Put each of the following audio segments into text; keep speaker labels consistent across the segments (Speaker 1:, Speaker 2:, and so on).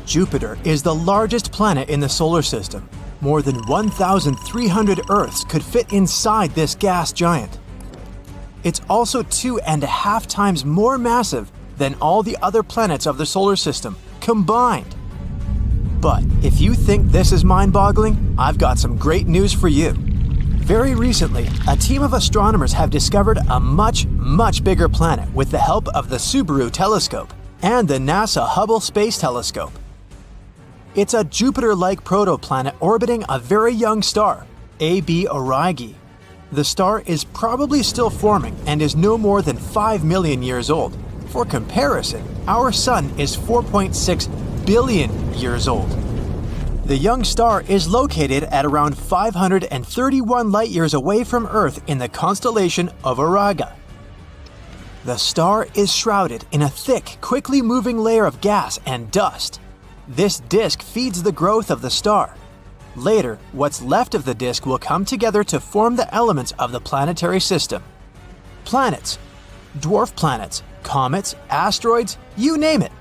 Speaker 1: Jupiter is the largest planet in the solar system. More than 1,300 Earths could fit inside this gas giant. It's also 2.5 times more massive than all the other planets of the solar system combined. But if you think this is mind-boggling, I've got some great news for you. Very recently, a team of astronomers have discovered a much bigger planet with the help of the Subaru telescope and the NASA Hubble Space Telescope. It's a Jupiter-like protoplanet orbiting a very young star, AB Aurigae. The star is probably still forming and is no more than 5 million years old. For comparison, our Sun is 4.6 billion years old. The young star is located at around 531 light-years away from Earth in the constellation of Aurigae. The star is shrouded in a thick, quickly moving layer of gas and dust. This disk feeds the growth of the star. Later, what's left of the disk will come together to form the elements of the planetary system. Planets, dwarf planets, comets, asteroids, you name it.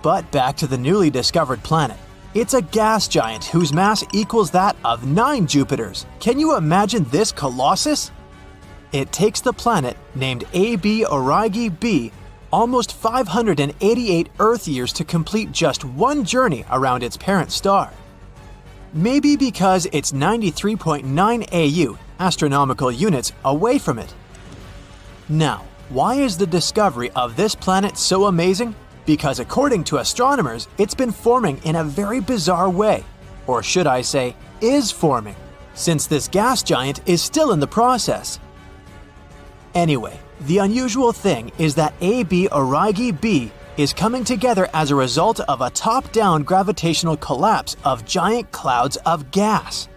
Speaker 1: But back to the newly discovered planet. It's a gas giant whose mass equals that of 9 Jupiters. Can you imagine this colossus? It takes the planet, named AB Aurigae B, almost 588 Earth years to complete just one journey around its parent star. Maybe because it's 93.9 AU, astronomical units, away from it. Now, why is the discovery of this planet so amazing? Because according to astronomers, it's been forming in a very bizarre way. Or should I say, is forming, since this gas giant is still in the process. Anyway, the unusual thing is that AB Aurigae B is coming together as a result of a top-down gravitational collapse of giant clouds of gas.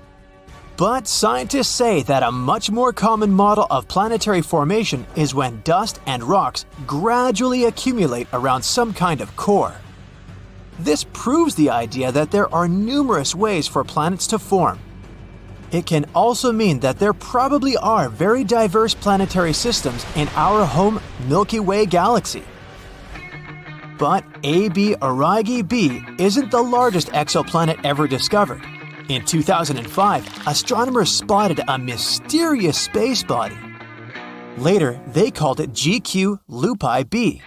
Speaker 1: But scientists say that a much more common model of planetary formation is when dust and rocks gradually accumulate around some kind of core. This proves the idea that there are numerous ways for planets to form. It can also mean that there probably are very diverse planetary systems in our home Milky Way galaxy. But AB Aurigae B isn't the largest exoplanet ever discovered. In 2005, astronomers spotted a mysterious space body. Later, they called it GQ Lupi b.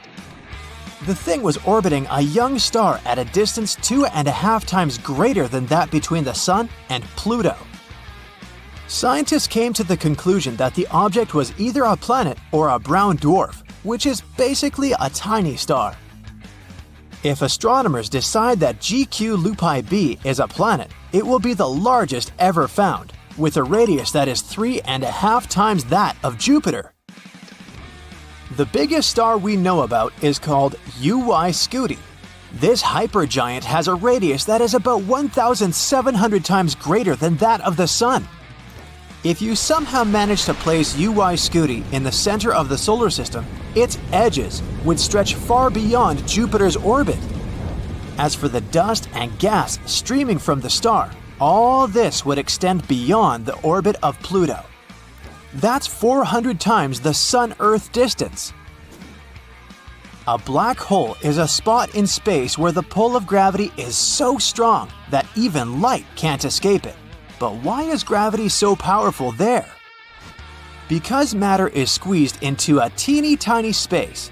Speaker 1: The thing was orbiting a young star at a distance 2.5 times greater than that between the Sun and Pluto. Scientists came to the conclusion that the object was either a planet or a brown dwarf, which is basically a tiny star. If astronomers decide that GQ Lupi b is a planet, it will be the largest ever found, with a radius that is 3.5 times that of Jupiter. The biggest star we know about is called UY Scuti. This hypergiant has a radius that is about 1,700 times greater than that of the Sun. If you somehow manage to place UY Scuti in the center of the solar system, its edges would stretch far beyond Jupiter's orbit. As for the dust and gas streaming from the star, all this would extend beyond the orbit of Pluto. That's 400 times the Sun-Earth distance. A black hole is a spot in space where the pull of gravity is so strong that even light can't escape it. But why is gravity so powerful there? Because matter is squeezed into a teeny tiny space.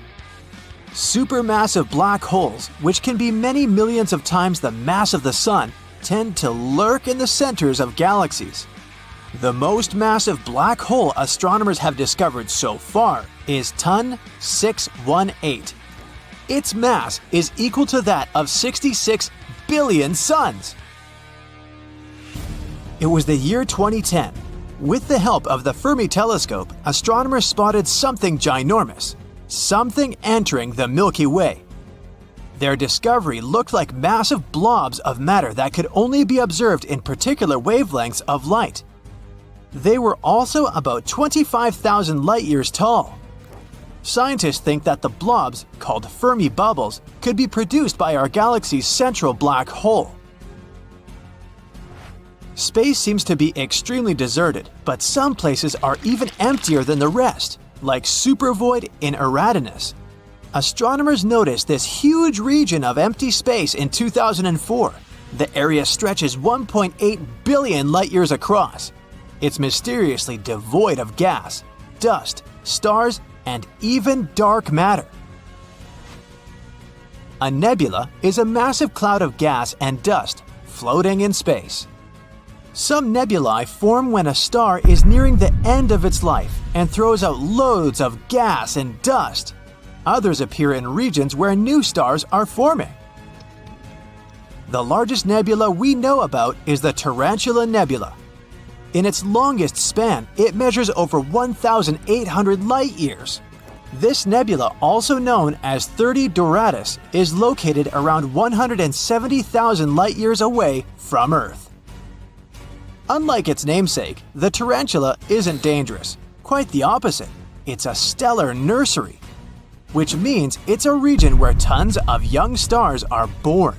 Speaker 1: Supermassive black holes, which can be many millions of times the mass of the Sun, tend to lurk in the centers of galaxies. The most massive black hole astronomers have discovered so far is TON 618. Its mass is equal to that of 66 billion suns. It was the year 2010. With the help of the Fermi telescope, astronomers spotted something ginormous, something entering the Milky Way. Their discovery looked like massive blobs of matter that could only be observed in particular wavelengths of light. They were also about 25,000 light-years tall. Scientists think that the blobs, called Fermi bubbles, could be produced by our galaxy's central black hole. Space seems to be extremely deserted, but some places are even emptier than the rest, like supervoid in Eridanus. Astronomers noticed this huge region of empty space in 2004. The area stretches 1.8 billion light-years across. It's mysteriously devoid of gas, dust, stars, and even dark matter. A nebula is a massive cloud of gas and dust floating in space. Some nebulae form when a star is nearing the end of its life and throws out loads of gas and dust. Others appear in regions where new stars are forming. The largest nebula we know about is the Tarantula Nebula. In its longest span, it measures over 1,800 light-years. This nebula, also known as 30 Doradus, is located around 170,000 light-years away from Earth. Unlike its namesake, the tarantula isn't dangerous. Quite the opposite. It's a stellar nursery, which means it's a region where tons of young stars are born.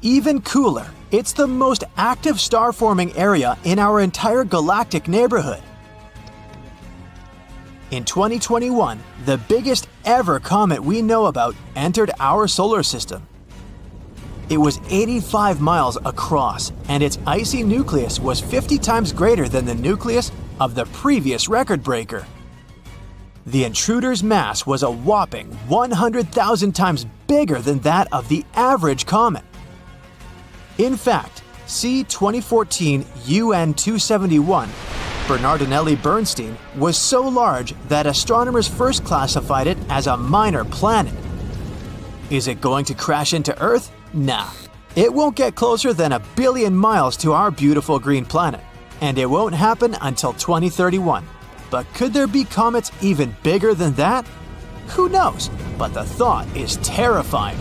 Speaker 1: Even cooler, it's the most active star-forming area in our entire galactic neighborhood. In 2021, the biggest ever comet we know about entered our solar system. It was 85 miles across, and its icy nucleus was 50 times greater than the nucleus of the previous record breaker. The intruder's mass was a whopping 100,000 times bigger than that of the average comet. In fact, see 2014 UN 271, Bernardinelli-Bernstein, was so large that astronomers first classified it as a minor planet. Is it going to crash into Earth? Nah. It won't get closer than 1 billion miles to our beautiful green planet, and it won't happen until 2031. But could there be comets even bigger than that? Who knows, but the thought is terrifying.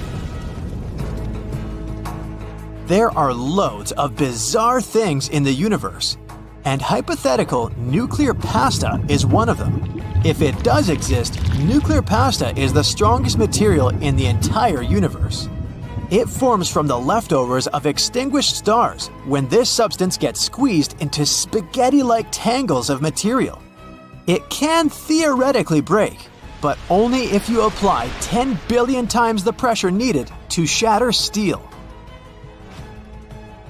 Speaker 1: There are loads of bizarre things in the universe, and hypothetical nuclear pasta is one of them. If it does exist, nuclear pasta is the strongest material in the entire universe. It forms from the leftovers of extinguished stars when this substance gets squeezed into spaghetti-like tangles of material. It can theoretically break, but only if you apply 10 billion times the pressure needed to shatter steel.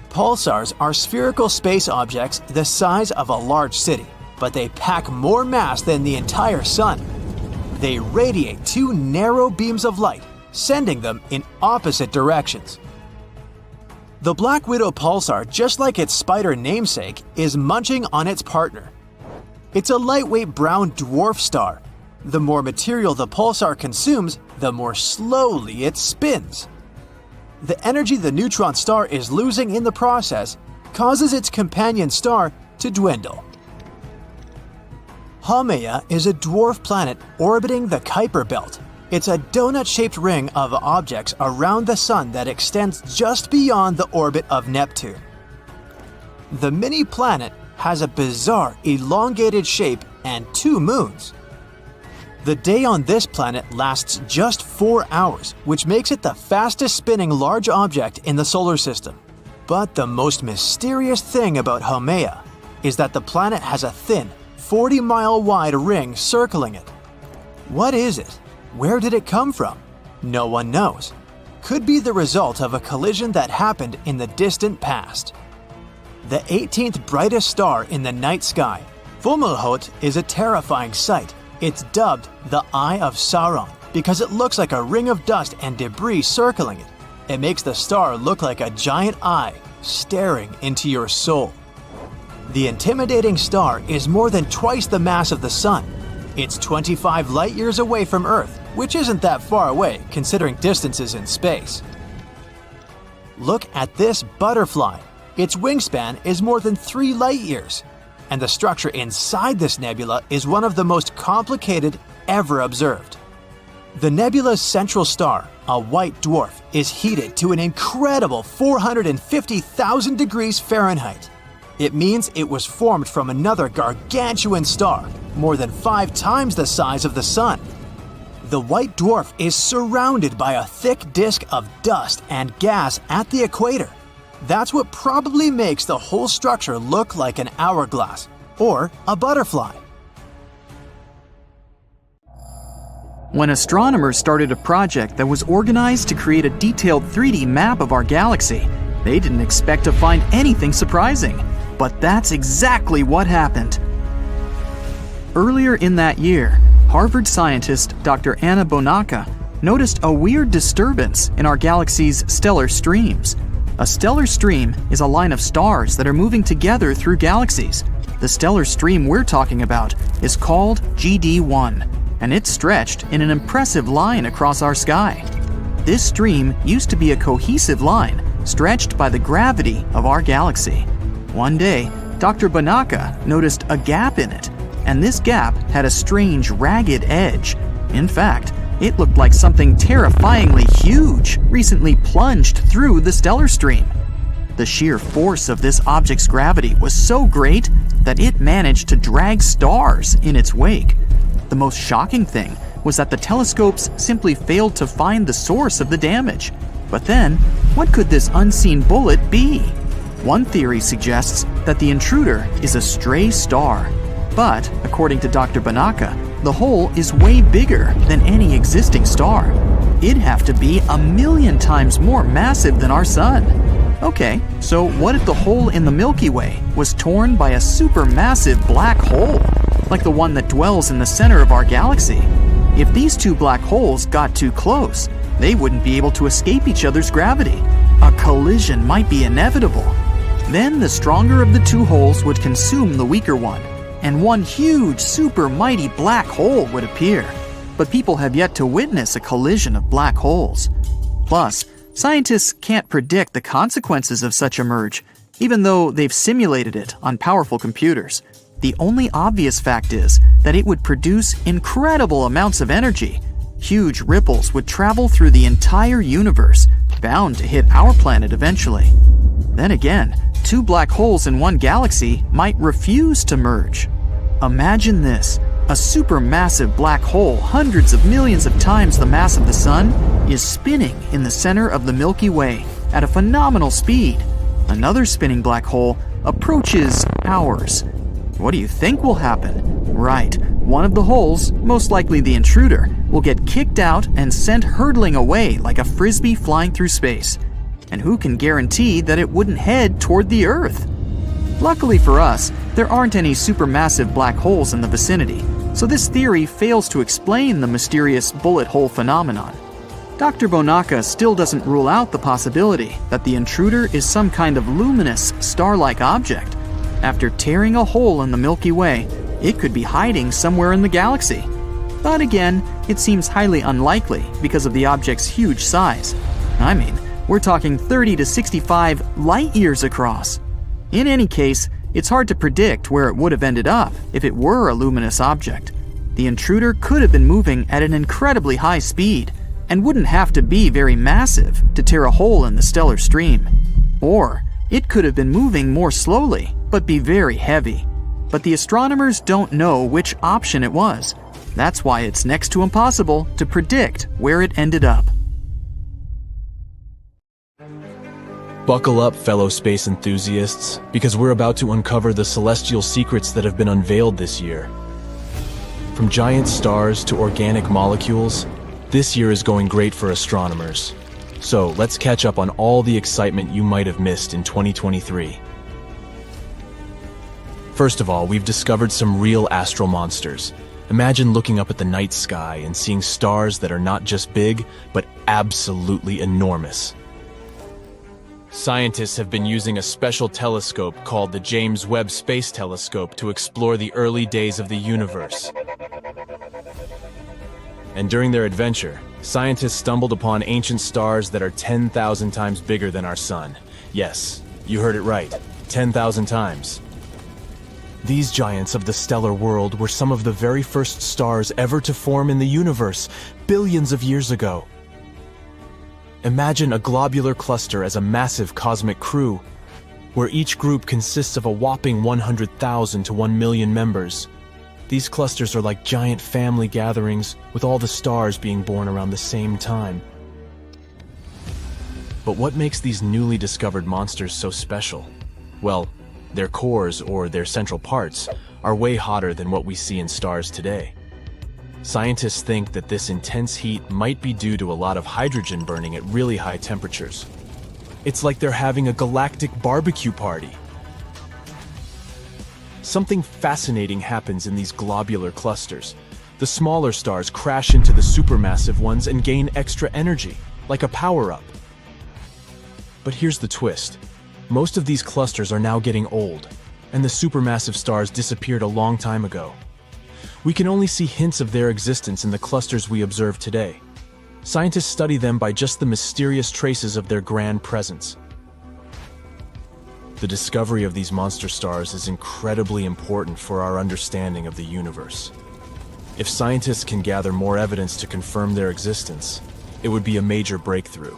Speaker 1: Pulsars are spherical space objects the size of a large city, but they pack more mass than the entire sun. They radiate 2 narrow beams of light, sending them in opposite directions. The Black Widow pulsar, just like its spider namesake, is munching on its partner. It's a lightweight brown dwarf star. The more material the pulsar consumes, the more slowly it spins. The energy the neutron star is losing in the process causes its companion star to dwindle. Haumea is a dwarf planet orbiting the Kuiper belt. It's a donut-shaped ring of objects around the Sun that extends just beyond the orbit of Neptune. The mini-planet has a bizarre, elongated shape and 2 moons. The day on this planet lasts just 4 hours, which makes it the fastest-spinning large object in the solar system. But the most mysterious thing about Haumea is that the planet has a thin, 40-mile-wide ring circling it. What is it? Where did it come from? No one knows. Could be the result of a collision that happened in the distant past. The 18th brightest star in the night sky, Fomalhaut, is a terrifying sight. It's dubbed the Eye of Sauron because it looks like a ring of dust and debris circling it. It makes the star look like a giant eye staring into your soul. The intimidating star is more than twice the mass of the Sun. It's 25 light-years away from Earth, which isn't that far away considering distances in space. Look at this butterfly. Its wingspan is more than 3 light-years, and the structure inside this nebula is one of the most complicated ever observed. The nebula's central star, a white dwarf, is heated to an incredible 450,000 degrees Fahrenheit. It means it was formed from another gargantuan star, more than 5 times the size of the Sun. The white dwarf is surrounded by a thick disk of dust and gas at the equator. That's what probably makes the whole structure look like an hourglass or a butterfly.
Speaker 2: when astronomers started a project that was organized to create a detailed 3D map of our galaxy, they didn't expect to find anything surprising. But that's exactly what happened. Earlier in that year, Harvard scientist Dr. Anna Bonacca noticed a weird disturbance in our galaxy's stellar streams. A stellar stream is a line of stars that are moving together through galaxies. The stellar stream we're talking about is called GD1, and it's stretched in an impressive line across our sky. This stream used to be a cohesive line, stretched by the gravity of our galaxy. One day, Dr. Bonacca noticed a gap in it, and this gap had a strange, ragged edge. In fact, it looked like something terrifyingly huge recently plunged through the stellar stream. The sheer force of this object's gravity was so great that it managed to drag stars in its wake. The most shocking thing was that the telescopes simply failed to find the source of the damage. But then, what could this unseen bullet be? One theory suggests that the intruder is a stray star. But, according to Dr. Bonacca, the hole is way bigger than any existing star. It'd have to be 1,000,000 times more massive than our sun. Okay, so what if the hole in the Milky Way was torn by a supermassive black hole, like the one that dwells in the center of our galaxy? If these two black holes got too close, they wouldn't be able to escape each other's gravity. A collision might be inevitable. Then the stronger of the two holes would consume the weaker one, and one huge, super mighty black hole would appear. But people have yet to witness a collision of black holes. Plus, scientists can't predict the consequences of such a merge, even though they've simulated it on powerful computers. The only obvious fact is that it would produce incredible amounts of energy. Huge ripples would travel through the entire universe, bound to hit our planet eventually. Then again, two black holes in one galaxy might refuse to merge. Imagine this: a supermassive black hole hundreds of millions of times the mass of the Sun is spinning in the center of the Milky Way at a phenomenal speed. Another spinning black hole approaches ours. What do you think will happen? Right, one of the holes, most likely the intruder, will get kicked out and sent hurtling away like a frisbee flying through space. And who can guarantee that it wouldn't head toward the Earth? Luckily for us, there aren't any supermassive black holes in the vicinity, so this theory fails to explain the mysterious bullet hole phenomenon. Dr. Bonacca still doesn't rule out the possibility that the intruder is some kind of luminous, star-like object. After tearing a hole in the Milky Way, it could be hiding somewhere in the galaxy. But again, it seems highly unlikely because of the object's huge size. I mean, we're talking 30 to 65 light-years across. In any case, it's hard to predict where it would have ended up if it were a luminous object. The intruder could have been moving at an incredibly high speed and wouldn't have to be very massive to tear a hole in the stellar stream. Or it could have been moving more slowly, but be very heavy. But the astronomers don't know which option it was. That's why it's next to impossible to predict where it ended up.
Speaker 3: Buckle up, fellow space enthusiasts, because we're about to uncover the celestial secrets that have been unveiled this year. From giant stars to organic molecules, this year is going great for astronomers. So let's catch up on all the excitement you might have missed in 2023. First of all, we've discovered some real astral monsters. Imagine looking up at the night sky and seeing stars that are not just big, but absolutely enormous. Scientists have been using a special telescope called the James Webb Space Telescope to explore the early days of the universe. And during their adventure, scientists stumbled upon ancient stars that are 10,000 times bigger than our Sun. Yes, you heard it right, 10,000 times. These giants of the stellar world were some of the very first stars ever to form in the universe, billions of years ago. Imagine a globular cluster as a massive cosmic crew, where each group consists of a whopping 100,000 to 1 million members. These clusters are like giant family gatherings, with all the stars being born around the same time. But what makes these newly discovered monsters so special? Well, their cores, or their central parts, are way hotter than what we see in stars today. Scientists think that this intense heat might be due to a lot of hydrogen burning at really high temperatures. It's like they're having a galactic barbecue party. Something fascinating happens in these globular clusters. The smaller stars crash into the supermassive ones and gain extra energy, like a power-up. But here's the twist. Most of these clusters are now getting old, and the supermassive stars disappeared a long time ago. We can only see hints of their existence in the clusters we observe today. Scientists study them by just the mysterious traces of their grand presence. The discovery of these monster stars is incredibly important for our understanding of the universe. If scientists can gather more evidence to confirm their existence, it would be a major breakthrough.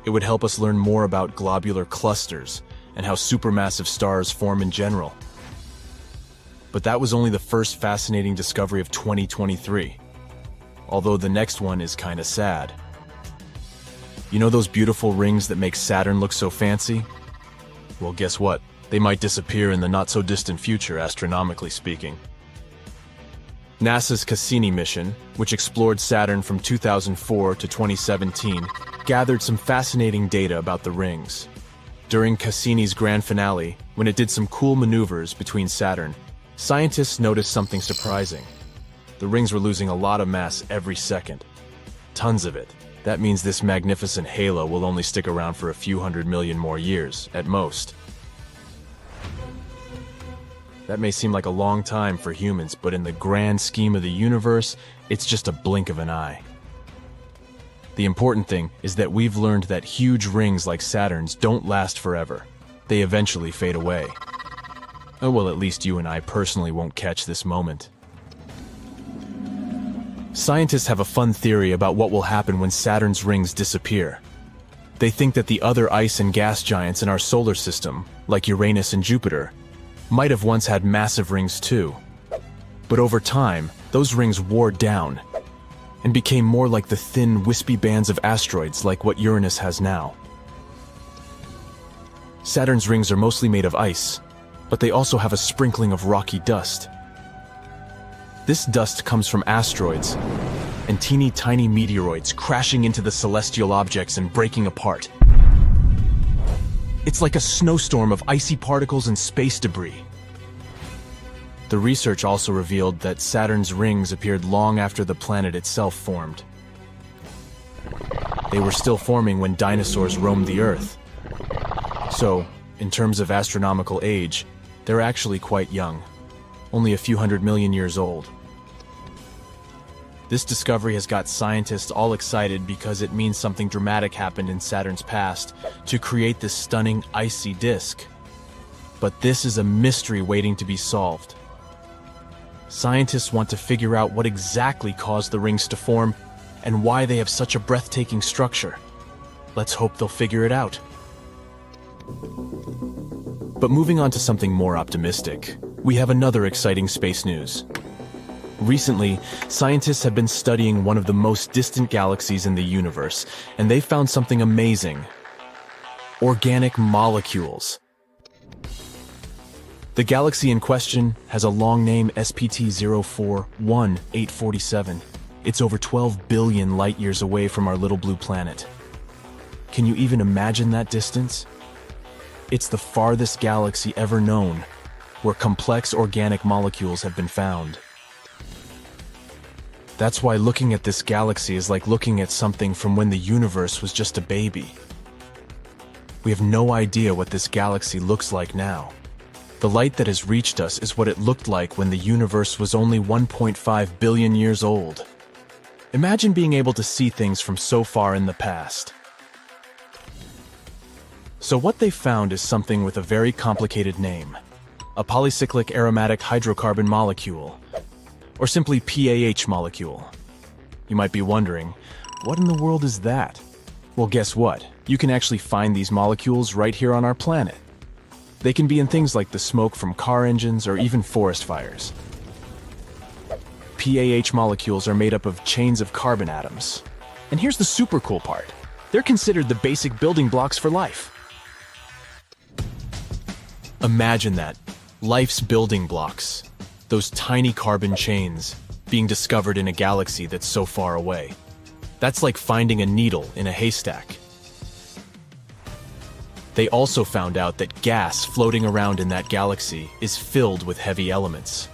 Speaker 3: It would help us learn more about globular clusters and how supermassive stars form in general. But that was only the first fascinating discovery of 2023. Although the next one is kinda sad. You know those beautiful rings that make Saturn look so fancy? Well, guess what? They might disappear in the not-so-distant future, astronomically speaking. NASA's Cassini mission, which explored Saturn from 2004 to 2017, gathered some fascinating data about the rings. During Cassini's grand finale, when it did some cool maneuvers between Saturn, scientists noticed something surprising. The rings were losing a lot of mass every second. Tons of it. That means this magnificent halo will only stick around for a few 100 million more years, at most. That may seem like a long time for humans, but in the grand scheme of the universe, it's just a blink of an eye. The important thing is that we've learned that huge rings like Saturn's don't last forever. They eventually fade away. Oh, well, at least you and I personally won't catch this moment. Scientists have a fun theory about what will happen when Saturn's rings disappear. They think that the other ice and gas giants in our solar system, like Uranus and Jupiter, might have once had massive rings too. But over time, those rings wore down and became more like the thin, wispy bands of asteroids like what Uranus has now. Saturn's rings are mostly made of ice, but they also have a sprinkling of rocky dust. This dust comes from asteroids and teeny tiny meteoroids crashing into the celestial objects and breaking apart. It's like a snowstorm of icy particles and space debris. The research also revealed that Saturn's rings appeared long after the planet itself formed. They were still forming when dinosaurs roamed the Earth. So, in terms of astronomical age, they're actually quite young, only a few 100 million years old. This discovery has got scientists all excited because it means something dramatic happened in Saturn's past to create this stunning icy disk. But this is a mystery waiting to be solved. Scientists want to figure out what exactly caused the rings to form and why they have such a breathtaking structure. Let's hope they'll figure it out. But moving on to something more optimistic, we have another exciting space news. Recently, scientists have been studying one of the most distant galaxies in the universe, and they found something amazing. Organic molecules. The galaxy in question has a long name SPT 041847. It's over 12 billion light-years away from our little blue planet. Can you even imagine that distance? It's the farthest galaxy ever known, where complex organic molecules have been found. That's why looking at this galaxy is like looking at something from when the universe was just a baby. We have no idea what this galaxy looks like now. The light that has reached us is what it looked like when the universe was only 1.5 billion years old. Imagine being able to see things from so far in the past. So what they found is something with a very complicated name. A polycyclic aromatic hydrocarbon molecule, or simply PAH molecule. You might be wondering, what in the world is that? Well, guess what? You can actually find these molecules right here on our planet. They can be in things like the smoke from car engines or even forest fires. PAH molecules are made up of chains of carbon atoms. And here's the super cool part. They're considered the basic building blocks for life. Imagine that. Life's building blocks. Those tiny carbon chains being discovered in a galaxy that's so far away. That's like finding a needle in a haystack. They also found out that gas floating around in that galaxy is filled with heavy elements.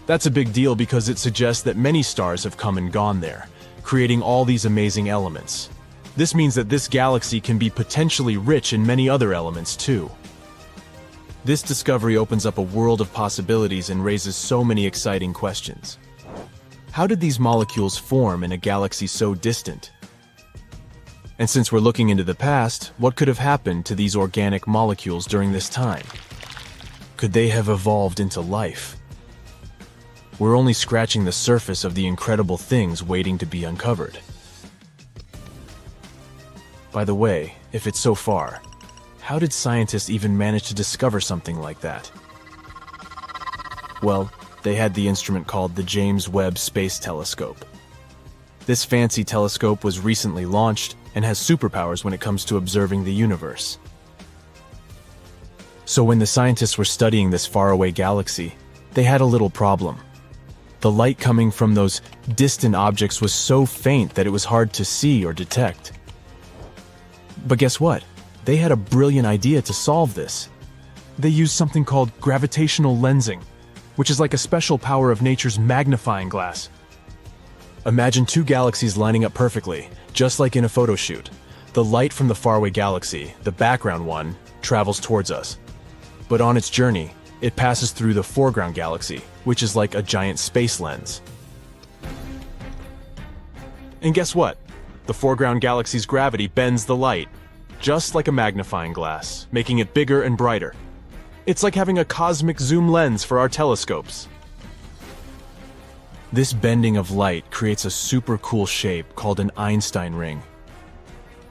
Speaker 3: That's a big deal because it suggests that many stars have come and gone there, creating all these amazing elements. This means that this galaxy can be potentially rich in many other elements too. This discovery opens up a world of possibilities and raises so many exciting questions. How did these molecules form in a galaxy so distant? And since we're looking into the past, what could have happened to these organic molecules during this time? Could they have evolved into life? We're only scratching the surface of the incredible things waiting to be uncovered. By the way, if it's so far, how did scientists even manage to discover something like that? Well, they had the instrument called the James Webb Space Telescope. This fancy telescope was recently launched and has superpowers when it comes to observing the universe. So when the scientists were studying this faraway galaxy, they had a little problem. The light coming from those distant objects was so faint that it was hard to see or detect. But guess what? They had a brilliant idea to solve this. They used something called gravitational lensing, which is like a special power of nature's magnifying glass. Imagine two galaxies lining up perfectly, just like in a photo shoot. The light from the faraway galaxy, the background one, travels towards us. But on its journey, it passes through the foreground galaxy, which is like a giant space lens. And guess what? The foreground galaxy's gravity bends the light, just like a magnifying glass, making it bigger and brighter. It's like having a cosmic zoom lens for our telescopes. This bending of light creates a super cool shape called an Einstein ring.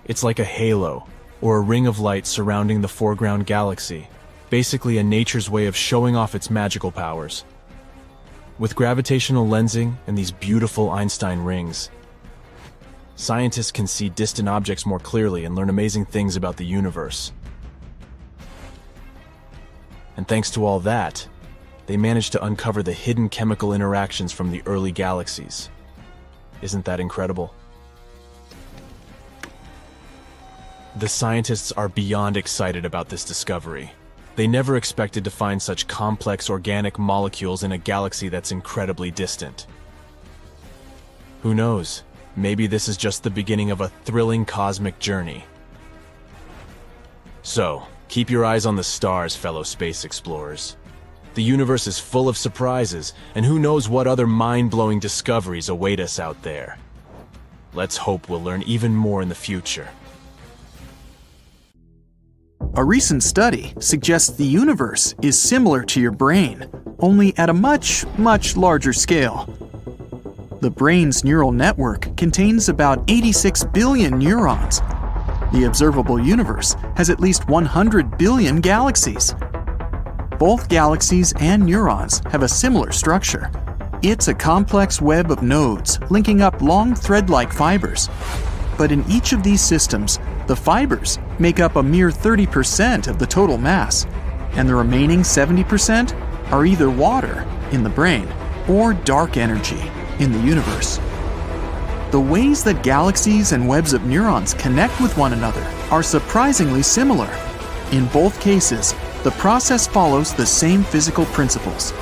Speaker 3: It's like a halo, or a ring of light surrounding the foreground galaxy, basically a nature's way of showing off its magical powers. With gravitational lensing and these beautiful Einstein rings, scientists can see distant objects more clearly and learn amazing things about the universe. And thanks to all that, they managed to uncover the hidden chemical interactions from the early galaxies. Isn't that incredible? The scientists are beyond excited about this discovery. They never expected to find such complex organic molecules in a galaxy that's incredibly distant. Who knows? Maybe this is just the beginning of a thrilling cosmic journey. So, keep your eyes on the stars, fellow space explorers. The universe is full of surprises, and who knows what other mind-blowing discoveries await us out there. Let's hope we'll learn even more in the future.
Speaker 2: A recent study suggests the universe is similar to your brain, only at a much, much larger scale. The brain's neural network contains about 86 billion neurons. The observable universe has at least 100 billion galaxies. Both galaxies and neurons have a similar structure. It's a complex web of nodes linking up long thread-like fibers. But in each of these systems, the fibers make up a mere 30% of the total mass, and the remaining 70% are either water in the brain or dark energy in the universe. The ways that galaxies and webs of neurons connect with one another are surprisingly similar. In both cases, the process follows the same physical principles.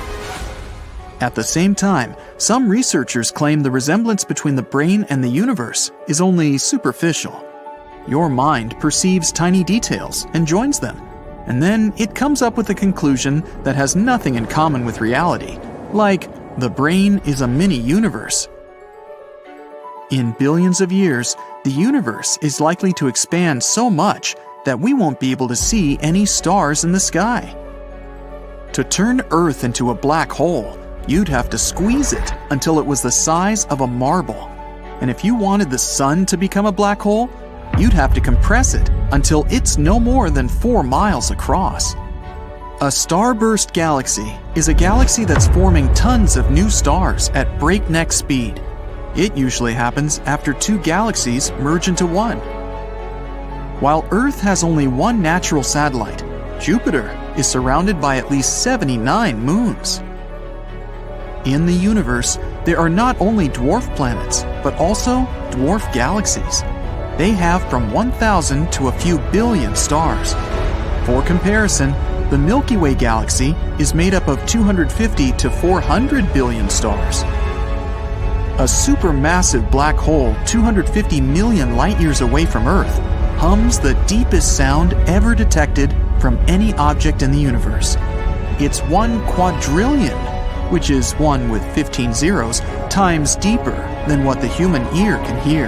Speaker 2: At the same time, some researchers claim the resemblance between the brain and the universe is only superficial. Your mind perceives tiny details and joins them, and then it comes up with a conclusion that has nothing in common with reality, like the brain is a mini-universe. In billions of years, the universe is likely to expand so much that we won't be able to see any stars in the sky. To turn Earth into a black hole, you'd have to squeeze it until it was the size of a marble. And if you wanted the sun to become a black hole, you'd have to compress it until it's no more than 4 miles across. A starburst galaxy is a galaxy that's forming tons of new stars at breakneck speed. It usually happens after 2 galaxies merge into one. While Earth has only one natural satellite, Jupiter is surrounded by at least 79 moons. In the universe, there are not only dwarf planets, but also dwarf galaxies. They have from 1,000 to a few billion stars. For comparison, the Milky Way galaxy is made up of 250 to 400 billion stars. A supermassive black hole 250 million light-years away from Earth hums the deepest sound ever detected from any object in the universe. It's 1 quadrillion, which is 1 with 15 zeros, times deeper than what the human ear can hear.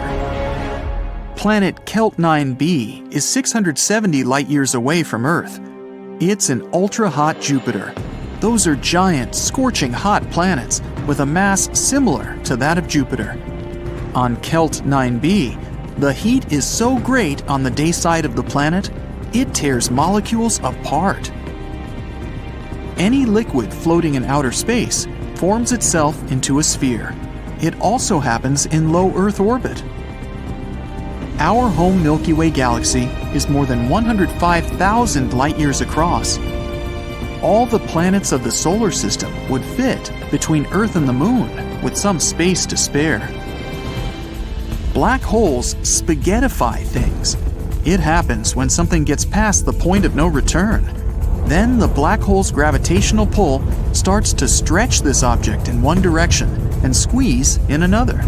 Speaker 2: Planet Kelt 9b is 670 light-years away from Earth. It's an ultra-hot Jupiter. Those are giant, scorching hot planets with a mass similar to that of Jupiter. On Kelt 9b, the heat is so great on the day side of the planet, it tears molecules apart. Any liquid floating in outer space forms itself into a sphere. It also happens in low Earth orbit. Our home Milky Way galaxy is more than 105,000 light-years across. All the planets of the solar system would fit between Earth and the Moon with some space to spare. Black holes spaghettify things. It happens when something gets past the point of no return. Then the black hole's gravitational pull starts to stretch this object in one direction and squeeze in another.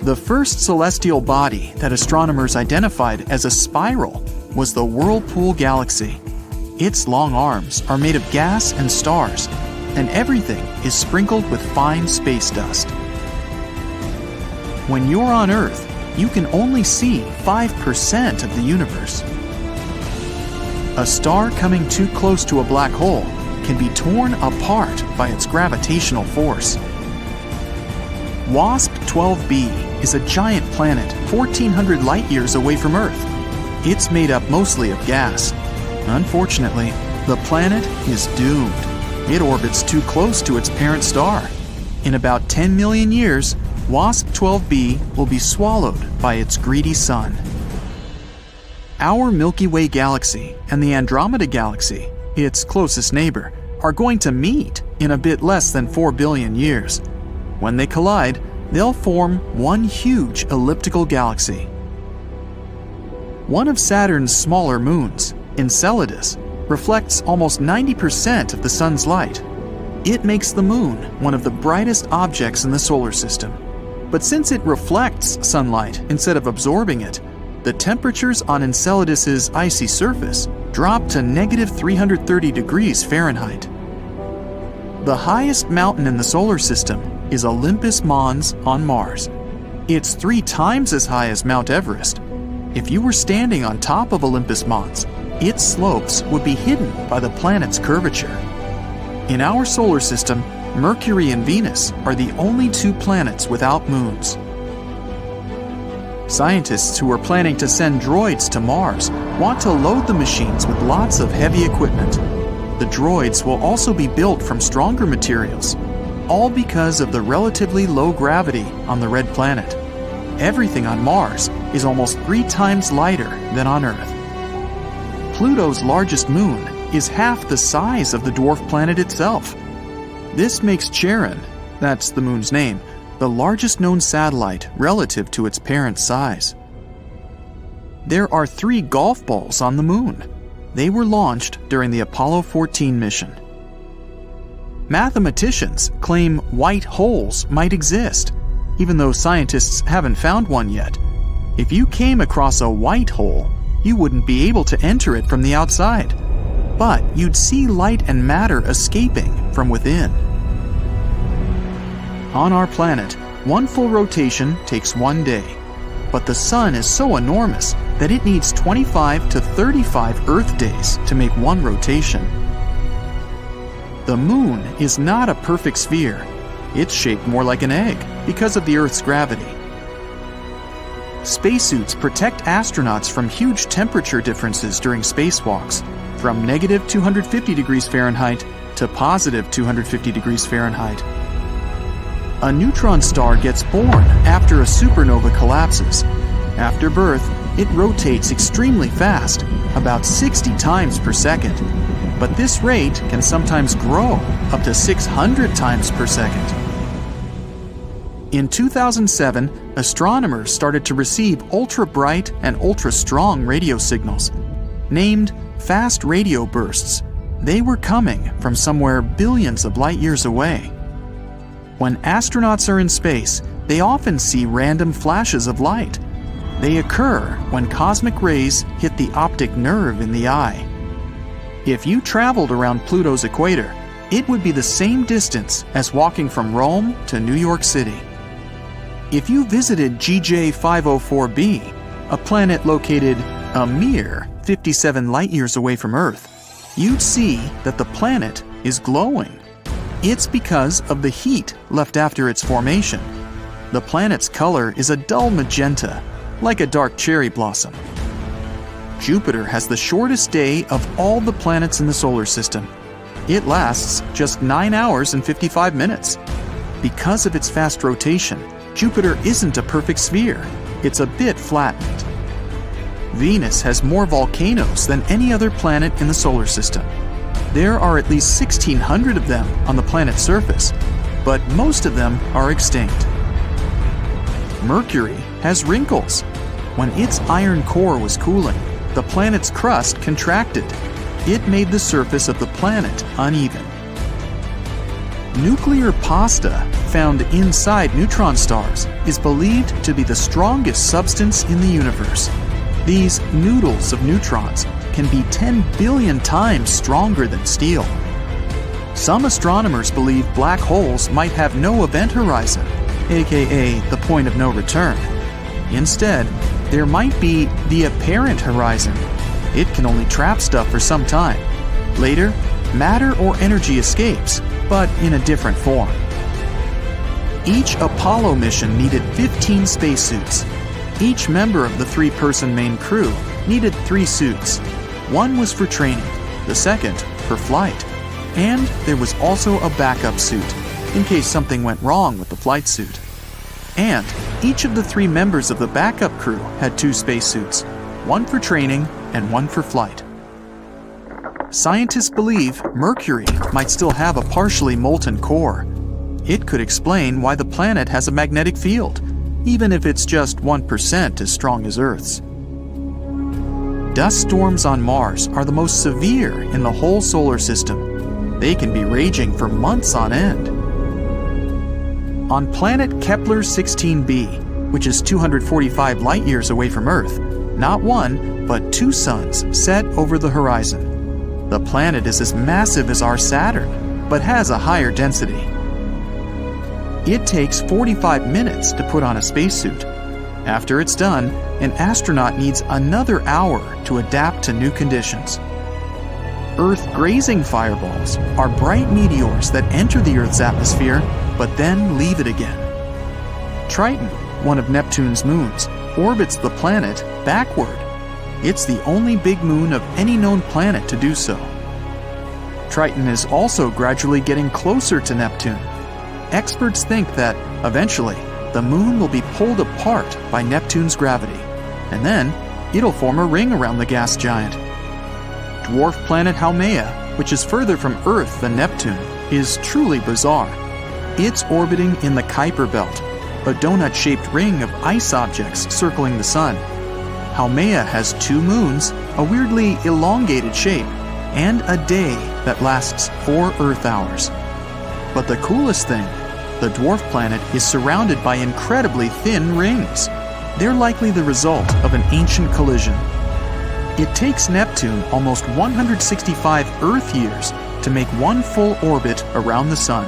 Speaker 2: The first celestial body that astronomers identified as a spiral was the Whirlpool Galaxy. Its long arms are made of gas and stars, and everything is sprinkled with fine space dust. When you're on Earth, you can only see 5% of the universe. A star coming too close to a black hole can be torn apart by its gravitational force. WASP 12b is a giant planet 1,400 light-years away from Earth. It's made up mostly of gas. Unfortunately, the planet is doomed. It orbits too close to its parent star. In about 10 million years, WASP 12b will be swallowed by its greedy sun. Our Milky Way galaxy and the Andromeda Galaxy, its closest neighbor, are going to meet in a bit less than 4 billion years. When they collide, they'll form one huge elliptical galaxy. One of Saturn's smaller moons, Enceladus, reflects almost 90% of the sun's light. It makes the moon one of the brightest objects in the solar system. But since it reflects sunlight instead of absorbing it, the temperatures on Enceladus's icy surface drop to -330 degrees Fahrenheit. The highest mountain in the solar system is Olympus Mons on Mars. It's 3 times as high as Mount Everest. If you were standing on top of Olympus Mons, its slopes would be hidden by the planet's curvature. In our solar system, Mercury and Venus are the only 2 planets without moons. Scientists who are planning to send droids to Mars want to load the machines with lots of heavy equipment. The droids will also be built from stronger materials, all because of the relatively low gravity on the red planet. Everything on Mars is almost 3 times lighter than on Earth. Pluto's largest moon is half the size of the dwarf planet itself. This makes Charon, that's the moon's name, the largest known satellite relative to its parent size. There are 3 golf balls on the moon. They were launched during the Apollo 14 mission. Mathematicians claim white holes might exist, even though scientists haven't found one yet. If you came across a white hole, you wouldn't be able to enter it from the outside, but you'd see light and matter escaping from within. On our planet, one full rotation takes 1 day, but the sun is so enormous that it needs 25 to 35 Earth days to make one rotation. The moon is not a perfect sphere. It's shaped more like an egg because of the Earth's gravity. Spacesuits protect astronauts from huge temperature differences during spacewalks, from -250 degrees Fahrenheit to +250 degrees Fahrenheit. A neutron star gets born after a supernova collapses. After birth, It rotates extremely fast, about 60 times per second. But this rate can sometimes grow up to 600 times per second. In 2007, astronomers started to receive ultra-bright and ultra-strong radio signals. Named fast radio bursts, they were coming from somewhere billions of light years away. When astronauts are in space, they often see random flashes of light. They occur when cosmic rays hit the optic nerve in the eye. If you traveled around Pluto's equator, it would be the same distance as walking from Rome to New York City. If you visited GJ 504b, a planet located a mere 57 light-years away from Earth, you'd see that the planet is glowing. It's because of the heat left after its formation. The planet's color is a dull magenta, like a dark cherry blossom. Jupiter has the shortest day of all the planets in the solar system. It lasts just 9 hours and 55 minutes. Because of its fast rotation, Jupiter isn't a perfect sphere. It's a bit flattened. Venus has more volcanoes than any other planet in the solar system. There are at least 1,600 of them on the planet's surface, but most of them are extinct. Mercury has wrinkles. When its iron core was cooling, the planet's crust contracted. It made the surface of the planet uneven. Nuclear pasta found inside neutron stars is believed to be the strongest substance in the universe. These noodles of neutrons can be 10 billion times stronger than steel. Some astronomers believe black holes might have no event horizon, aka the point of no return. Instead, there might be the apparent horizon. It can only trap stuff for some time. Later, matter or energy escapes, but in a different form. Each Apollo mission needed 15 spacesuits. Each member of the 3-person main crew needed 3 suits. One was for training, the second for flight, and there was also a backup suit in case something went wrong with the flight suit. And each of the 3 members of the backup crew had 2 spacesuits, one for training and one for flight. Scientists believe Mercury might still have a partially molten core. It could explain why the planet has a magnetic field, even if it's just 1% as strong as Earth's. Dust storms on Mars are the most severe in the whole solar system. They can be raging for months on end. On planet Kepler 16b, which is 245 light-years away from Earth, not one, but 2 suns set over the horizon. The planet is as massive as our Saturn, but has a higher density. It takes 45 minutes to put on a spacesuit. After it's done, an astronaut needs another hour to adapt to new conditions. Earth-grazing fireballs are bright meteors that enter the Earth's atmosphere, but then leave it again. Triton, one of Neptune's moons, orbits the planet backward. It's the only big moon of any known planet to do so. Triton is also gradually getting closer to Neptune. Experts think that, eventually, the moon will be pulled apart by Neptune's gravity, and then it'll form a ring around the gas giant. Dwarf planet Haumea, which is further from Earth than Neptune, is truly bizarre. It's orbiting in the Kuiper Belt, a donut-shaped ring of ice objects circling the Sun. Haumea has 2 moons, a weirdly elongated shape, and a day that lasts 4 Earth hours. But the coolest thing, the dwarf planet is surrounded by incredibly thin rings. They're likely the result of an ancient collision. It takes Neptune almost 165 Earth years to make one full orbit around the Sun.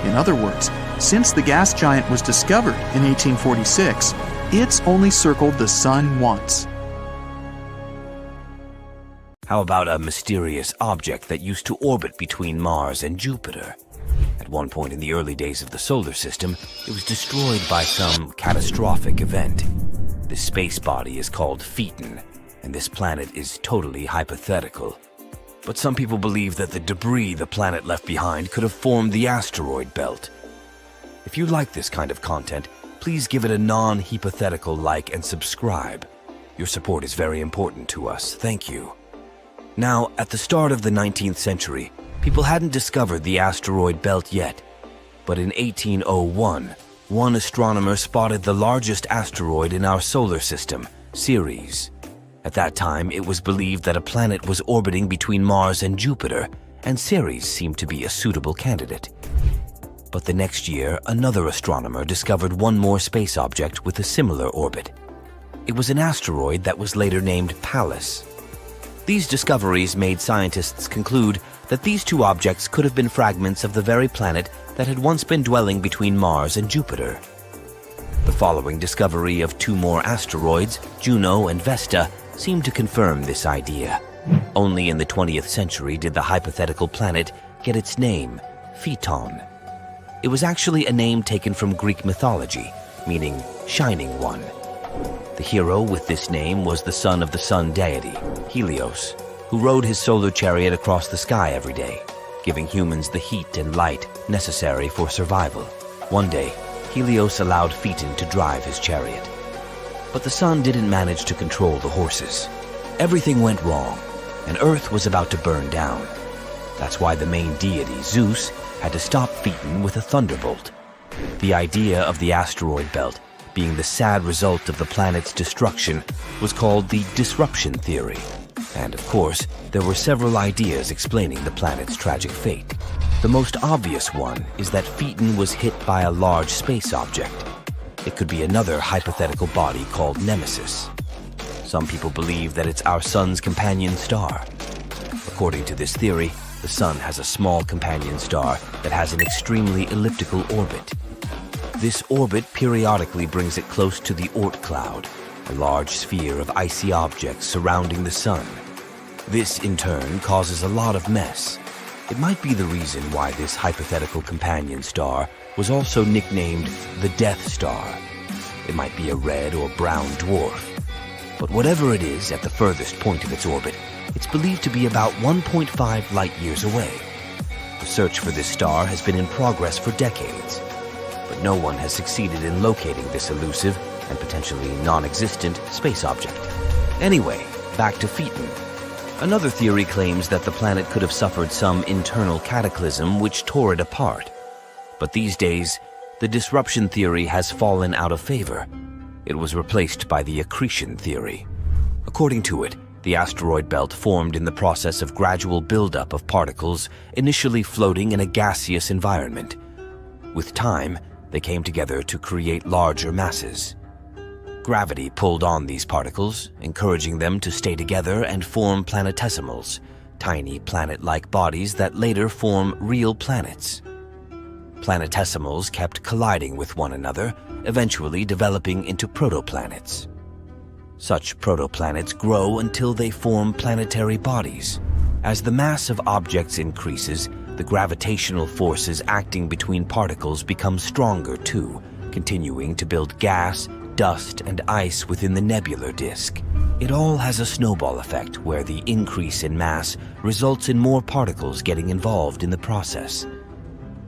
Speaker 2: In other words, since the gas giant was discovered in 1846, it's only circled the Sun once.
Speaker 4: How about a mysterious object that used to orbit between Mars and Jupiter? At one point in the early days of the solar system, it was destroyed by some catastrophic event. The space body is called Phaeton, and this planet is totally hypothetical. But some people believe that the debris the planet left behind could have formed the asteroid belt. If you like this kind of content, please give it a non-hypothetical like and subscribe. Your support is very important to us. Thank you. Now, at the start of the 19th century, people hadn't discovered the asteroid belt yet. But in 1801, one astronomer spotted the largest asteroid in our solar system, Ceres. At that time, it was believed that a planet was orbiting between Mars and Jupiter, and Ceres seemed to be a suitable candidate. But the next year, another astronomer discovered one more space object with a similar orbit. It was an asteroid that was later named Pallas. These discoveries made scientists conclude that these two objects could have been fragments of the very planet that had once been dwelling between Mars and Jupiter. The following discovery of two more asteroids, Juno and Vesta, seemed to confirm this idea. Only in the 20th century did the hypothetical planet get its name, Phaeton. It was actually a name taken from Greek mythology, meaning shining one. The hero with this name was the son of the sun deity, Helios, who rode his solar chariot across the sky every day, giving humans the heat and light necessary for survival. One day, Helios allowed Phaeton to drive his chariot. But the sun didn't manage to control the horses. Everything went wrong, and Earth was about to burn down. That's why the main deity, Zeus, had to stop Phaeton with a thunderbolt. The idea of the asteroid belt being the sad result of the planet's destruction was called the disruption theory. And of course, there were several ideas explaining the planet's tragic fate. The most obvious one is that Phaeton was hit by a large space object. It could be another hypothetical body called Nemesis. Some people believe that it's our sun's companion star. According to this theory, the sun has a small companion star that has an extremely elliptical orbit. This orbit periodically brings it close to the Oort cloud, a large sphere of icy objects surrounding the sun. This, in turn, causes a lot of mess. It might be the reason why this hypothetical companion star was also nicknamed the Death Star. It might be a red or brown dwarf. But whatever it is at the furthest point of its orbit, it's believed to be about 1.5 light-years away. The search for this star has been in progress for decades, but no one has succeeded in locating this elusive and potentially non-existent space object. Anyway, back to Phaeton. Another theory claims that the planet could have suffered some internal cataclysm which tore it apart. But these days, the disruption theory has fallen out of favor. It was replaced by the accretion theory. According to it, the asteroid belt formed in the process of gradual buildup of particles initially floating in a gaseous environment. With time, they came together to create larger masses. Gravity pulled on these particles, encouraging them to stay together and form planetesimals, tiny planet-like bodies that later form real planets. Planetesimals kept colliding with one another, eventually developing into protoplanets. Such protoplanets grow until they form planetary bodies. As the mass of objects increases, the gravitational forces acting between particles become stronger too, continuing to build gas, dust, and ice within the nebular disk. It all has a snowball effect where the increase in mass results in more particles getting involved in the process.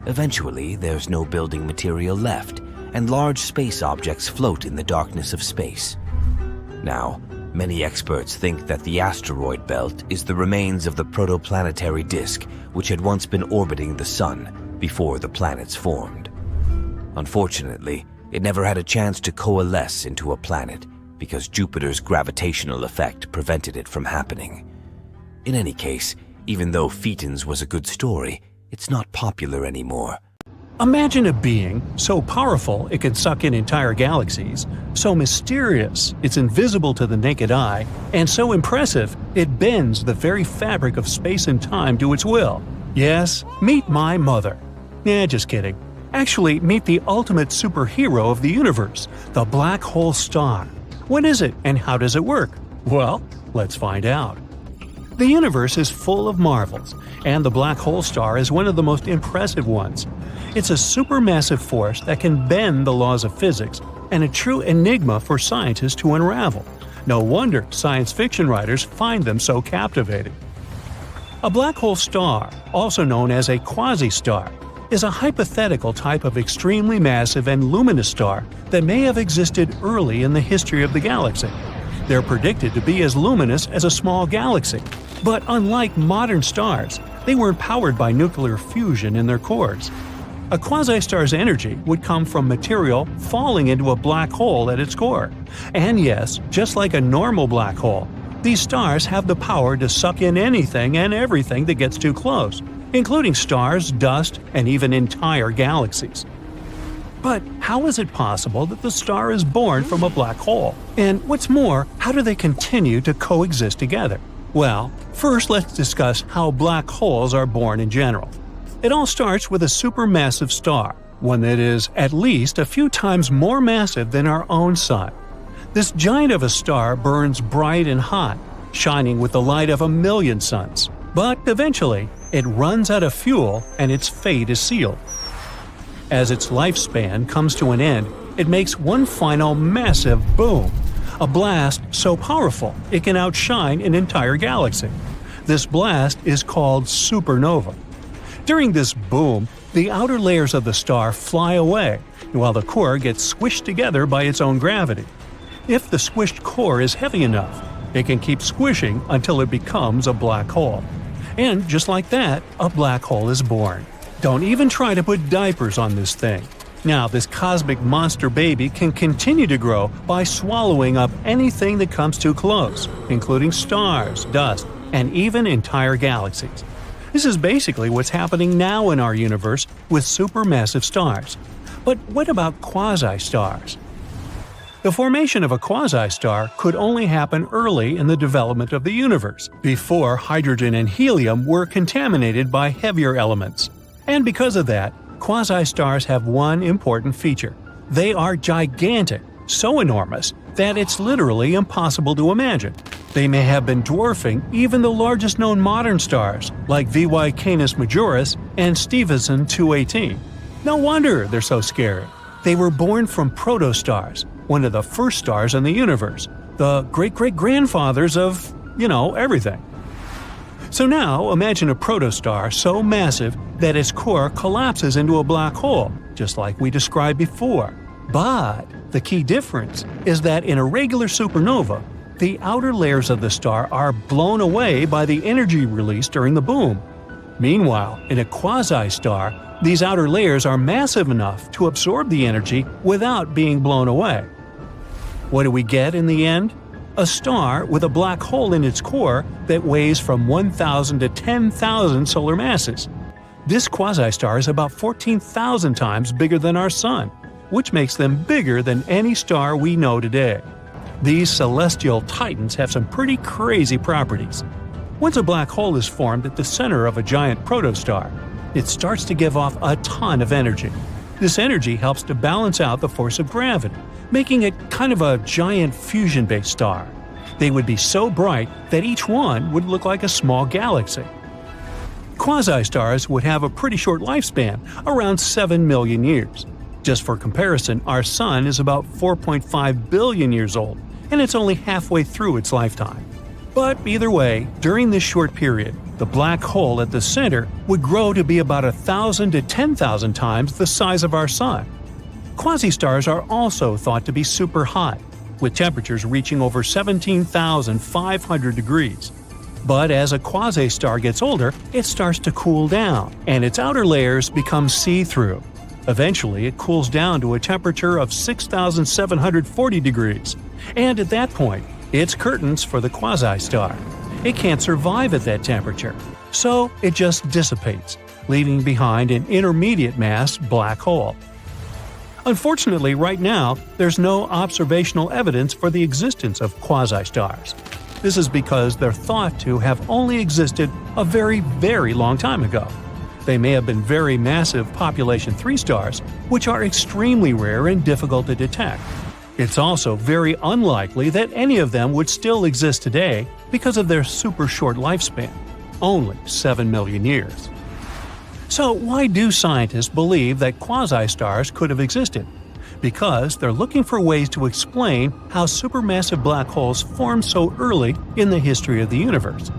Speaker 4: Eventually, there's no building material left, and large space objects float in the darkness of space. Now, many experts think that the asteroid belt is the remains of the protoplanetary disk which had once been orbiting the sun before the planets formed. Unfortunately, it never had a chance to coalesce into a planet because Jupiter's gravitational effect prevented it from happening. In any case, even though Phaeton's was a good story, it's not popular anymore.
Speaker 5: Imagine a being so powerful it can suck in entire galaxies, so mysterious it's invisible to the naked eye, and so impressive it bends the very fabric of space and time to its will. Yes, meet my mother. Just kidding. Actually, meet the ultimate superhero of the universe, the black hole star. What is it and how does it work? Well, let's find out. The universe is full of marvels, and the black hole star is one of the most impressive ones. It's a supermassive force that can bend the laws of physics and a true enigma for scientists to unravel. No wonder science fiction writers find them so captivating. A black hole star, also known as a quasi-star, is a hypothetical type of extremely massive and luminous star that may have existed early in the history of the galaxy. They're predicted to be as luminous as a small galaxy. But unlike modern stars, they weren't powered by nuclear fusion in their cores. A quasi-star's energy would come from material falling into a black hole at its core. And yes, just like a normal black hole, these stars have the power to suck in anything and everything that gets too close, including stars, dust, and even entire galaxies. But how is it possible that the star is born from a black hole? And what's more, how do they continue to coexist together? Well, first let's discuss how black holes are born in general. It all starts with a supermassive star, one that is at least a few times more massive than our own Sun. This giant of a star burns bright and hot, shining with the light of a million suns. But eventually, it runs out of fuel and its fate is sealed. As its lifespan comes to an end, it makes one final massive boom, a blast so powerful it can outshine an entire galaxy. This blast is called supernova. During this boom, the outer layers of the star fly away, while the core gets squished together by its own gravity. If the squished core is heavy enough, it can keep squishing until it becomes a black hole. And just like that, a black hole is born. Don't even try to put diapers on this thing. Now, this cosmic monster baby can continue to grow by swallowing up anything that comes too close, including stars, dust, and even entire galaxies. This is basically what's happening now in our universe with supermassive stars. But what about quasi-stars? The formation of a quasi-star could only happen early in the development of the universe, before hydrogen and helium were contaminated by heavier elements. And because of that, quasi-stars have one important feature. They are gigantic, so enormous that it's literally impossible to imagine. They may have been dwarfing even the largest known modern stars, like VY Canis Majoris and Stephenson 218. No wonder they're so scary. They were born from protostars, one of the first stars in the universe, the great-great-grandfathers of, everything. So now, imagine a protostar so massive that its core collapses into a black hole, just like we described before. But the key difference is that in a regular supernova, the outer layers of the star are blown away by the energy released during the boom. Meanwhile, in a quasi-star, these outer layers are massive enough to absorb the energy without being blown away. What do we get in the end? A star with a black hole in its core that weighs from 1,000 to 10,000 solar masses. This quasi-star is about 14,000 times bigger than our Sun, which makes them bigger than any star we know today. These celestial titans have some pretty crazy properties. Once a black hole is formed at the center of a giant protostar, it starts to give off a ton of energy. This energy helps to balance out the force of gravity, making it kind of a giant fusion-based star. They would be so bright that each one would look like a small galaxy. Quasi-stars would have a pretty short lifespan, around 7 million years. Just for comparison, our Sun is about 4.5 billion years old, and it's only halfway through its lifetime. But either way, during this short period, the black hole at the center would grow to be about 1,000 to 10,000 times the size of our Sun. Quasi-stars are also thought to be super hot, with temperatures reaching over 17,500 degrees. But as a quasi-star gets older, it starts to cool down, and its outer layers become see-through. Eventually, it cools down to a temperature of 6,740 degrees, and at that point, it's curtains for the quasi-star. It can't survive at that temperature, so it just dissipates, leaving behind an intermediate mass black hole. Unfortunately, right now, there's no observational evidence for the existence of quasi-stars. This is because they're thought to have only existed a very, very long time ago. They may have been very massive population 3 stars, which are extremely rare and difficult to detect. It's also very unlikely that any of them would still exist today because of their super short lifespan, only 7 million years. So why do scientists believe that quasi-stars could have existed? Because they're looking for ways to explain how supermassive black holes formed so early in the history of the universe.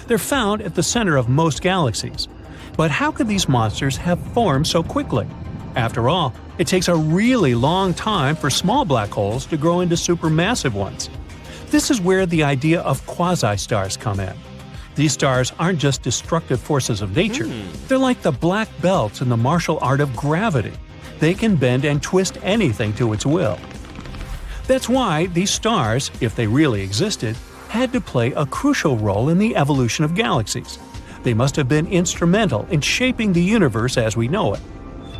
Speaker 5: They're found at the center of most galaxies. But how could these monsters have formed so quickly? After all, it takes a really long time for small black holes to grow into supermassive ones. This is where the idea of quasi-stars come in. These stars aren't just destructive forces of nature, they're like the black belts in the martial art of gravity. They can bend and twist anything to its will. That's why these stars, if they really existed, had to play a crucial role in the evolution of galaxies. They must have been instrumental in shaping the universe as we know it.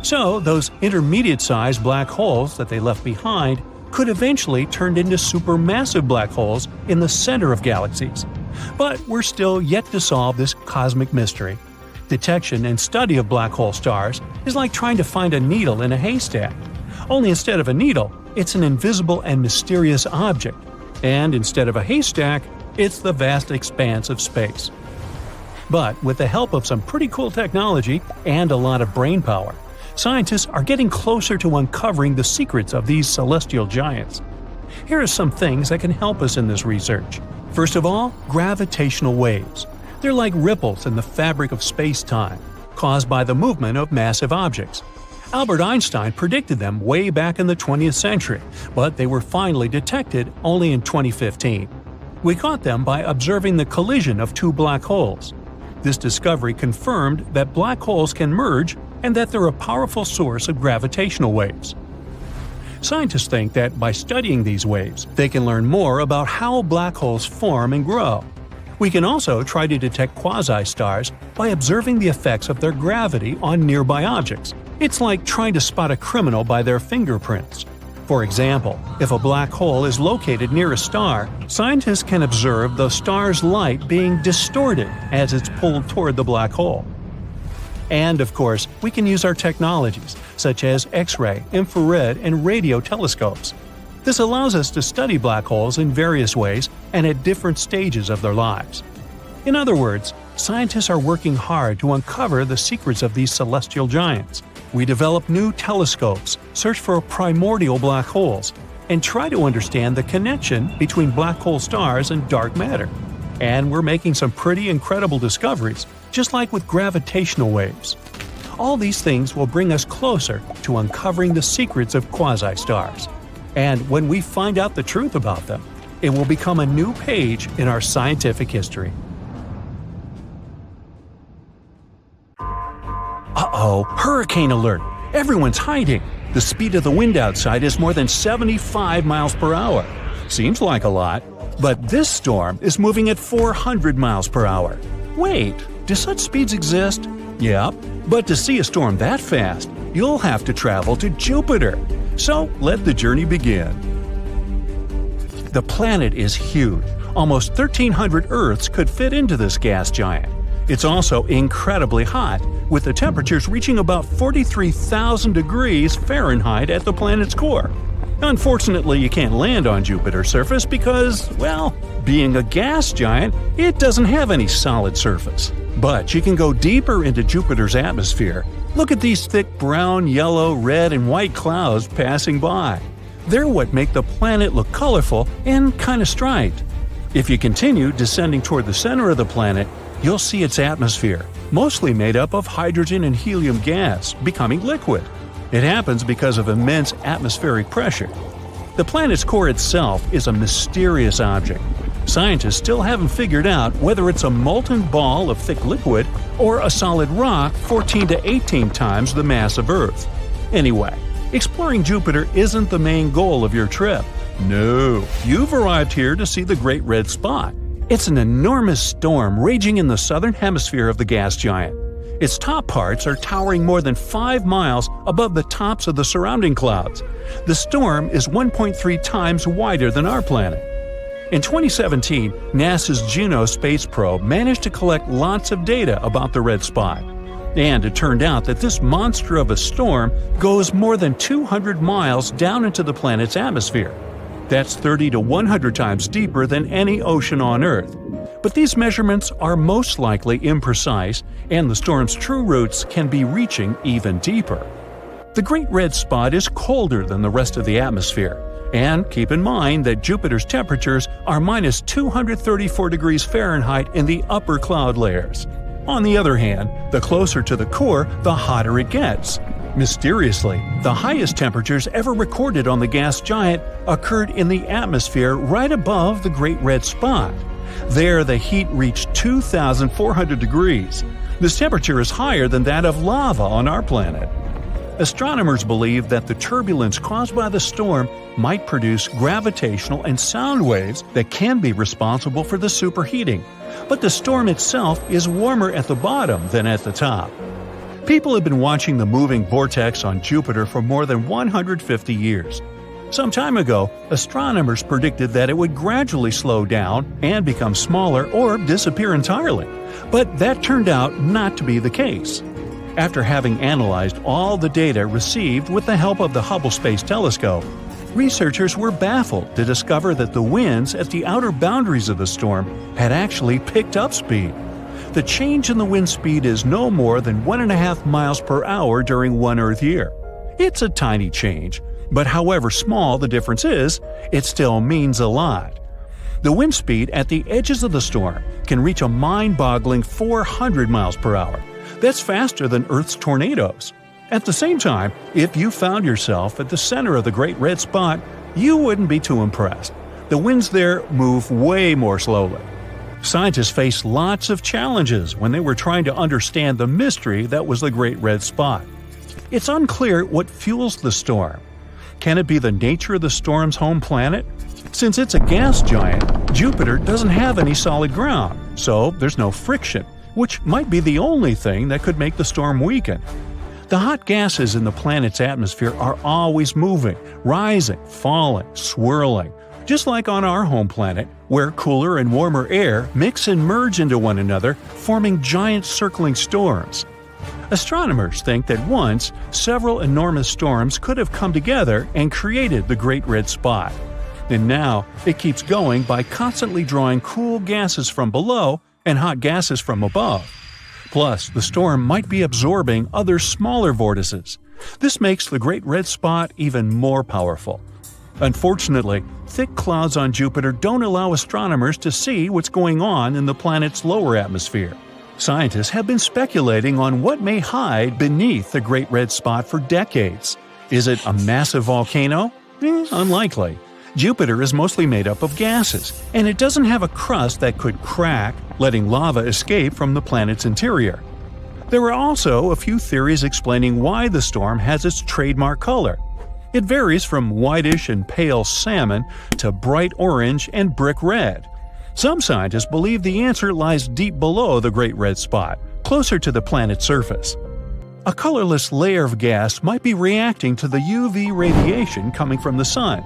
Speaker 5: So, those intermediate-sized black holes that they left behind could eventually turn into supermassive black holes in the center of galaxies. But we're still yet to solve this cosmic mystery. Detection and study of black hole stars is like trying to find a needle in a haystack. Only instead of a needle, it's an invisible and mysterious object. And instead of a haystack, it's the vast expanse of space. But with the help of some pretty cool technology and a lot of brainpower, scientists are getting closer to uncovering the secrets of these celestial giants. Here are some things that can help us in this research. First of all, gravitational waves. They're like ripples in the fabric of space-time, caused by the movement of massive objects. Albert Einstein predicted them way back in the 20th century, but they were finally detected only in 2015. We caught them by observing the collision of two black holes. This discovery confirmed that black holes can merge and that they're a powerful source of gravitational waves. Scientists think that by studying these waves, they can learn more about how black holes form and grow. We can also try to detect quasi-stars by observing the effects of their gravity on nearby objects. It's like trying to spot a criminal by their fingerprints. For example, if a black hole is located near a star, scientists can observe the star's light being distorted as it's pulled toward the black hole. And of course, we can use our technologies, such as X-ray, infrared, and radio telescopes. This allows us to study black holes in various ways and at different stages of their lives. In other words, scientists are working hard to uncover the secrets of these celestial giants. We develop new telescopes, search for primordial black holes, and try to understand the connection between black hole stars and dark matter. And we're making some pretty incredible discoveries, just like with gravitational waves. All these things will bring us closer to uncovering the secrets of quasi-stars. And when we find out the truth about them, it will become a new page in our scientific history. Uh-oh, hurricane alert! Everyone's hiding! The speed of the wind outside is more than 75 miles per hour. Seems like a lot, but this storm is moving at 400 miles per hour. Wait, do such speeds exist? Yep, but to see a storm that fast, you'll have to travel to Jupiter. So let the journey begin. The planet is huge. Almost 1,300 Earths could fit into this gas giant. It's also incredibly hot, with the temperatures reaching about 43,000 degrees Fahrenheit at the planet's core. Unfortunately, you can't land on Jupiter's surface because, well, being a gas giant, it doesn't have any solid surface. But you can go deeper into Jupiter's atmosphere. Look at these thick brown, yellow, red, and white clouds passing by. They're what make the planet look colorful and kind of striped. If you continue descending toward the center of the planet, you'll see its atmosphere, mostly made up of hydrogen and helium gas, becoming liquid. It happens because of immense atmospheric pressure. The planet's core itself is a mysterious object. Scientists still haven't figured out whether it's a molten ball of thick liquid or a solid rock 14 to 18 times the mass of Earth. Anyway, exploring Jupiter isn't the main goal of your trip. No, you've arrived here to see the Great Red Spot. It's an enormous storm raging in the southern hemisphere of the gas giant. Its top parts are towering more than 5 miles above the tops of the surrounding clouds. The storm is 1.3 times wider than our planet. In 2017, NASA's Juno space probe managed to collect lots of data about the red spot. And it turned out that this monster of a storm goes more than 200 miles down into the planet's atmosphere. That's 30 to 100 times deeper than any ocean on Earth. But these measurements are most likely imprecise, and the storm's true roots can be reaching even deeper. The Great Red Spot is colder than the rest of the atmosphere. And keep in mind that Jupiter's temperatures are minus 234 degrees Fahrenheit in the upper cloud layers. On the other hand, the closer to the core, the hotter it gets. Mysteriously, the highest temperatures ever recorded on the gas giant occurred in the atmosphere right above the Great Red Spot. There, the heat reached 2,400 degrees. This temperature is higher than that of lava on our planet. Astronomers believe that the turbulence caused by the storm might produce gravitational and sound waves that can be responsible for the superheating. But the storm itself is warmer at the bottom than at the top. People have been watching the moving vortex on Jupiter for more than 150 years. Some time ago, astronomers predicted that it would gradually slow down and become smaller or disappear entirely. But that turned out not to be the case. After having analyzed all the data received with the help of the Hubble Space Telescope, researchers were baffled to discover that the winds at the outer boundaries of the storm had actually picked up speed. The change in the wind speed is no more than 1.5 miles per hour during one Earth year. It's a tiny change, but however small the difference is, it still means a lot. The wind speed at the edges of the storm can reach a mind-boggling 400 miles per hour. That's faster than Earth's tornadoes. At the same time, if you found yourself at the center of the Great Red Spot, you wouldn't be too impressed. The winds there move way more slowly. Scientists faced lots of challenges when they were trying to understand the mystery that was the Great Red Spot. It's unclear what fuels the storm. Can it be the nature of the storm's home planet? Since it's a gas giant, Jupiter doesn't have any solid ground, so there's no friction, which might be the only thing that could make the storm weaken. The hot gases in the planet's atmosphere are always moving, rising, falling, swirling, just like on our home planet, where cooler and warmer air mix and merge into one another, forming giant circling storms. Astronomers think that once, several enormous storms could have come together and created the Great Red Spot. And now, it keeps going by constantly drawing cool gases from below and hot gases from above. Plus, the storm might be absorbing other smaller vortices. This makes the Great Red Spot even more powerful. Unfortunately, thick clouds on Jupiter don't allow astronomers to see what's going on in the planet's lower atmosphere. Scientists have been speculating on what may hide beneath the Great Red Spot for decades. Is it a massive volcano? Unlikely. Jupiter is mostly made up of gases, and it doesn't have a crust that could crack, letting lava escape from the planet's interior. There are also a few theories explaining why the storm has its trademark color. It varies from whitish and pale salmon to bright orange and brick red. Some scientists believe the answer lies deep below the Great Red Spot, closer to the planet's surface. A colorless layer of gas might be reacting to the UV radiation coming from the sun.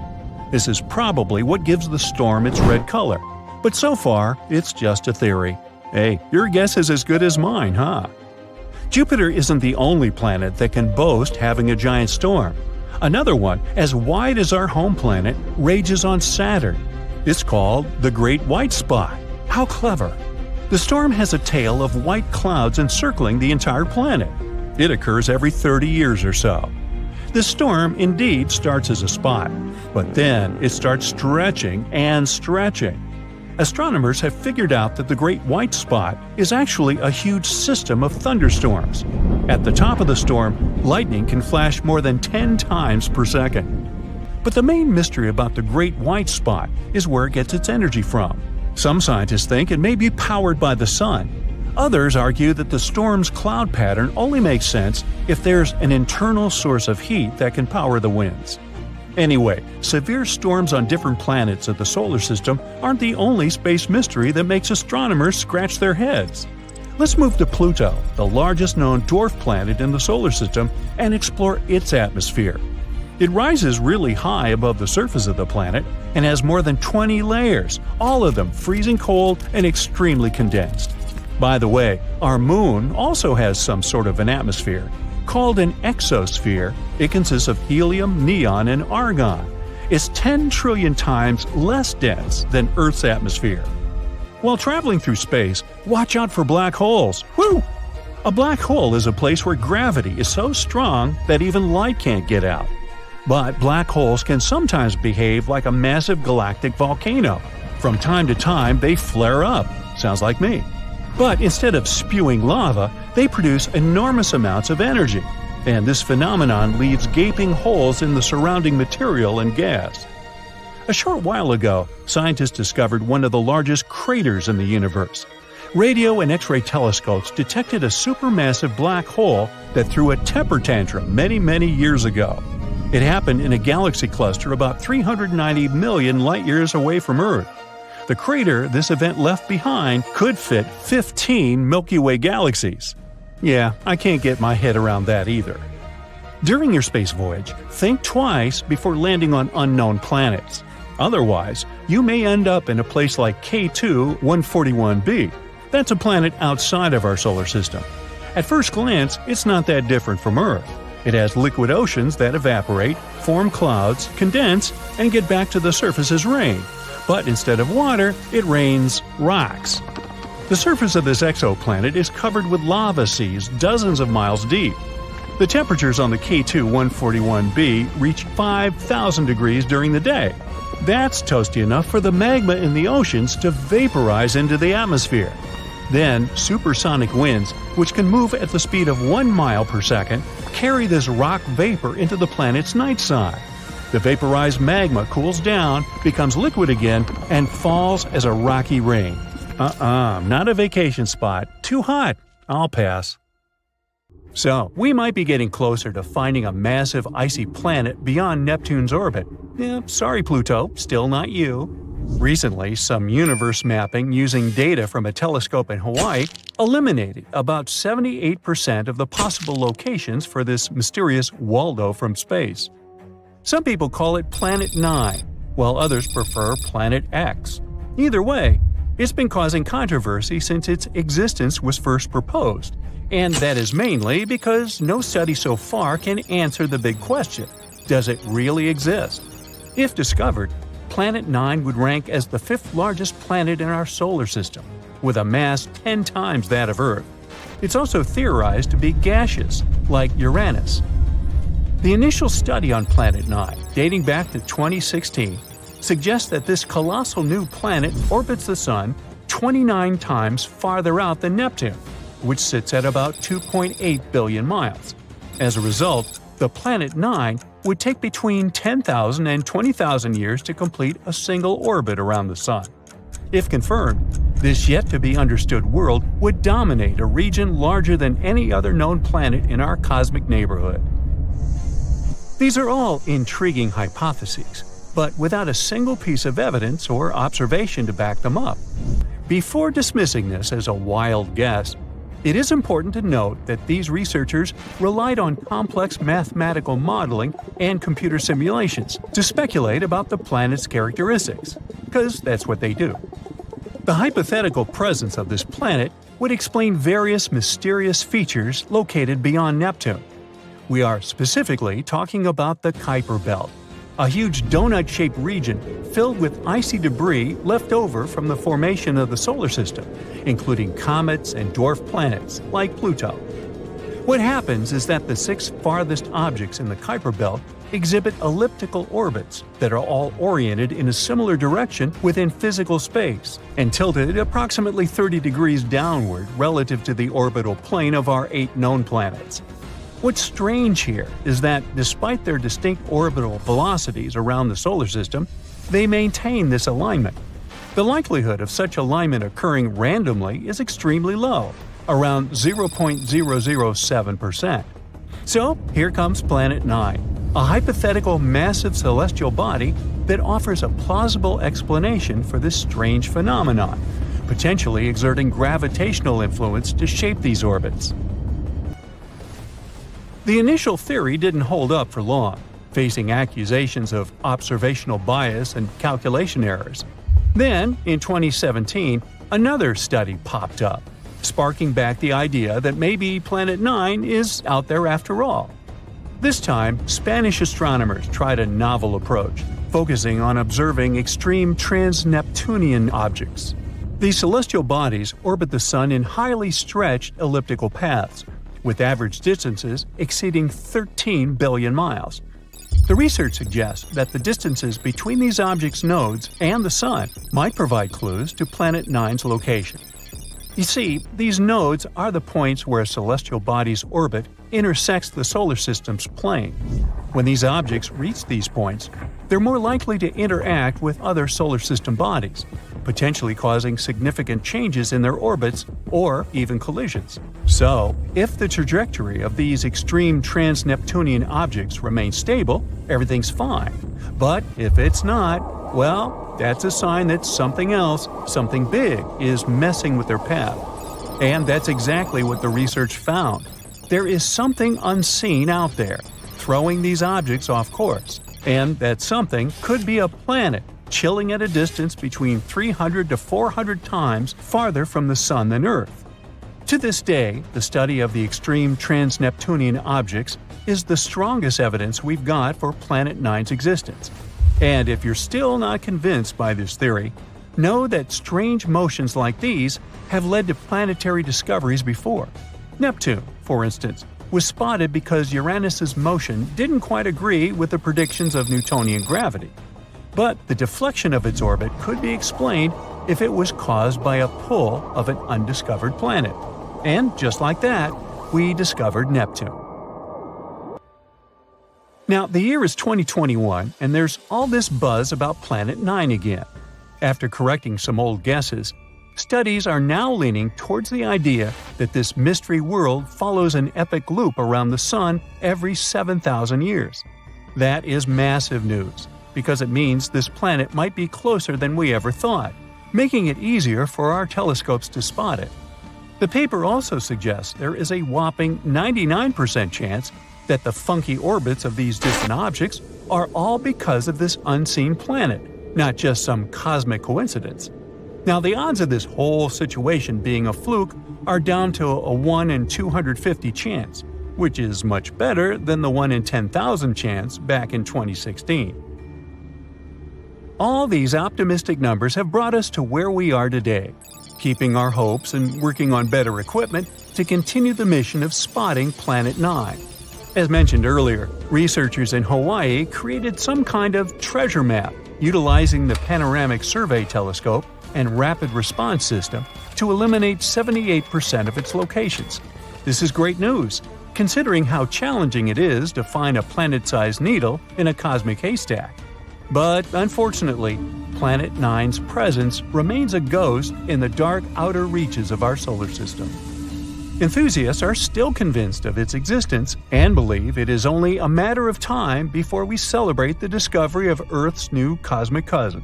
Speaker 5: This is probably what gives the storm its red color. But so far, it's just a theory. Hey, your guess is as good as mine, huh? Jupiter isn't the only planet that can boast having a giant storm. Another one, as wide as our home planet, rages on Saturn. It's called the Great White Spot. How clever! The storm has a tail of white clouds encircling the entire planet. It occurs every 30 years or so. This storm indeed starts as a spot, but then it starts stretching and stretching. Astronomers have figured out that the Great White Spot is actually a huge system of thunderstorms. At the top of the storm, lightning can flash more than 10 times per second. But the main mystery about the Great White Spot is where it gets its energy from. Some scientists think it may be powered by the sun. Others argue that the storm's cloud pattern only makes sense if there's an internal source of heat that can power the winds. Anyway, severe storms on different planets of the solar system aren't the only space mystery that makes astronomers scratch their heads. Let's move to Pluto, the largest known dwarf planet in the solar system, and explore its atmosphere. It rises really high above the surface of the planet and has more than 20 layers, all of them freezing cold and extremely condensed. By the way, our moon also has some sort of an atmosphere. Called an exosphere, it consists of helium, neon, and argon. It's 10 trillion times less dense than Earth's atmosphere. While traveling through space, watch out for black holes. Woo! A black hole is a place where gravity is so strong that even light can't get out. But black holes can sometimes behave like a massive galactic volcano. From time to time, they flare up. Sounds like me. But instead of spewing lava, they produce enormous amounts of energy, and this phenomenon leaves gaping holes in the surrounding material and gas. A short while ago, scientists discovered one of the largest craters in the universe. Radio and X-ray telescopes detected a supermassive black hole that threw a temper tantrum many years ago. It happened in a galaxy cluster about 390 million light-years away from Earth. The crater this event left behind could fit 15 Milky Way galaxies. Yeah, I can't get my head around that either. During your space voyage, think twice before landing on unknown planets. Otherwise, you may end up in a place like K2 141b. That's a planet outside of our solar system. At first glance, it's not that different from Earth. It has liquid oceans that evaporate, form clouds, condense, and get back to the surface as rain. But instead of water, it rains rocks. The surface of this exoplanet is covered with lava seas dozens of miles deep. The temperatures on the K2 141b reach 5,000 degrees during the day. That's toasty enough for the magma in the oceans to vaporize into the atmosphere. Then, supersonic winds, which can move at the speed of 1 mile per second, carry this rock vapor into the planet's night side. The vaporized magma cools down, becomes liquid again, and falls as a rocky rain. Not a vacation spot. Too hot. I'll pass. So, we might be getting closer to finding a massive icy planet beyond Neptune's orbit. Sorry Pluto, still not you. Recently, some universe mapping using data from a telescope in Hawaii eliminated about 78% of the possible locations for this mysterious Waldo from space. Some people call it Planet 9, while others prefer Planet X. Either way, it's been causing controversy since its existence was first proposed, and that is mainly because no study so far can answer the big question: does it really exist? If discovered, Planet 9 would rank as the 5th largest planet in our solar system, with a mass 10 times that of Earth. It's also theorized to be gaseous, like Uranus. The initial study on Planet 9, dating back to 2016, suggests that this colossal new planet orbits the Sun 29 times farther out than Neptune, which sits at about 2.8 billion miles. As a result, the Planet 9 would take between 10,000 and 20,000 years to complete a single orbit around the Sun. If confirmed, this yet-to-be-understood world would dominate a region larger than any other known planet in our cosmic neighborhood. These are all intriguing hypotheses, but without a single piece of evidence or observation to back them up. Before dismissing this as a wild guess, it is important to note that these researchers relied on complex mathematical modeling and computer simulations to speculate about the planet's characteristics, because that's what they do. The hypothetical presence of this planet would explain various mysterious features located beyond Neptune. We are specifically talking about the Kuiper Belt, a huge donut-shaped region filled with icy debris left over from the formation of the solar system, including comets and dwarf planets like Pluto. What happens is that the 6 farthest objects in the Kuiper Belt exhibit elliptical orbits that are all oriented in a similar direction within physical space and tilted approximately 30 degrees downward relative to the orbital plane of our 8 known planets. What's strange here is that, despite their distinct orbital velocities around the solar system, they maintain this alignment. The likelihood of such alignment occurring randomly is extremely low, around 0.007%. So, here comes Planet 9, a hypothetical massive celestial body that offers a plausible explanation for this strange phenomenon, potentially exerting gravitational influence to shape these orbits. The initial theory didn't hold up for long, facing accusations of observational bias and calculation errors. Then, in 2017, another study popped up, sparking back the idea that maybe Planet 9 is out there after all. This time, Spanish astronomers tried a novel approach, focusing on observing extreme trans-Neptunian objects. These celestial bodies orbit the Sun in highly stretched elliptical paths, with average distances exceeding 13 billion miles. The research suggests that the distances between these objects' nodes and the Sun might provide clues to Planet 9's location. You see, these nodes are the points where a celestial body's orbit intersects the solar system's plane. When these objects reach these points, they're more likely to interact with other solar system bodies, potentially causing significant changes in their orbits or even collisions. So, if the trajectory of these extreme trans-Neptunian objects remains stable, everything's fine. But if it's not, well, that's a sign that something else, something big, is messing with their path. And that's exactly what the research found. There is something unseen out there, throwing these objects off course. And that something could be a planet, chilling at a distance between 300 to 400 times farther from the Sun than Earth. To this day, the study of the extreme trans-Neptunian objects is the strongest evidence we've got for Planet 9's existence. And if you're still not convinced by this theory, know that strange motions like these have led to planetary discoveries before. Neptune, for instance, was spotted because Uranus's motion didn't quite agree with the predictions of Newtonian gravity. But the deflection of its orbit could be explained if it was caused by a pull of an undiscovered planet. And just like that, we discovered Neptune. Now, the year is 2021, and there's all this buzz about Planet 9 again. After correcting some old guesses, studies are now leaning towards the idea that this mystery world follows an epic loop around the Sun every 7,000 years. That is massive news, because it means this planet might be closer than we ever thought, making it easier for our telescopes to spot it. The paper also suggests there is a whopping 99% chance that the funky orbits of these distant objects are all because of this unseen planet, not just some cosmic coincidence. Now, the odds of this whole situation being a fluke are down to a 1 in 250 chance, which is much better than the 1 in 10,000 chance back in 2016. All these optimistic numbers have brought us to where we are today, keeping our hopes and working on better equipment to continue the mission of spotting Planet 9. As mentioned earlier, researchers in Hawaii created some kind of treasure map utilizing the Panoramic Survey Telescope and Rapid Response System to eliminate 78% of its locations. This is great news, considering how challenging it is to find a planet-sized needle in a cosmic haystack. But unfortunately, Planet 9's presence remains a ghost in the dark outer reaches of our solar system. Enthusiasts are still convinced of its existence and believe it is only a matter of time before we celebrate the discovery of Earth's new cosmic cousin.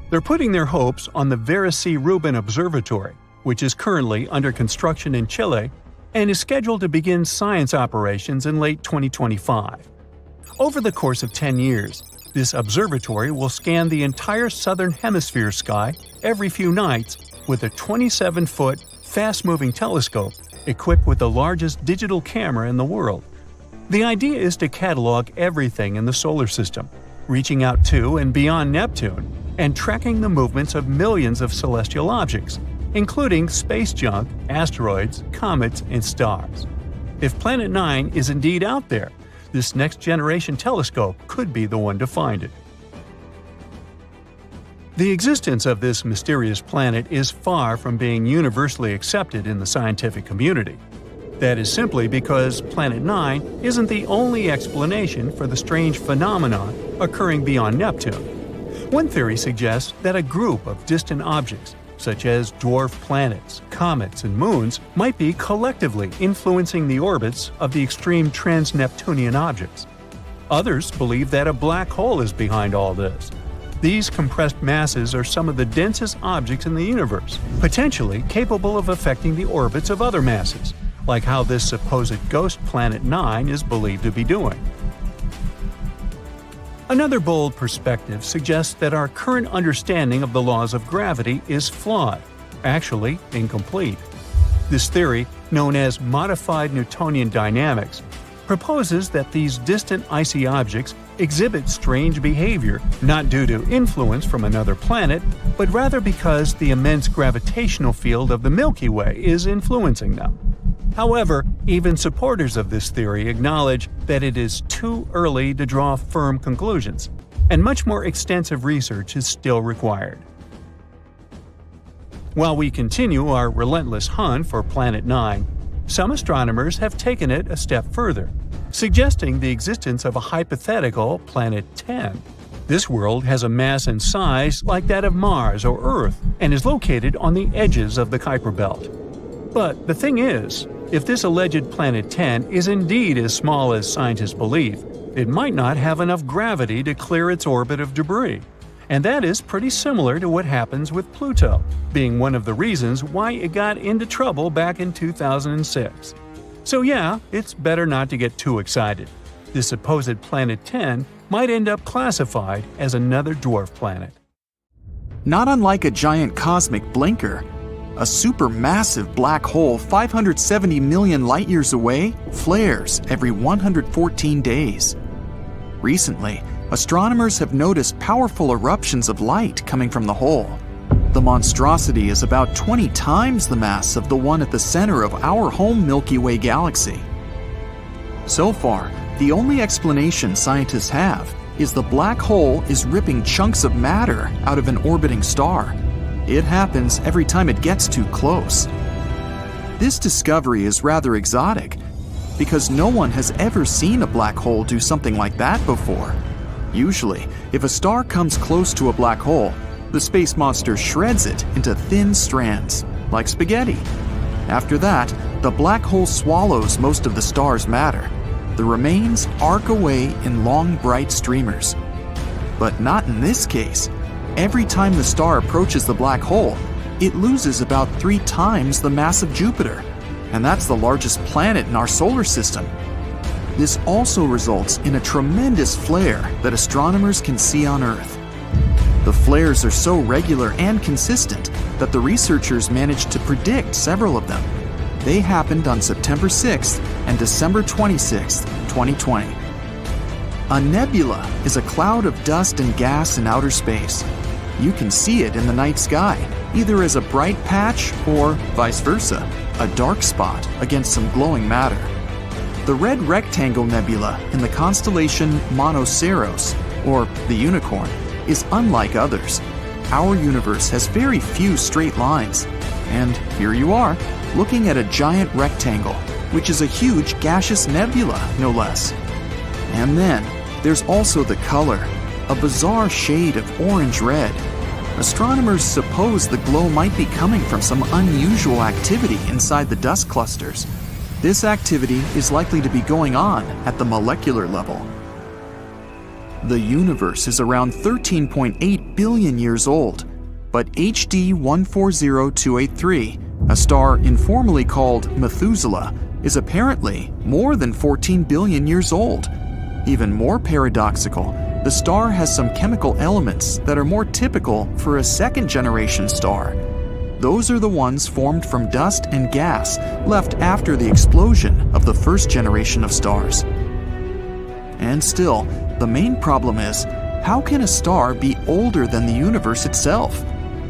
Speaker 5: They're putting their hopes on the Vera C. Rubin Observatory, which is currently under construction in Chile and is scheduled to begin science operations in late 2025. Over the course of 10 years, this observatory will scan the entire southern hemisphere sky every few nights with a 27-foot, fast-moving telescope equipped with the largest digital camera in the world. The idea is to catalog everything in the solar system, reaching out to and beyond Neptune, and tracking the movements of millions of celestial objects, including space junk, asteroids, comets, and stars. If Planet 9 is indeed out there, this next-generation telescope could be the one to find it. The existence of this mysterious planet is far from being universally accepted in the scientific community. That is simply because Planet 9 isn't the only explanation for the strange phenomenon occurring beyond Neptune. One theory suggests that a group of distant objects, such as dwarf planets, comets, and moons, might be collectively influencing the orbits of the extreme trans-Neptunian objects. Others believe that a black hole is behind all this. These compressed masses are some of the densest objects in the universe, potentially capable of affecting the orbits of other masses, like how this supposed ghost Planet 9 is believed to be doing. Another bold perspective suggests that our current understanding of the laws of gravity is flawed, actually incomplete. This theory, known as modified Newtonian dynamics, proposes that these distant icy objects exhibit strange behavior not due to influence from another planet, but rather because the immense gravitational field of the Milky Way is influencing them. However, even supporters of this theory acknowledge that it is too early to draw firm conclusions, and much more extensive research is still required. While we continue our relentless hunt for Planet 9, some astronomers have taken it a step further, suggesting the existence of a hypothetical Planet 10. This world has a mass and size like that of Mars or Earth and is located on the edges of the Kuiper Belt. But the thing is, if this alleged Planet 10 is indeed as small as scientists believe, it might not have enough gravity to clear its orbit of debris. And that is pretty similar to what happens with Pluto, being one of the reasons why it got into trouble back in 2006. So yeah, it's better not to get too excited. This supposed Planet 10 might end up classified as another dwarf planet.
Speaker 2: Not unlike a giant cosmic blinker, a supermassive black hole 570 million light-years away flares every 114 days. Recently, astronomers have noticed powerful eruptions of light coming from the hole. The monstrosity is about 20 times the mass of the one at the center of our home Milky Way galaxy. So far, the only explanation scientists have is the black hole is ripping chunks of matter out of an orbiting star. It happens every time it gets too close. This discovery is rather exotic because no one has ever seen a black hole do something like that before. Usually, if a star comes close to a black hole, the space monster shreds it into thin strands, like spaghetti. After that, the black hole swallows most of the star's matter. The remains arc away in long, bright streamers. But not in this case. Every time the star approaches the black hole, it loses about 3 times the mass of Jupiter, and that's the largest planet in our solar system. This also results in a tremendous flare that astronomers can see on Earth. The flares are so regular and consistent that the researchers managed to predict several of them. They happened on September 6th and December 26th, 2020. A nebula is a cloud of dust and gas in outer space. You can see it in the night sky, either as a bright patch or, vice versa, a dark spot against some glowing matter. The Red Rectangle Nebula in the constellation Monoceros, or the Unicorn, is unlike others. Our universe has very few straight lines, and here you are, looking at a giant rectangle, which is a huge gaseous nebula, no less. And then, there's also the color, a bizarre shade of orange-red. Astronomers suppose the glow might be coming from some unusual activity inside the dust clusters. This activity is likely to be going on at the molecular level. The universe is around 13.8 billion years old, but HD 140283, a star informally called Methuselah, is apparently more than 14 billion years old. Even more paradoxical, the star has some chemical elements that are more typical for a second-generation star. Those are the ones formed from dust and gas left after the explosion of the first generation of stars. And still, the main problem is, how can a star be older than the universe itself?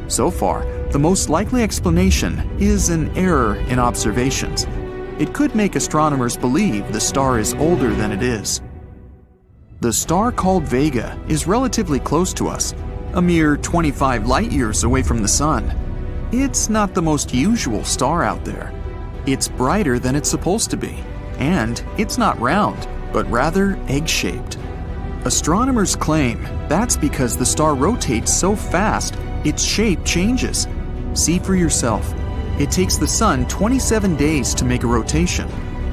Speaker 2: So far, the most likely explanation is an error in observations. It could make astronomers believe the star is older than it is. The star called Vega is relatively close to us, a mere 25 light-years away from the Sun. It's not the most usual star out there. It's brighter than it's supposed to be, and it's not round, but rather egg-shaped. Astronomers claim that's because the star rotates so fast, its shape changes. See for yourself. It takes the Sun 27 days to make a rotation,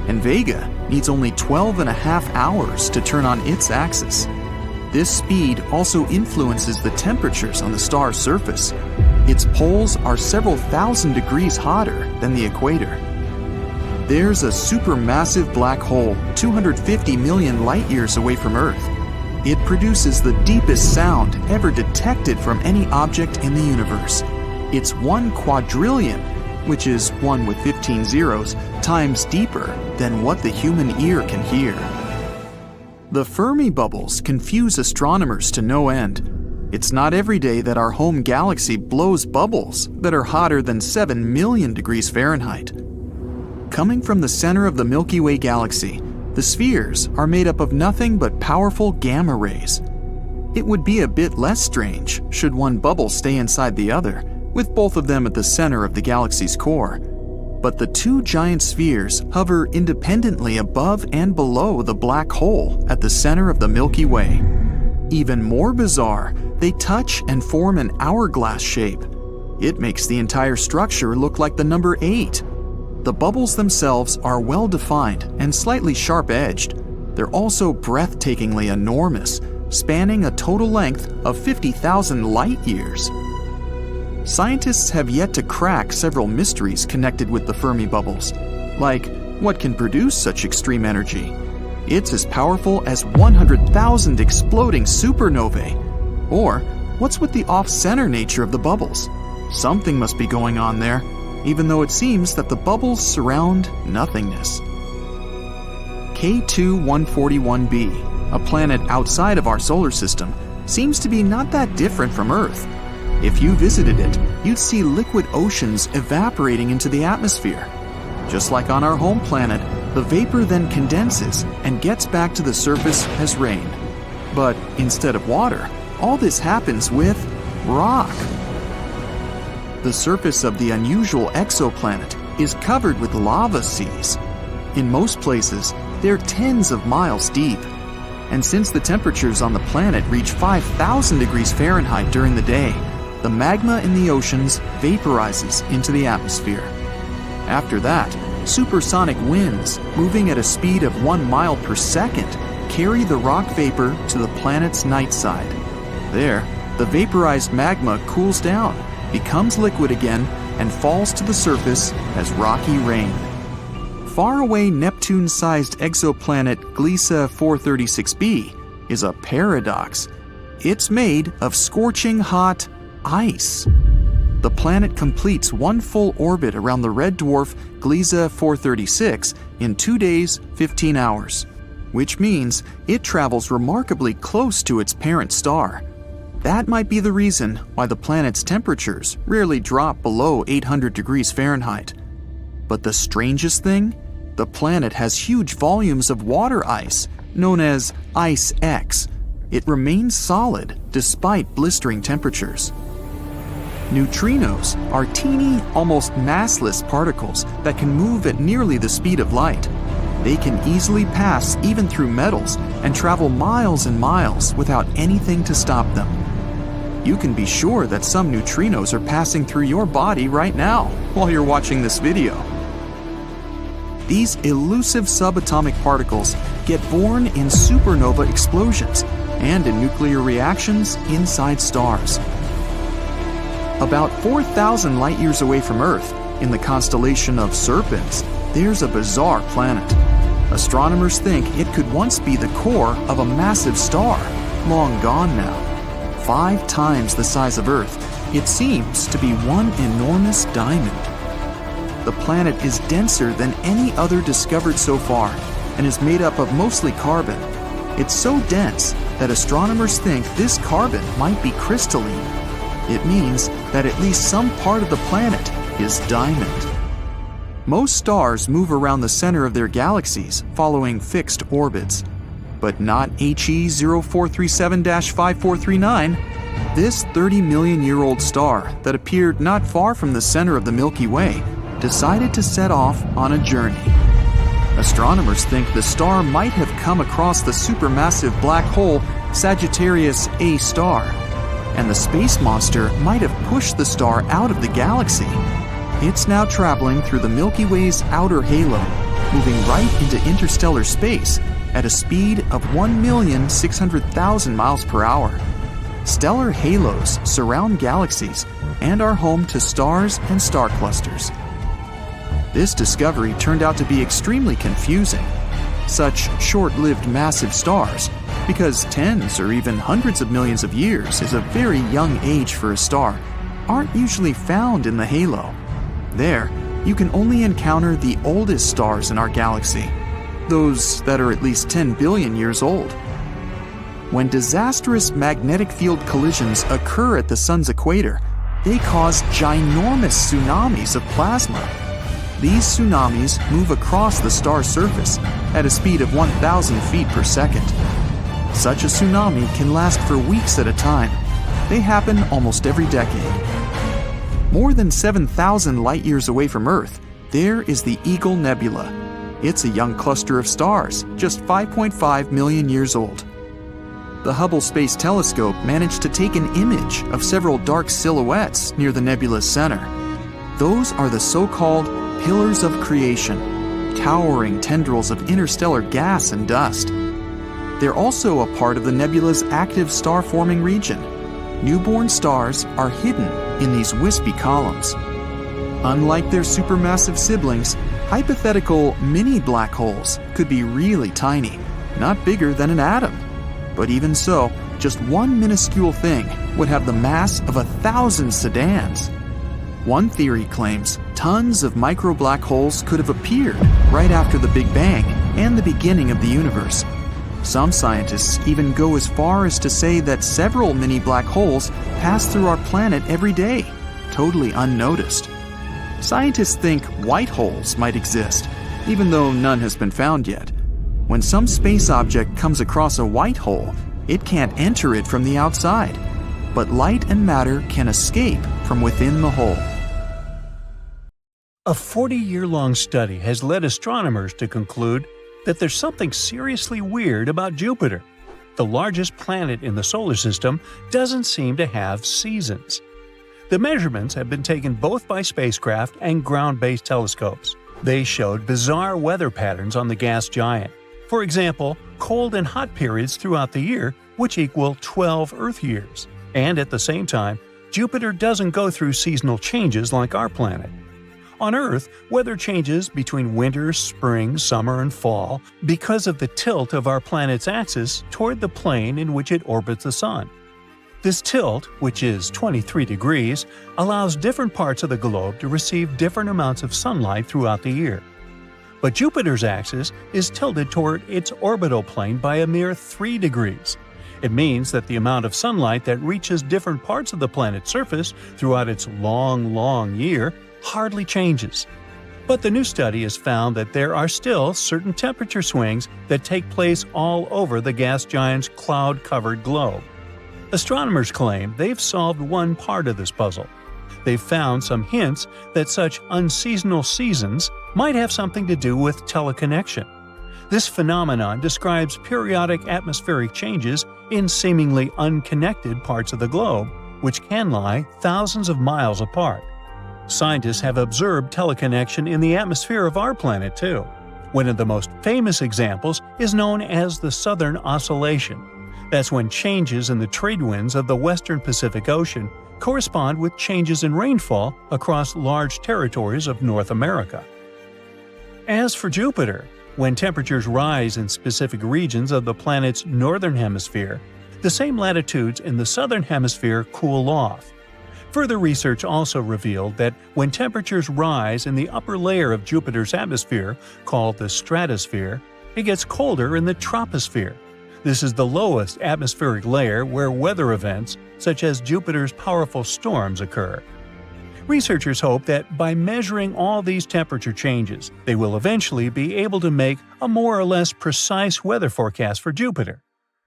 Speaker 2: and Vega needs only 12.5 hours to turn on its axis. This speed also influences the temperatures on the star's surface. Its poles are several thousand degrees hotter than the equator. There's a supermassive black hole 250 million light-years away from Earth. It produces the deepest sound ever detected from any object in the universe. It's 1 quadrillion, which is 1 with 15 zeros, times deeper than what the human ear can hear. The Fermi bubbles confuse astronomers to no end. It's not every day that our home galaxy blows bubbles that are hotter than 7 million degrees Fahrenheit. Coming from the center of the Milky Way galaxy, the spheres are made up of nothing but powerful gamma rays. It would be a bit less strange should one bubble stay inside the other, with both of them at the center of the galaxy's core. But the two giant spheres hover independently above and below the black hole at the center of the Milky Way. Even more bizarre, they touch and form an hourglass shape. It makes the entire structure look like the number 8. The bubbles themselves are well defined and slightly sharp-edged. They're also breathtakingly enormous, spanning a total length of 50,000 light-years. Scientists have yet to crack several mysteries connected with the Fermi bubbles, like what can produce such extreme energy? It's as powerful as 100,000 exploding supernovae. Or what's with the off-center nature of the bubbles? Something must be going on there, even though it seems that the bubbles surround nothingness. K2-141b, a planet outside of our solar system, seems to be not that different from Earth. If you visited it, you'd see liquid oceans evaporating into the atmosphere. Just like on our home planet, the vapor then condenses and gets back to the surface as rain. But instead of water, all this happens with rock. The surface of the unusual exoplanet is covered with lava seas. In most places, they're tens of miles deep. And since the temperatures on the planet reach 5,000 degrees Fahrenheit during the day, the magma in the oceans vaporizes into the atmosphere. After that, supersonic winds, moving at a speed of 1 mile per second, carry the rock vapor to the planet's night side. There, the vaporized magma cools down, becomes liquid again, and falls to the surface as rocky rain. Faraway Neptune-sized exoplanet Gliese 436b is a paradox. It's made of scorching hot ice. The planet completes one full orbit around the red dwarf Gliese 436 in 2 days, 15 hours, which means it travels remarkably close to its parent star. That might be the reason why the planet's temperatures rarely drop below 800 degrees Fahrenheit. But the strangest thing? The planet has huge volumes of water ice, known as Ice X. It remains solid despite blistering temperatures. Neutrinos are teeny, almost massless particles that can move at nearly the speed of light. They can easily pass even through metals and travel miles and miles without anything to stop them. You can be sure that some neutrinos are passing through your body right now while you're watching this video. These elusive subatomic particles get born in supernova explosions and in nuclear reactions inside stars. About 4,000 light-years away from Earth, in the constellation of Serpens, there's a bizarre planet. Astronomers think it could once be the core of a massive star, long gone now. 5 times the size of Earth, it seems to be one enormous diamond. The planet is denser than any other discovered so far and is made up of mostly carbon. It's so dense that astronomers think this carbon might be crystalline. It means that at least some part of the planet is diamond. Most stars move around the center of their galaxies following fixed orbits, but not HE 0437-5439. This 30-million-year-old star that appeared not far from the center of the Milky Way decided to set off on a journey. Astronomers think the star might have come across the supermassive black hole Sagittarius A star, and the space monster might have pushed the star out of the galaxy. It's now traveling through the Milky Way's outer halo, moving right into interstellar space at a speed of 1,600,000 miles per hour. Stellar halos surround galaxies and are home to stars and star clusters. This discovery turned out to be extremely confusing. Such short-lived massive stars, because tens or even hundreds of millions of years is a very young age for a star, aren't usually found in the halo. There, you can only encounter the oldest stars in our galaxy, those that are at least 10 billion years old. When disastrous magnetic field collisions occur at the sun's equator, they cause ginormous tsunamis of plasma. These tsunamis move across the star's surface at a speed of 1,000 feet per second. Such a tsunami can last for weeks at a time. They happen almost every decade. More than 7,000 light-years away from Earth, there is the Eagle Nebula. It's a young cluster of stars, just 5.5 million years old. The Hubble Space Telescope managed to take an image of several dark silhouettes near the nebula's center. Those are the so-called pillars of creation, towering tendrils of interstellar gas and dust. They're also a part of the nebula's active star-forming region. Newborn stars are hidden in these wispy columns. Unlike their supermassive siblings, hypothetical mini black holes could be really tiny, not bigger than an atom. But even so, just one minuscule thing would have the mass of 1,000 sedans. One theory claims tons of micro black holes could have appeared right after the Big Bang and the beginning of the universe. Some scientists even go as far as to say that several mini black holes pass through our planet every day, totally unnoticed. Scientists think white holes might exist, even though none has been found yet. When some space object comes across a white hole, it can't enter it from the outside, but light and matter can escape from within the hole.
Speaker 5: A 40-year-long study has led astronomers to conclude that there's something seriously weird about Jupiter. The largest planet in the solar system doesn't seem to have seasons. The measurements have been taken both by spacecraft and ground-based telescopes. They showed bizarre weather patterns on the gas giant. For example, cold and hot periods throughout the year, which equal 12 Earth years. And at the same time, Jupiter doesn't go through seasonal changes like our planet. On Earth, weather changes between winter, spring, summer, and fall because of the tilt of our planet's axis toward the plane in which it orbits the Sun. This tilt, which is 23 degrees, allows different parts of the globe to receive different amounts of sunlight throughout the year. But Jupiter's axis is tilted toward its orbital plane by a mere 3 degrees. It means that the amount of sunlight that reaches different parts of the planet's surface throughout its long year hardly changes. But the new study has found that there are still certain temperature swings that take place all over the gas giant's cloud-covered globe. Astronomers claim they've solved one part of this puzzle. They've found some hints that such unseasonal seasons might have something to do with teleconnection. This phenomenon describes periodic atmospheric changes in seemingly unconnected parts of the globe, which can lie thousands of miles apart. Scientists have observed teleconnection in the atmosphere of our planet too. One of the most famous examples is known as the Southern Oscillation. That's when changes in the trade winds of the western Pacific Ocean correspond with changes in rainfall across large territories of North America. As for Jupiter, when temperatures rise in specific regions of the planet's northern hemisphere, the same latitudes in the southern hemisphere cool off. Further research also revealed that when temperatures rise in the upper layer of Jupiter's atmosphere, called the stratosphere, it gets colder in the troposphere. This is the lowest atmospheric layer where weather events, such as Jupiter's powerful storms, occur. Researchers hope that by measuring all these temperature changes, they will eventually be able to make a more or less precise weather forecast for Jupiter.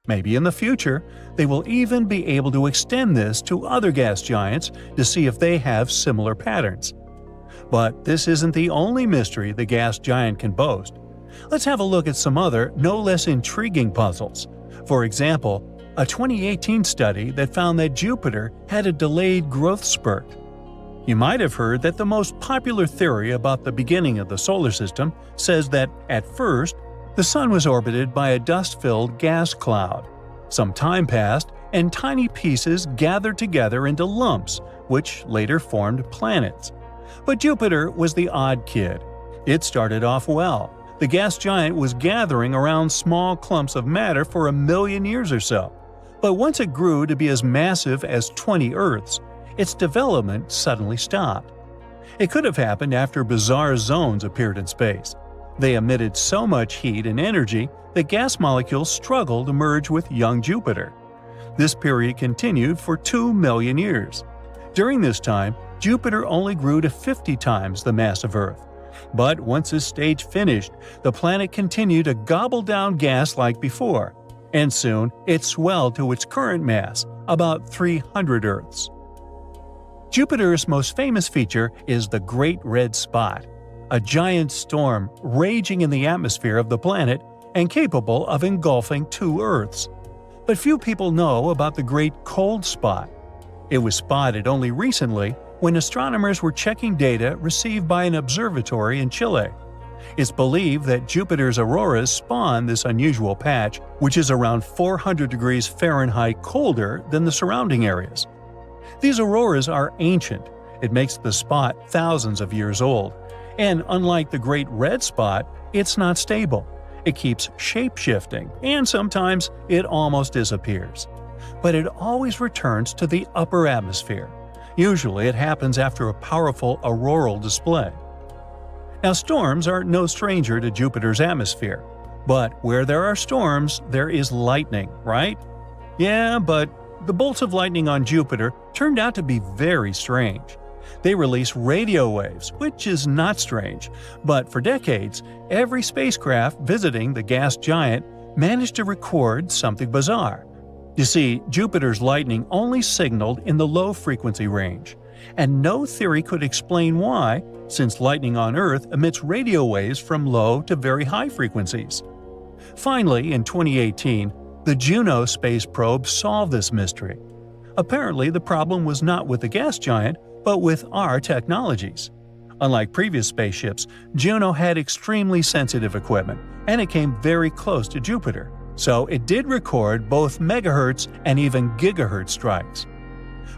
Speaker 5: Maybe in the future, they will even be able to extend this to other gas giants to see if they have similar patterns. But this isn't the only mystery the gas giant can boast. Let's have a look at some other, no less intriguing puzzles. For example, a 2018 study that found that Jupiter had a delayed growth spurt. You might have heard that the most popular theory about the beginning of the solar system says that, at first, the Sun was orbited by a dust-filled gas cloud. Some time passed, and tiny pieces gathered together into lumps, which later formed planets. But Jupiter was the odd kid. It started off well. The gas giant was gathering around small clumps of matter for 1 million years or so. But once it grew to be as massive as 20 Earths, its development suddenly stopped. It could have happened after bizarre zones appeared in space. They emitted so much heat and energy that gas molecules struggled to merge with young Jupiter. This period continued for 2 million years. During this time, Jupiter only grew to 50 times the mass of Earth. But once this stage finished, the planet continued to gobble down gas like before, and soon it swelled to its current mass, about 300 Earths. Jupiter's most famous feature is the Great Red Spot, a giant storm raging in the atmosphere of the planet and capable of engulfing 2 Earths. But few people know about the Great Cold Spot. It was spotted only recently when astronomers were checking data received by an observatory in Chile. It's believed that Jupiter's auroras spawn this unusual patch, which is around 400 degrees Fahrenheit colder than the surrounding areas. These auroras are ancient. It makes the spot thousands of years old. And unlike the Great Red Spot, it's not stable. It keeps shape-shifting, and sometimes it almost disappears. But it always returns to the upper atmosphere. Usually it happens after a powerful auroral display. Now, storms are no stranger to Jupiter's atmosphere. But where there are storms, there is lightning, right? Yeah, but the bolts of lightning on Jupiter turned out to be very strange. They release radio waves, which is not strange, but for decades, every spacecraft visiting the gas giant managed to record something bizarre. You see, Jupiter's lightning only signaled in the low-frequency range, and no theory could explain why, since lightning on Earth emits radio waves from low to very high frequencies. Finally, in 2018, the Juno space probe solved this mystery. Apparently, the problem was not with the gas giant, but with our technologies. Unlike previous spaceships, Juno had extremely sensitive equipment, and it came very close to Jupiter, so it did record both megahertz and even gigahertz strikes.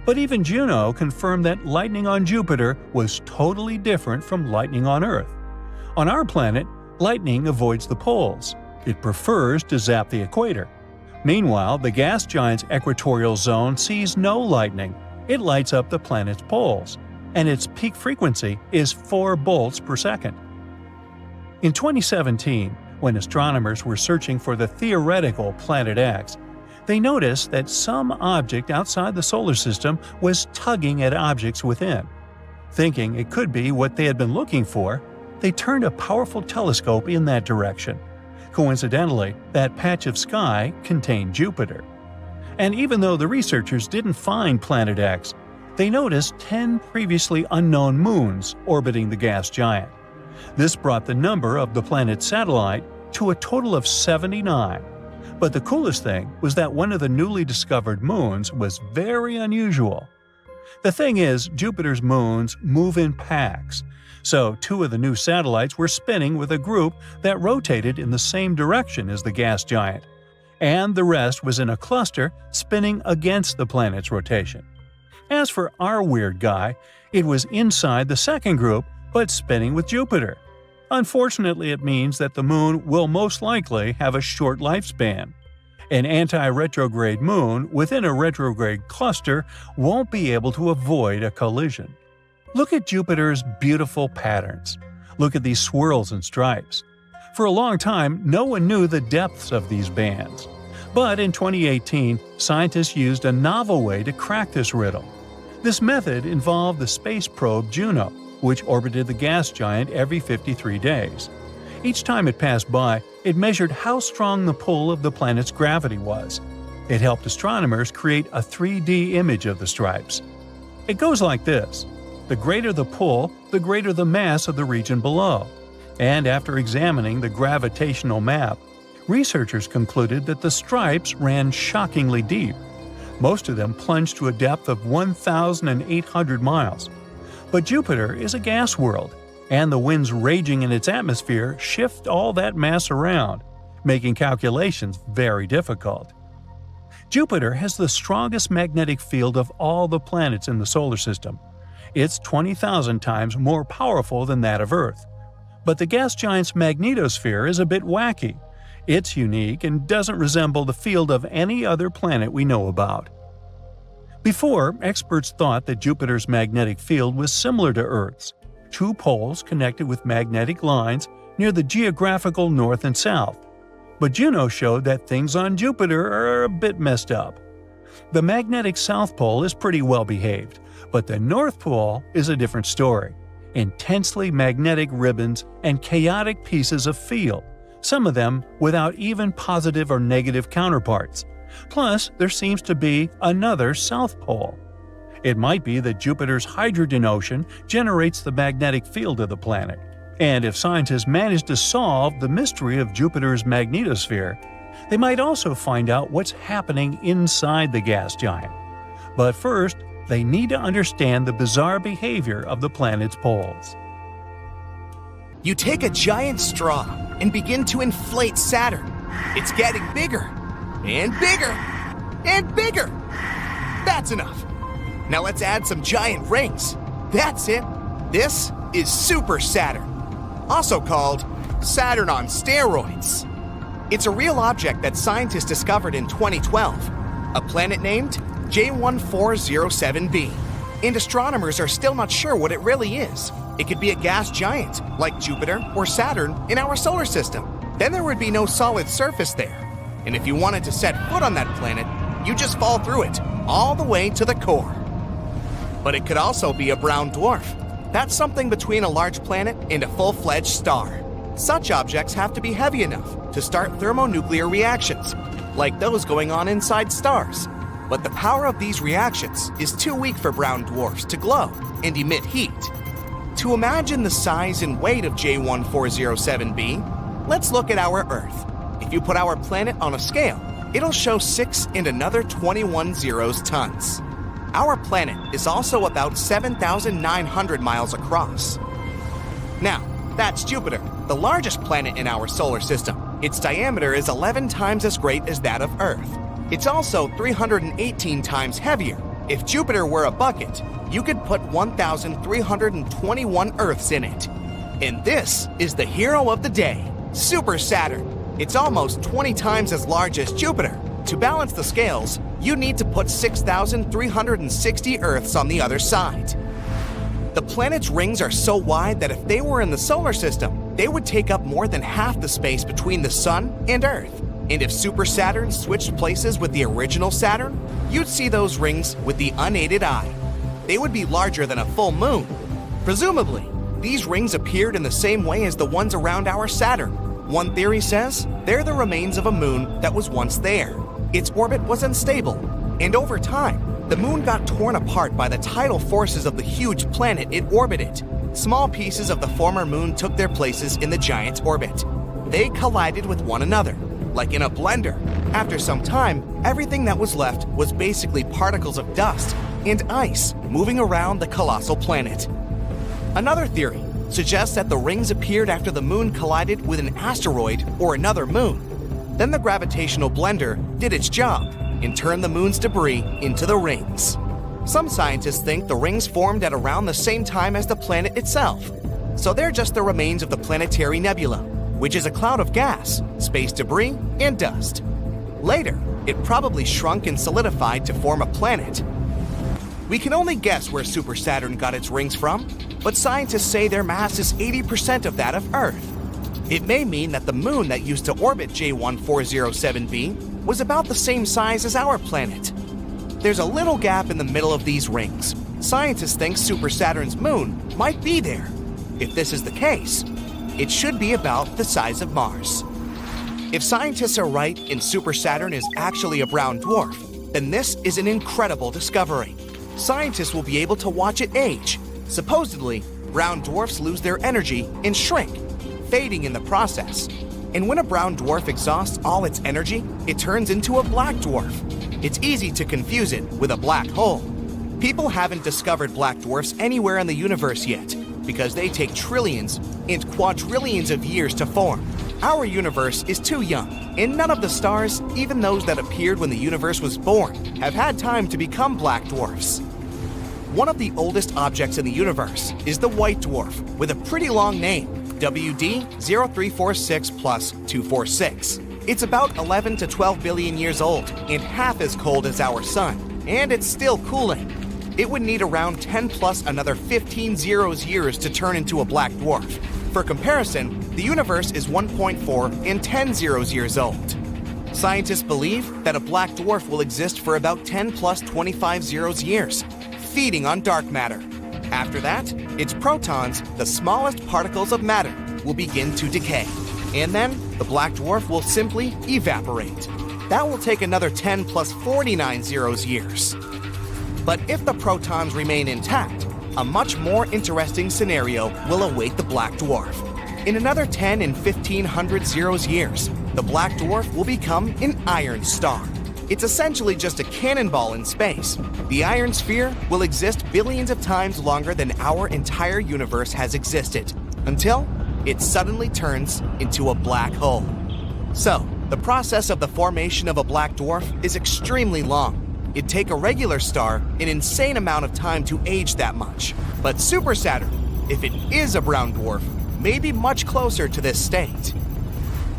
Speaker 5: But even Juno confirmed that lightning on Jupiter was totally different from lightning on Earth. On our planet, lightning avoids the poles. It prefers to zap the equator. Meanwhile, the gas giant's equatorial zone sees no lightning. It lights up the planet's poles, and its peak frequency is 4 bolts per second. In 2017, when astronomers were searching for the theoretical Planet X, they noticed that some object outside the solar system was tugging at objects within. Thinking it could be what they had been looking for, they turned a powerful telescope in that direction. Coincidentally, that patch of sky contained Jupiter. And even though the researchers didn't find Planet X, they noticed 10 previously unknown moons orbiting the gas giant. This brought the number of the planet's satellite to a total of 79. But the coolest thing was that one of the newly discovered moons was very unusual. The thing is, Jupiter's moons move in packs, so 2 of the new satellites were spinning with a group that rotated in the same direction as the gas giant, and the rest was in a cluster spinning against the planet's rotation. As for our weird guy, it was inside the second group but spinning with Jupiter. Unfortunately, it means that the moon will most likely have a short lifespan. An anti-retrograde moon within a retrograde cluster won't be able to avoid a collision. Look at Jupiter's beautiful patterns. Look at these swirls and stripes. For a long time, no one knew the depths of these bands. But in 2018, scientists used a novel way to crack this riddle. This method involved the space probe Juno, which orbited the gas giant every 53 days. Each time it passed by, it measured how strong the pull of the planet's gravity was. It helped astronomers create a 3D image of the stripes. It goes like this. The greater the pull, the greater the mass of the region below. And after examining the gravitational map, researchers concluded that the stripes ran shockingly deep. Most of them plunged to a depth of 1,800 miles. But Jupiter is a gas world, and the winds raging in its atmosphere shift all that mass around, making calculations very difficult. Jupiter has the strongest magnetic field of all the planets in the solar system. It's 20,000 times more powerful than that of Earth. But the gas giant's magnetosphere is a bit wacky. It's unique and doesn't resemble the field of any other planet we know about. Before, experts thought that Jupiter's magnetic field was similar to Earth's, 2 poles connected with magnetic lines near the geographical north and south. But Juno showed that things on Jupiter are a bit messed up. The magnetic south pole is pretty well behaved, but the north pole is a different story. Intensely magnetic ribbons and chaotic pieces of field, some of them without even positive or negative counterparts. Plus, there seems to be another south pole. It might be that Jupiter's hydrogen ocean generates the magnetic field of the planet. And if scientists manage to solve the mystery of Jupiter's magnetosphere, they might also find out what's happening inside the gas giant. But first, they need to understand the bizarre behavior of the planet's poles.
Speaker 6: You take a giant straw and begin to inflate Saturn. It's getting bigger and bigger and bigger. That's enough. Now let's add some giant rings. That's it. This is Super Saturn, also called Saturn on steroids. It's a real object that scientists discovered in 2012, a planet named J1407b. And astronomers are still not sure what it really is. It could be a gas giant, like Jupiter or Saturn in our solar system. Then there would be no solid surface there. And if you wanted to set foot on that planet, you just fall through it, all the way to the core. But it could also be a brown dwarf. That's something between a large planet and a full-fledged star. Such objects have to be heavy enough to start thermonuclear reactions, like those going on inside stars. But the power of these reactions is too weak for brown dwarfs to glow and emit heat. To imagine the size and weight of J1407b, let's look at our Earth. If you put our planet on a scale, it'll show 6 and another 21 zeros tons. Our planet is also about 7,900 miles across. Now, that's Jupiter, the largest planet in our solar system. Its diameter is 11 times as great as that of Earth. It's also 318 times heavier. If Jupiter were a bucket, you could put 1,321 Earths in it. And this is the hero of the day, Super Saturn. It's almost 20 times as large as Jupiter. To balance the scales, you need to put 6,360 Earths on the other side. The planet's rings are so wide that if they were in the solar system, they would take up more than half the space between the Sun and Earth. And if Super Saturn switched places with the original Saturn, you'd see those rings with the unaided eye. They would be larger than a full moon. Presumably, these rings appeared in the same way as the ones around our Saturn. One theory says they're the remains of a moon that was once there. Its orbit was unstable, and over time, the moon got torn apart by the tidal forces of the huge planet it orbited. Small pieces of the former moon took their places in the giant's orbit. They collided with one another, like in a blender. After some time, everything that was left was basically particles of dust and ice moving around the colossal planet. Another theory suggests that the rings appeared after the moon collided with an asteroid or another moon. Then the gravitational blender did its job and turned the moon's debris into the rings. Some scientists think the rings formed at around the same time as the planet itself. So they're just the remains of the planetary nebula, which is a cloud of gas, space debris, and dust. Later, it probably shrunk and solidified to form a planet. We can only guess where Super Saturn got its rings from, but scientists say their mass is 80% of that of Earth. It may mean that the moon that used to orbit J1407b was about the same size as our planet. There's a little gap in the middle of these rings. Scientists think Super Saturn's moon might be there. If this is the case, it should be about the size of Mars. If scientists are right and Super Saturn is actually a brown dwarf, then this is an incredible discovery. Scientists will be able to watch it age. Supposedly, brown dwarfs lose their energy and shrink, fading in the process. And when a brown dwarf exhausts all its energy, it turns into a black dwarf. It's easy to confuse it with a black hole. People haven't discovered black dwarfs anywhere in the universe yet, because they take trillions and quadrillions of years to form. Our universe is too young, and none of the stars, even those that appeared when the universe was born, have had time to become black dwarfs. One of the oldest objects in the universe is the white dwarf, with a pretty long name, WD 0346 plus 246. It's about 11 to 12 billion years old and half as cold as our sun, and it's still cooling. It would need around 10 plus another 15 zeros years to turn into a black dwarf. For comparison, the universe is 1.4 and 10 zeros years old. Scientists believe that a black dwarf will exist for about 10 plus 25 zeros years, feeding on dark matter. After that, its protons, the smallest particles of matter, will begin to decay. And then, the black dwarf will simply evaporate. That will take another 10 plus 49 zeros years. But if the protons remain intact, a much more interesting scenario will await the black dwarf. In another 10 and 1500 years, the black dwarf will become an iron star. It's essentially just a cannonball in space. The iron sphere will exist billions of times longer than our entire universe has existed, until it suddenly turns into a black hole. So, the process of the formation of a black dwarf is extremely long. It'd take a regular star an insane amount of time to age that much. But Super Saturn, if it is a brown dwarf, may be much closer to this state.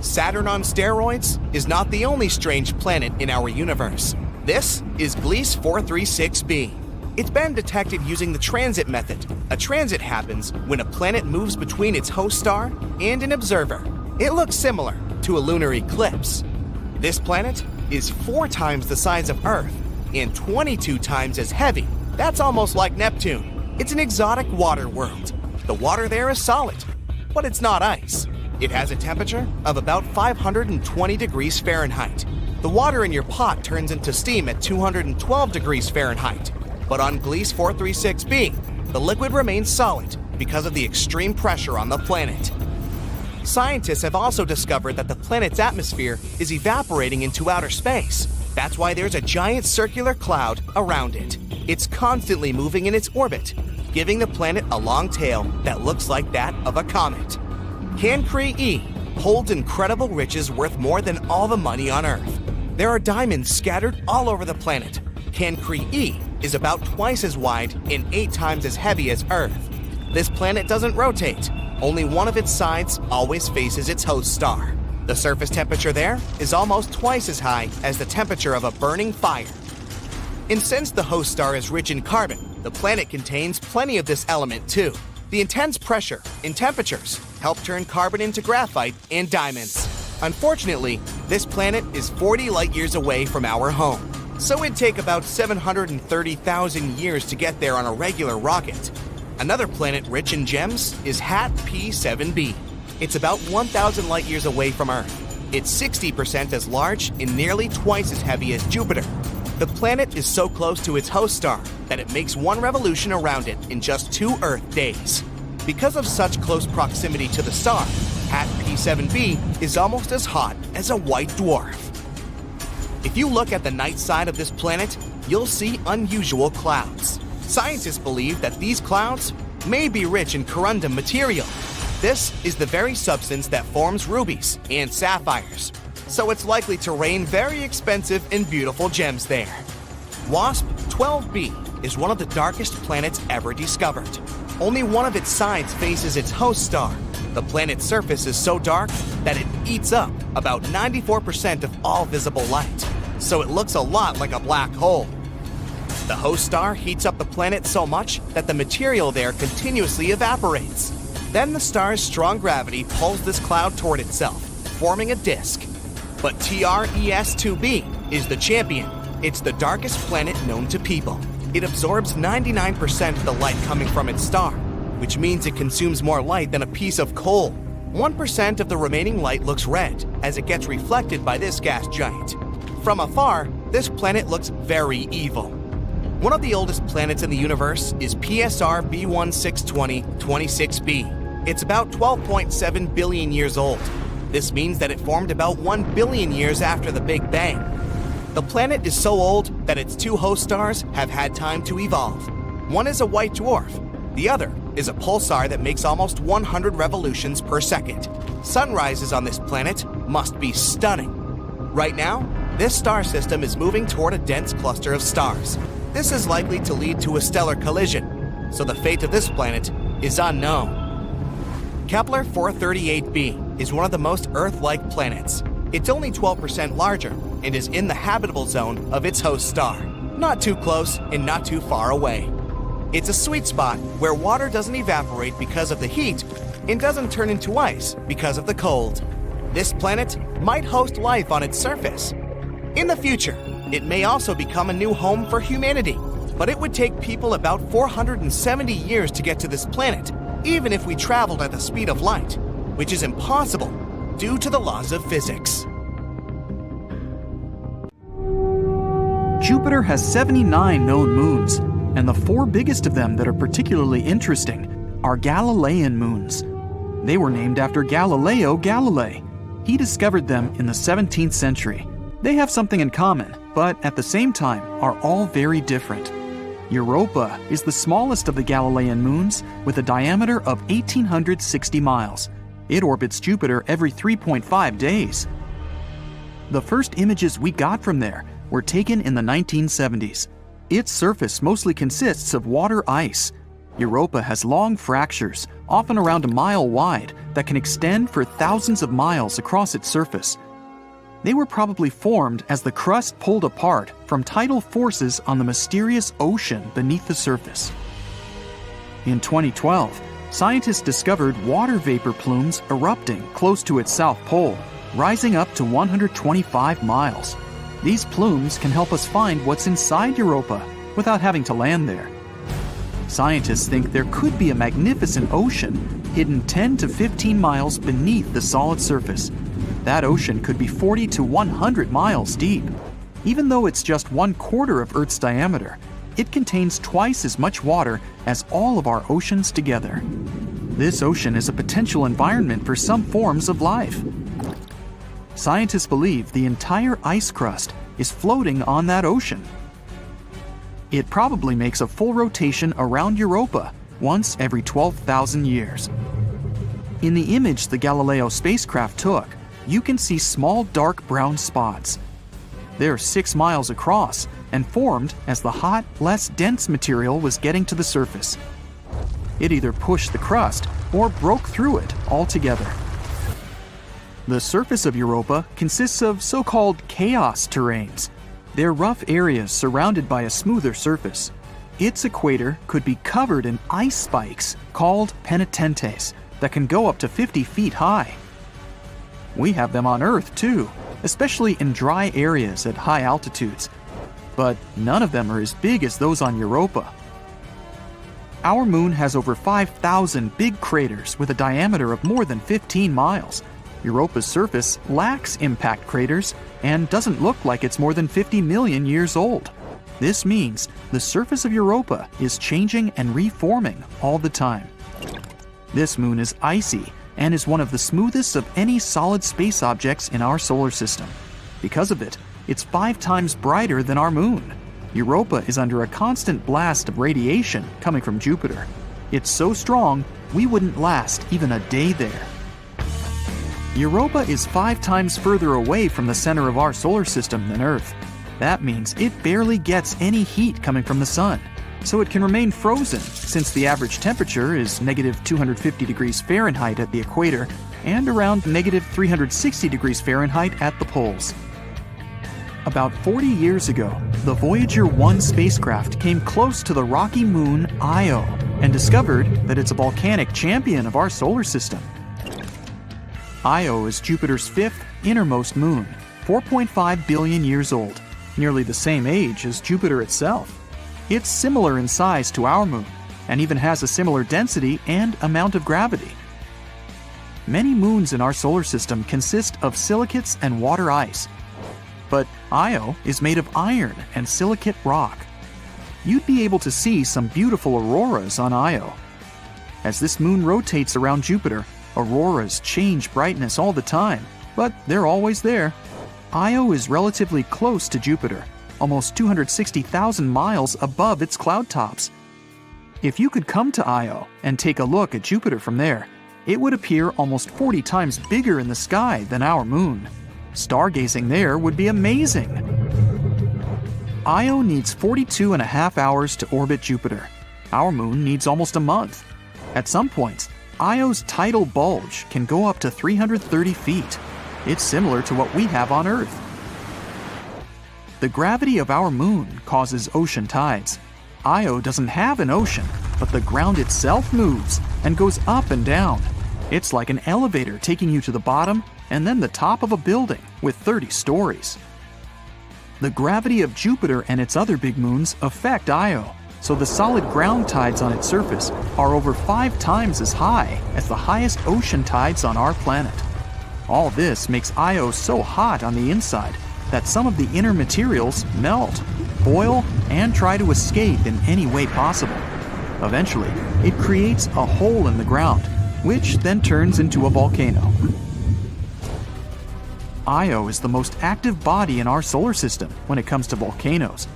Speaker 6: Saturn on steroids is not the only strange planet in our universe. This is Gliese 436b. It's been detected using the transit method. A transit happens when a planet moves between its host star and an observer. It looks similar to a lunar eclipse. This planet is 4 times the size of Earth and 22 times as heavy. That's almost like Neptune. It's an exotic water world. The water there is solid, but it's not ice. It has a temperature of about 520 degrees Fahrenheit. The water in your pot turns into steam at 212 degrees Fahrenheit. But on Gliese 436b, the liquid remains solid because of the extreme pressure on the planet. Scientists have also discovered that the planet's atmosphere is evaporating into outer space. That's why there's a giant circular cloud around it. It's constantly moving in its orbit, giving the planet a long tail that looks like that of a comet. Cancri E holds incredible riches worth more than all the money on Earth. There are diamonds scattered all over the planet. Cancri E is about twice as wide and 8 times as heavy as Earth. This planet doesn't rotate. Only one of its sides always faces its host star. The surface temperature there is almost twice as high as the temperature of a burning fire. And since the host star is rich in carbon, the planet contains plenty of this element too. The intense pressure and temperatures help turn carbon into graphite and diamonds. Unfortunately, this planet is 40 light years away from our home, so it'd take about 730,000 years to get there on a regular rocket. Another planet rich in gems is HAT P7b. It's about 1,000 light years away from Earth. It's 60% as large and nearly twice as heavy as Jupiter. The planet is so close to its host star that it makes one revolution around it in just 2 Earth days. Because of such close proximity to the star, HAT P7b is almost as hot as a white dwarf. If you look at the night side of this planet, you'll see unusual clouds. Scientists believe that these clouds may be rich in corundum material. This is the very substance that forms rubies and sapphires, so it's likely to rain very expensive and beautiful gems there. WASP 12b is one of the darkest planets ever discovered. Only one of its sides faces its host star. The planet's surface is so dark that it eats up about 94% of all visible light, so it looks a lot like a black hole. The host star heats up the planet so much that the material there continuously evaporates. Then the star's strong gravity pulls this cloud toward itself, forming a disk. But TRES-2b is the champion. It's the darkest planet known to people. It absorbs 99% of the light coming from its star, which means it consumes more light than a piece of coal. 1% of the remaining light looks red as it gets reflected by this gas giant. From afar, this planet looks very evil. One of the oldest planets in the universe is PSR B1620-26b. It's about 12.7 billion years old. This means that it formed about 1 billion years after the Big Bang. The planet is so old that its 2 host stars have had time to evolve. One is a white dwarf. The other is a pulsar that makes almost 100 revolutions per second. Sunrises on this planet must be stunning. Right now, this star system is moving toward a dense cluster of stars. This is likely to lead to a stellar collision, so the fate of this planet is unknown. Kepler 438b is one of the most Earth-like planets. It's only 12% larger and is in the habitable zone of its host star. Not too close and not too far away. It's a sweet spot where water doesn't evaporate because of the heat and doesn't turn into ice because of the cold. This planet might host life on its surface. In the future, it may also become a new home for humanity, but it would take people about 470 years to get to this planet, even if we traveled at the speed of light, which is impossible due to the laws of physics.
Speaker 2: Jupiter has 79 known moons, and the 4 biggest of them that are particularly interesting are Galilean moons. They were named after Galileo Galilei. He discovered them in the 17th century. They have something in common, but at the same time are all very different. Europa is the smallest of the Galilean moons with a diameter of 1,860 miles. It orbits Jupiter every 3.5 days. The first images we got from there were taken in the 1970s. Its surface mostly consists of water ice. Europa has long fractures, often around a mile wide, that can extend for thousands of miles across its surface. They were probably formed as the crust pulled apart from tidal forces on the mysterious ocean beneath the surface. In 2012, scientists discovered water vapor plumes erupting close to its south pole, rising up to 125 miles. These plumes can help us find what's inside Europa without having to land there. Scientists think there could be a magnificent ocean hidden 10 to 15 miles beneath the solid surface. That ocean could be 40 to 100 miles deep. Even though it's just 1/4 of Earth's diameter, it contains twice as much water as all of our oceans together. This ocean is a potential environment for some forms of life. Scientists believe the entire ice crust is floating on that ocean. It probably makes a full rotation around Europa once every 12,000 years. In the image the Galileo spacecraft took, you can see small dark brown spots. They're 6 miles across and formed as the hot, less dense material was getting to the surface. It either pushed the crust or broke through it altogether. The surface of Europa consists of so-called chaos terrains. They're rough areas surrounded by a smoother surface. Its equator could be covered in ice spikes called penitentes that can go up to 50 feet high. We have them on Earth too, especially in dry areas at high altitudes. But none of them are as big as those on Europa. Our moon has over 5,000 big craters with a diameter of more than 15 miles. Europa's surface lacks impact craters and doesn't look like it's more than 50 million years old. This means the surface of Europa is changing and reforming all the time. This moon is icy and is one of the smoothest of any solid space objects in our solar system. Because of it, it's 5 times brighter than our moon. Europa is under a constant blast of radiation coming from Jupiter. It's so strong, we wouldn't last even a day there. Europa is 5 times further away from the center of our solar system than Earth. That means it barely gets any heat coming from the sun, so it can remain frozen since the average temperature is negative 250 degrees Fahrenheit at the equator and around negative 360 degrees Fahrenheit at the poles. About 40 years ago, the Voyager 1 spacecraft came close to the rocky moon Io and discovered that it's a volcanic champion of our solar system. Io is Jupiter's 5th innermost moon, 4.5 billion years old, nearly the same age as Jupiter itself. It's similar in size to our moon, and even has a similar density and amount of gravity. Many moons in our solar system consist of silicates and water ice, but Io is made of iron and silicate rock. You'd be able to see some beautiful auroras on Io. As this moon rotates around Jupiter, auroras change brightness all the time, but they're always there. Io is relatively close to Jupiter, almost 260,000 miles above its cloud tops. If you could come to Io and take a look at Jupiter from there, it would appear almost 40 times bigger in the sky than our moon. Stargazing there would be amazing. Io needs 42.5 hours to orbit Jupiter. Our moon needs almost a month. At some points, Io's tidal bulge can go up to 330 feet. It's similar to what we have on Earth. The gravity of our moon causes ocean tides. Io doesn't have an ocean, but the ground itself moves and goes up and down. It's like an elevator taking you to the bottom and then the top of a building with 30 stories. The gravity of Jupiter and its other big moons affect Io, so the solid ground tides on its surface are over 5 times as high as the highest ocean tides on our planet. All this makes Io so hot on the inside that some of the inner materials melt. boil, and try to escape in any way possible. Eventually, it creates a hole in the ground, which then turns into a volcano. Io is the most active body in our solar system when it comes to volcanoes.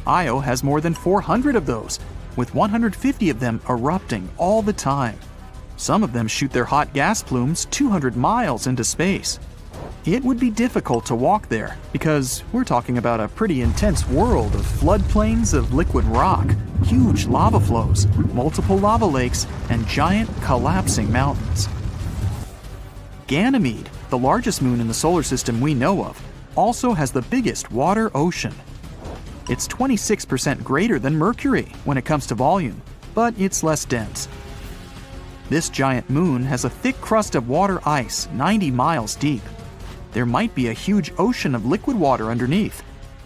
Speaker 2: Io has more than 400 of those, with 150 of them erupting all the time. Some of them shoot their hot gas plumes 200 miles into space. It would be difficult to walk there because we're talking about a pretty intense world of floodplains of liquid rock, huge lava flows, multiple lava lakes, and giant collapsing mountains. Ganymede, the largest moon in the solar system we know of, also has the biggest water ocean. It's 26% greater than Mercury when it comes to volume, but it's less dense. This giant moon has a thick crust of water ice 90 miles deep. There might be a huge ocean of liquid water underneath.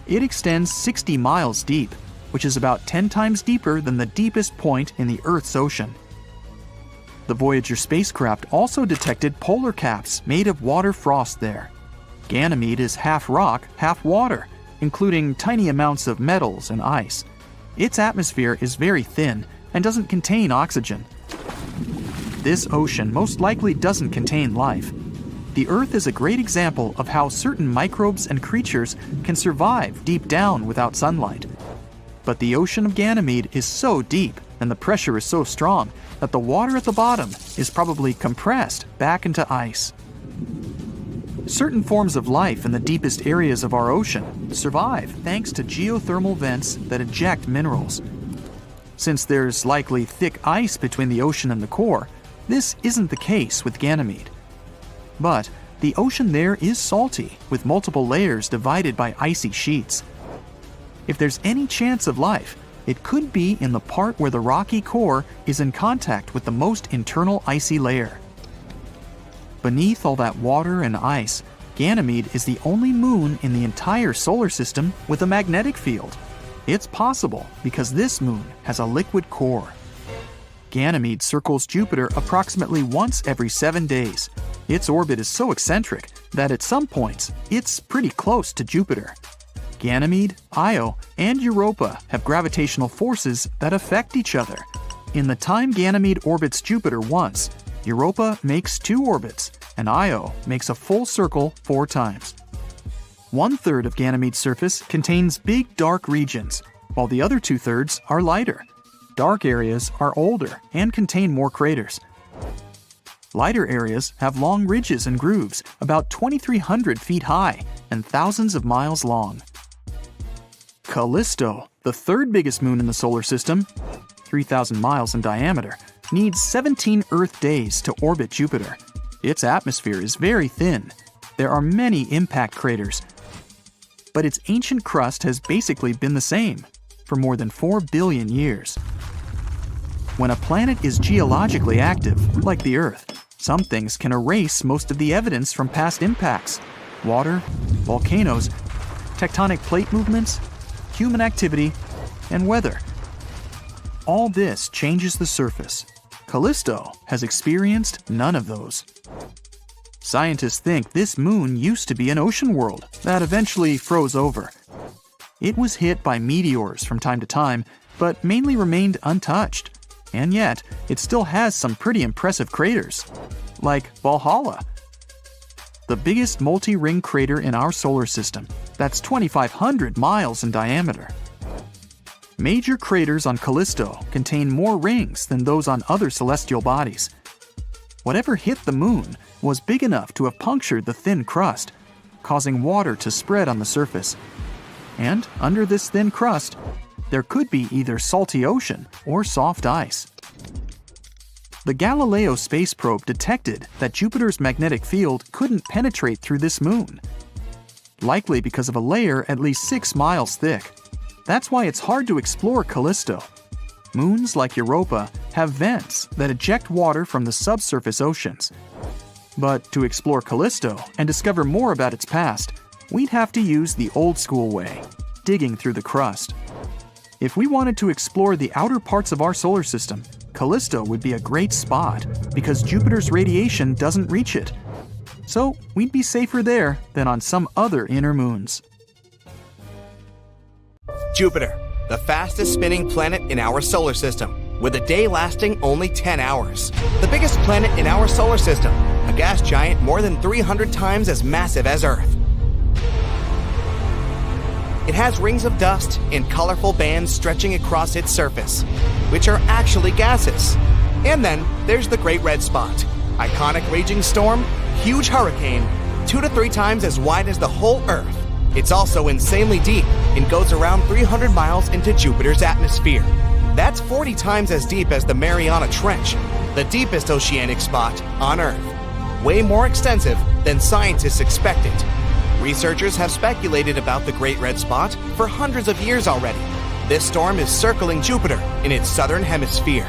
Speaker 2: It extends 60 miles deep, which is about 10 times deeper than the deepest point in the Earth's ocean. The Voyager spacecraft also detected polar caps made of water frost there. Ganymede is half rock, half water, including tiny amounts of metals and ice. Its atmosphere is very thin and doesn't contain oxygen. This ocean most likely doesn't contain life. The Earth is a great example of how certain microbes and creatures can survive deep down without sunlight. But the ocean of Ganymede is so deep and the pressure is so strong that the water at the bottom is probably compressed back into ice. Certain forms of life in the deepest areas of our ocean survive thanks to geothermal vents that eject minerals. Since there's likely thick ice between the ocean and the core, this isn't the case with Ganymede. But the ocean there is salty, with multiple layers divided by icy sheets. If there's any chance of life, it could be in the part where the rocky core is in contact with the most internal icy layer. Beneath all that water and ice, Ganymede is the only moon in the entire solar system with a magnetic field. It's possible because this moon has a liquid core. Ganymede circles Jupiter approximately once every 7 days. Its orbit is so eccentric that at some points, it's pretty close to Jupiter. Ganymede, Io, and Europa have gravitational forces that affect each other. In the time Ganymede orbits Jupiter once, Europa makes 2 orbits, and Io makes a full circle 4 times. 1/3 of Ganymede's surface contains big dark regions, while the other 2/3 are lighter. Dark areas are older and contain more craters. Lighter areas have long ridges and grooves, about 2,300 feet high and thousands of miles long. Callisto, the third biggest moon in the solar system, 3,000 miles in diameter, needs 17 Earth days to orbit Jupiter. Its atmosphere is very thin. There are many impact craters, but its ancient crust has basically been the same for more than 4 billion years. When a planet is geologically active, like the Earth, some things can erase most of the evidence from past impacts. Water, volcanoes, tectonic plate movements, human activity, and weather. All this changes the surface. Callisto has experienced none of those. Scientists think this moon used to be an ocean world that eventually froze over. It was hit by meteors from time to time, but mainly remained untouched. And yet, it still has some pretty impressive craters, like Valhalla, the biggest multi-ring crater in our solar system. That's 2,500 miles in diameter. Major craters on Callisto contain more rings than those on other celestial bodies. Whatever hit the moon was big enough to have punctured the thin crust, causing water to spread on the surface. And under this thin crust, there could be either salty ocean or soft ice. The Galileo space probe detected that Jupiter's magnetic field couldn't penetrate through this moon, likely because of a layer at least 6 miles thick. That's why it's hard to explore Callisto. Moons like Europa have vents that eject water from the subsurface oceans. But to explore Callisto and discover more about its past, we'd have to use the old-school way, digging through the crust. If we wanted to explore the outer parts of our solar system, Callisto would be a great spot because Jupiter's radiation doesn't reach it. So we'd be safer there than on some other inner moons.
Speaker 6: Jupiter, the fastest spinning planet in our solar system, with a day lasting only 10 hours. The biggest planet in our solar system, a gas giant more than 300 times as massive as Earth. It has rings of dust and colorful bands stretching across its surface, which are actually gases. And then there's the Great Red Spot, iconic raging storm, huge hurricane, 2 to 3 times as wide as the whole Earth. It's also insanely deep and goes around 300 miles into Jupiter's atmosphere. That's 40 times as deep as the Mariana Trench, the deepest oceanic spot on Earth. Way more extensive than scientists expected. Researchers have speculated about the Great Red Spot for hundreds of years already. This storm is circling Jupiter in its southern hemisphere.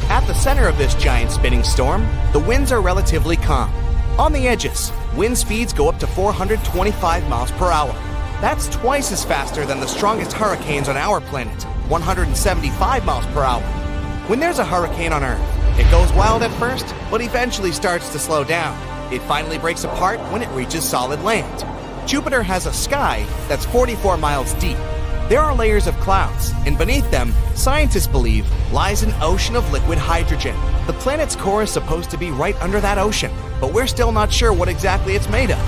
Speaker 6: At the center of this giant spinning storm, the winds are relatively calm. On the edges, wind speeds go up to 425 miles per hour. That's twice as faster than the strongest hurricanes on our planet, 175 miles per hour. When there's a hurricane on Earth, it goes wild at first, but eventually starts to slow down. It finally breaks apart when it reaches solid land. Jupiter has a sky that's 44 miles deep. There are layers of clouds, and beneath them, scientists believe, lies an ocean of liquid hydrogen. The planet's core is supposed to be right under that ocean, but we're still not sure what exactly it's made of.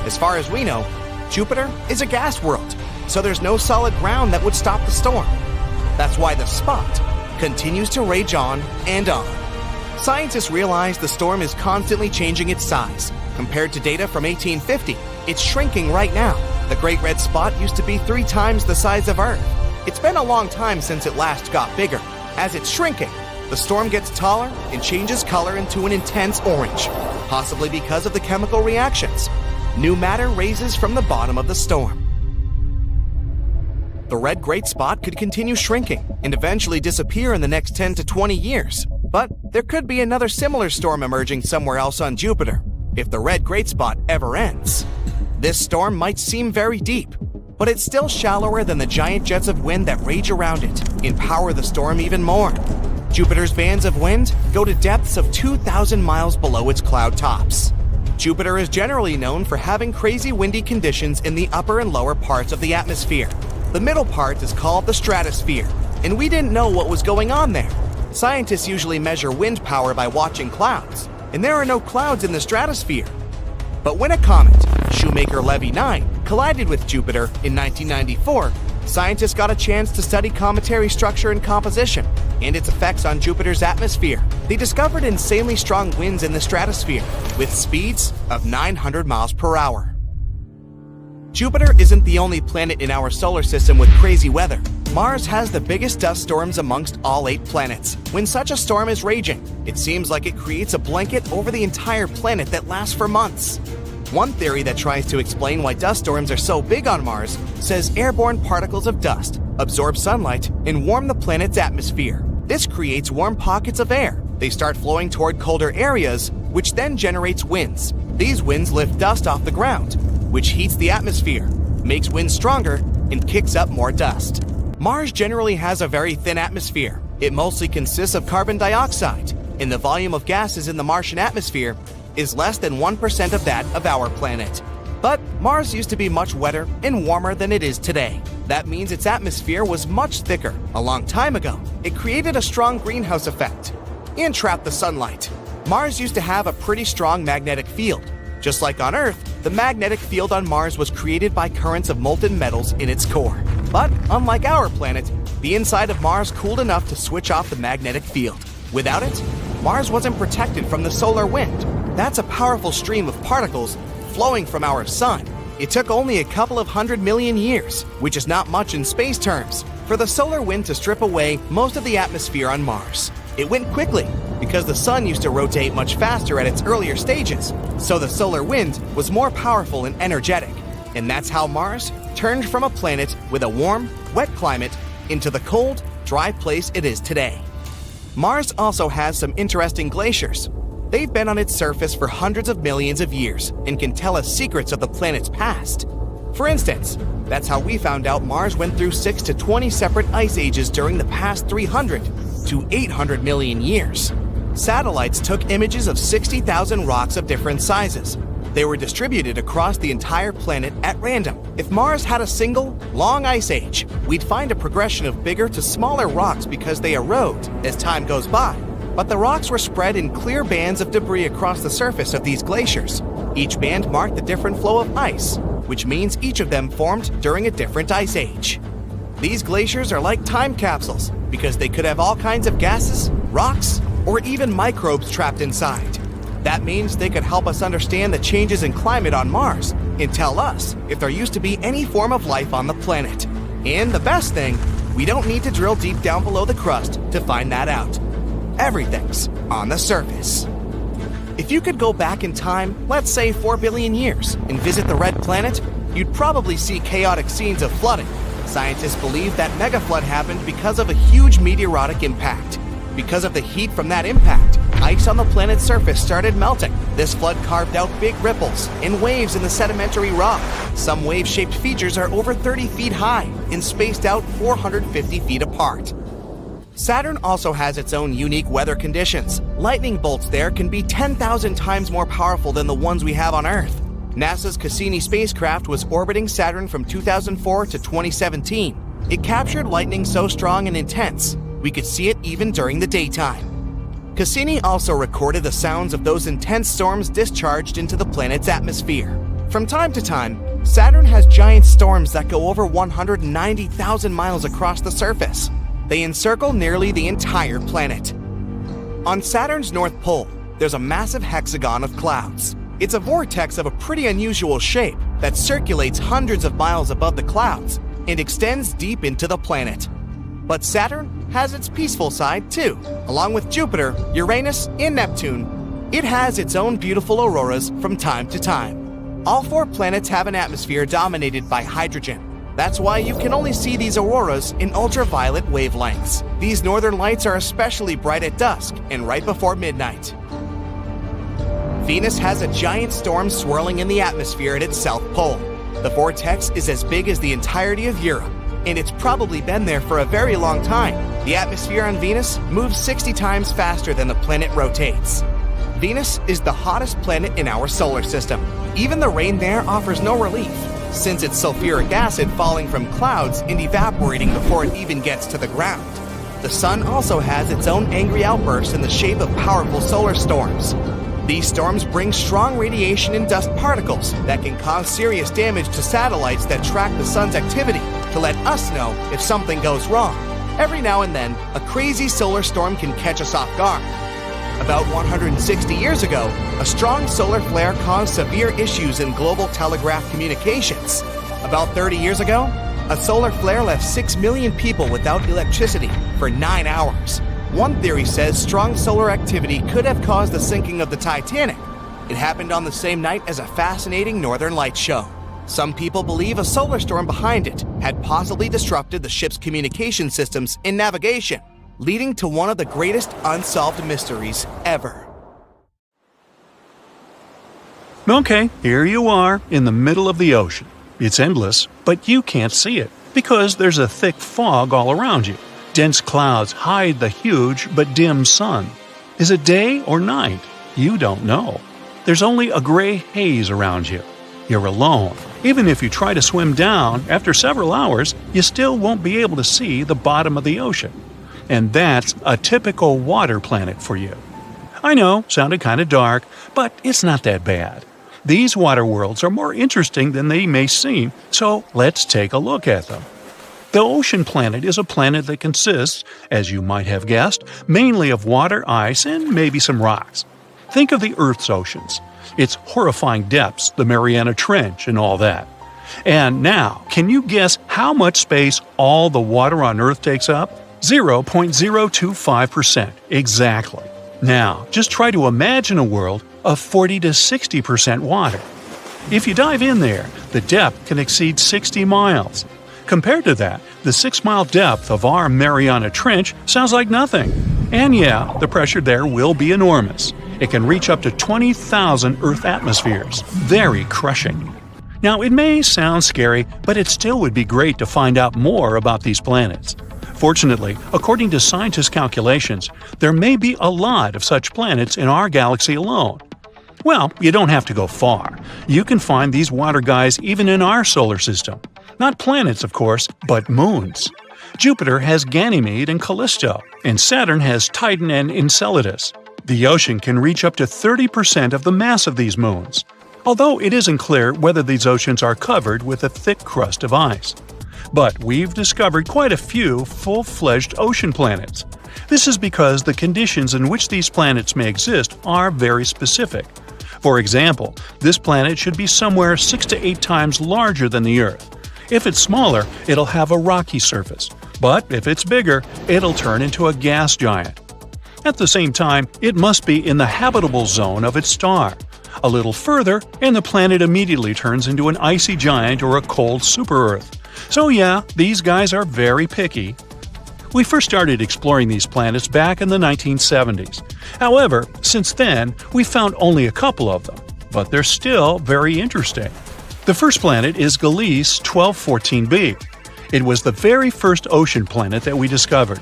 Speaker 6: As far as we know, Jupiter is a gas world, so there's no solid ground that would stop the storm. That's why the spot continues to rage on and on. Scientists realize the storm is constantly changing its size. Compared to data from 1850, it's shrinking right now. The Great Red Spot used to be 3 times the size of Earth. It's been a long time since it last got bigger. As it's shrinking, the storm gets taller and changes color into an intense orange, possibly because of the chemical reactions. New matter raises from the bottom of the storm. The red Great Spot could continue shrinking and eventually disappear in the next 10 to 20 years. But there could be another similar storm emerging somewhere else on Jupiter, if the red Great Spot ever ends. This storm might seem very deep, but it's still shallower than the giant jets of wind that rage around it and power the storm even more. Jupiter's bands of wind go to depths of 2,000 miles below its cloud tops. Jupiter is generally known for having crazy windy conditions in the upper and lower parts of the atmosphere. The middle part is called the stratosphere, and we didn't know what was going on there. Scientists usually measure wind power by watching clouds, and there are no clouds in the stratosphere. But when a comet, Shoemaker-Levy 9, collided with Jupiter in 1994, scientists got a chance to study cometary structure and composition and its effects on Jupiter's atmosphere. They discovered insanely strong winds in the stratosphere with speeds of 900 miles per hour. Jupiter isn't the only planet in our solar system with crazy weather. Mars has the biggest dust storms amongst all 8 planets. When such a storm is raging, it seems like it creates a blanket over the entire planet that lasts for months. One theory that tries to explain why dust storms are so big on Mars says airborne particles of dust absorb sunlight and warm the planet's atmosphere. This creates warm pockets of air. They start flowing toward colder areas, which then generates winds. These winds lift dust off the ground, which heats the atmosphere, makes winds stronger, and kicks up more dust. Mars generally has a very thin atmosphere. It mostly consists of carbon dioxide, and the volume of gases in the Martian atmosphere is less than 1% of that of our planet. But Mars used to be much wetter and warmer than it is today. That means its atmosphere was much thicker a long time ago. It created a strong greenhouse effect and trapped the sunlight. Mars used to have a pretty strong magnetic field. Just like on Earth, the magnetic field on Mars was created by currents of molten metals in its core. But unlike our planet, the inside of Mars cooled enough to switch off the magnetic field. Without it, Mars wasn't protected from the solar wind. That's a powerful stream of particles flowing from our sun. It took only a couple of 100 million years, which is not much in space terms, for the solar wind to strip away most of the atmosphere on Mars. It went quickly because the sun used to rotate much faster at its earlier stages, so the solar wind was more powerful and energetic. And that's how Mars turned from a planet with a warm, wet climate into the cold, dry place it is today. Mars also has some interesting glaciers. They've been on its surface for hundreds of millions of years and can tell us secrets of the planet's past. For instance, that's how we found out Mars went through 6 to 20 separate ice ages during the past 300 to 800 million years. Satellites took images of 60,000 rocks of different sizes. They were distributed across the entire planet at random. If Mars had a single, long ice age, we'd find a progression of bigger to smaller rocks because they erode as time goes by. But the rocks were spread in clear bands of debris across the surface of these glaciers. Each band marked a different flow of ice, which means each of them formed during a different ice age. These glaciers are like time capsules because they could have all kinds of gases, rocks, or even microbes trapped inside. That means they could help us understand the changes in climate on Mars and tell us if there used to be any form of life on the planet. And the best thing, we don't need to drill deep down below the crust to find that out. Everything's on the surface. If you could go back in time, let's say 4 billion years, and visit the red planet, you'd probably see chaotic scenes of flooding. Scientists believe that megaflood happened because of a huge meteoritic impact. Because of the heat from that impact, ice on the planet's surface started melting. This flood carved out big ripples and waves in the sedimentary rock. Some wave-shaped features are over 30 feet high and spaced out 450 feet apart. Saturn also has its own unique weather conditions. Lightning bolts there can be 10,000 times more powerful than the ones we have on Earth. NASA's Cassini spacecraft was orbiting Saturn from 2004 to 2017. It captured lightning so strong and intense, we could see it even during the daytime. Cassini also recorded the sounds of those intense storms discharged into the planet's atmosphere. From time to time, Saturn has giant storms that go over 190,000 miles across the surface. They encircle nearly the entire planet. On Saturn's North Pole, there's a massive hexagon of clouds. It's a vortex of a pretty unusual shape that circulates hundreds of miles above the clouds and extends deep into the planet. But Saturn has its peaceful side too. Along with Jupiter, Uranus, and Neptune, it has its own beautiful auroras from time to time. All 4 planets have an atmosphere dominated by hydrogen. That's why you can only see these auroras in ultraviolet wavelengths. These northern lights are especially bright at dusk and right before midnight. Venus has a giant storm swirling in the atmosphere at its south pole. The vortex is as big as the entirety of Europe, and it's probably been there for a very long time. The atmosphere on Venus moves 60 times faster than the planet rotates. Venus is the hottest planet in our solar system. Even the rain there offers no relief, since it's sulfuric acid falling from clouds and evaporating before it even gets to the ground. The sun also has its own angry outbursts in the shape of powerful solar storms. These storms bring strong radiation and dust particles that can cause serious damage to satellites that track the sun's activity to let us know if something goes wrong. Every now and then, a crazy solar storm can catch us off guard. About 160 years ago, a strong solar flare caused severe issues in global telegraph communications. About 30 years ago, a solar flare left 6 million people without electricity for 9 hours. One theory says strong solar activity could have caused the sinking of the Titanic. It happened on the same night as a fascinating northern lights show. Some people believe a solar storm behind it had possibly disrupted the ship's communication systems and navigation, leading to one of the greatest unsolved mysteries ever.
Speaker 5: Okay, here you are in the middle of the ocean. It's endless, but you can't see it because there's a thick fog all around you. Dense clouds hide the huge but dim sun. Is it day or night? You don't know. There's only a gray haze around you. You're alone. Even if you try to swim down, after several hours, you still won't be able to see the bottom of the ocean. And that's a typical water planet for you. I know, sounded kind of dark, but it's not that bad. These water worlds are more interesting than they may seem, so let's take a look at them. The ocean planet is a planet that consists, as you might have guessed, mainly of water, ice, and maybe some rocks. Think of the Earth's oceans, its horrifying depths, the Mariana Trench, and all that. And now, can you guess how much space all the water on Earth takes up? 0.025%, exactly. Now, just try to imagine a world of 40 to 60% water. If you dive in there, the depth can exceed 60 miles. Compared to that, the 6-mile depth of our Mariana Trench sounds like nothing. And yeah, the pressure there will be enormous. It can reach up to 20,000 Earth atmospheres. Very crushing. Now, it may sound scary, but it still would be great to find out more about these planets. Fortunately, according to scientists' calculations, there may be a lot of such planets in our galaxy alone. Well, you don't have to go far. You can find these water guys even in our solar system. Not planets, of course, but moons. Jupiter has Ganymede and Callisto, and Saturn has Titan and Enceladus. The ocean can reach up to 30% of the mass of these moons, although it isn't clear whether these oceans are covered with a thick crust of ice. But we've discovered quite a few full-fledged ocean planets. This is because the conditions in which these planets may exist are very specific. For example, this planet should be somewhere 6 to 8 times larger than the Earth. If it's smaller, it'll have a rocky surface, but if it's bigger, it'll turn into a gas giant. At the same time, it must be in the habitable zone of its star. A little further, and the planet immediately turns into an icy giant or a cold super-Earth. So yeah, these guys are very picky. We first started exploring these planets back in the 1970s. However, since then, we found only a couple of them, but they're still very interesting. The first planet is Gliese 1214b. It was the very first ocean planet that we discovered.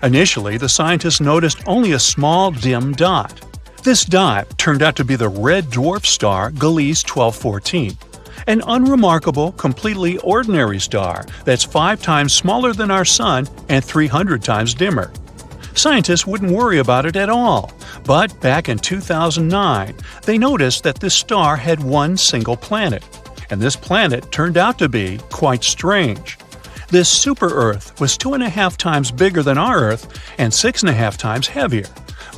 Speaker 5: Initially, the scientists noticed only a small dim dot. This dot turned out to be the red dwarf star Gliese 1214, an unremarkable, completely ordinary star that's 5 times smaller than our Sun and 300 times dimmer. Scientists wouldn't worry about it at all, but back in 2009, they noticed that this star had one single planet, and this planet turned out to be quite strange. This super-Earth was 2.5 times bigger than our Earth and 6.5 times heavier,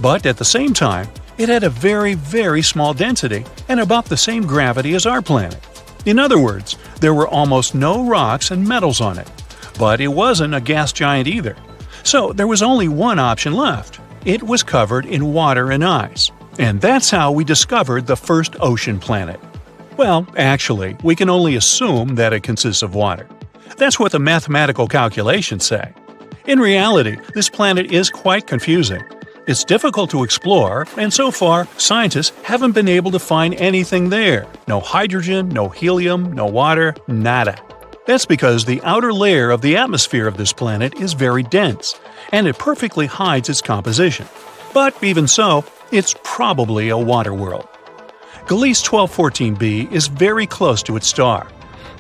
Speaker 5: but at the same time, it had a very, very small density and about the same gravity as our planet. In other words, there were almost no rocks and metals on it, but it wasn't a gas giant either. So there was only one option left. It was covered in water and ice, and that's how we discovered the first ocean planet. Well, actually, we can only assume that it consists of water. That's what the mathematical calculations say. In reality, this planet is quite confusing. It's difficult to explore, and so far, scientists haven't been able to find anything there. No hydrogen, no helium, no water, nada. That's because the outer layer of the atmosphere of this planet is very dense, and it perfectly hides its composition. But even so, it's probably a water world. Gliese 1214b is very close to its star.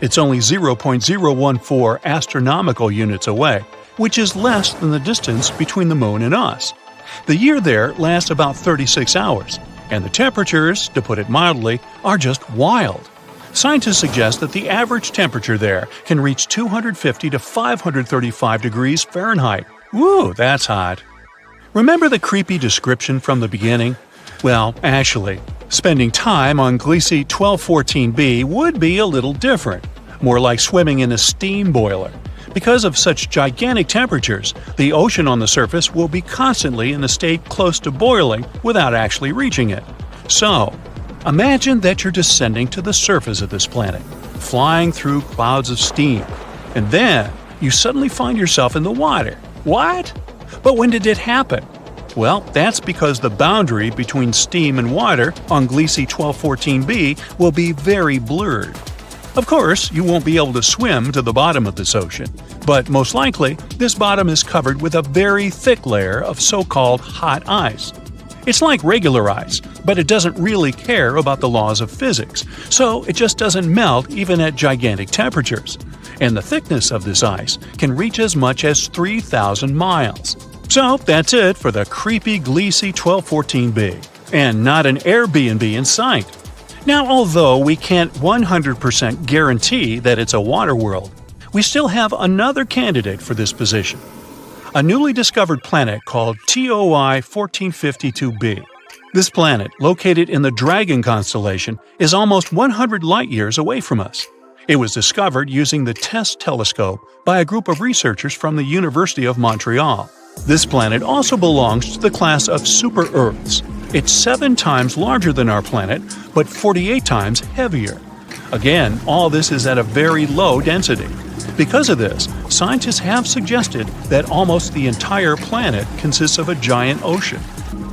Speaker 5: It's only 0.014 astronomical units away, which is less than the distance between the Moon and us. The year there lasts about 36 hours, and the temperatures, to put it mildly, are just wild. Scientists suggest that the average temperature there can reach 250 to 535 degrees Fahrenheit. Woo, that's hot. Remember the creepy description from the beginning? Well, actually, spending time on Gliese 1214b would be a little different, more like swimming in a steam boiler. Because of such gigantic temperatures, the ocean on the surface will be constantly in a state close to boiling without actually reaching it. So, imagine that you're descending to the surface of this planet, flying through clouds of steam, and then you suddenly find yourself in the water. What? But when did it happen? Well, that's because the boundary between steam and water on Gliese 1214b will be very blurred. Of course, you won't be able to swim to the bottom of this ocean, but most likely, this bottom is covered with a very thick layer of so-called hot ice. It's like regular ice, but it doesn't really care about the laws of physics, so it just doesn't melt even at gigantic temperatures. And the thickness of this ice can reach as much as 3,000 miles. So that's it for the creepy Gliese 1214b, and not an Airbnb in sight. Now, although we can't 100% guarantee that it's a water world, we still have another candidate for this position. A newly discovered planet called TOI 1452b. This planet, located in the Dragon constellation, is almost 100 light-years away from us. It was discovered using the TESS telescope by a group of researchers from the University of Montreal. This planet also belongs to the class of super-Earths. It's 7 times larger than our planet, but 48 times heavier. Again, all this is at a very low density. Because of this, scientists have suggested that almost the entire planet consists of a giant ocean.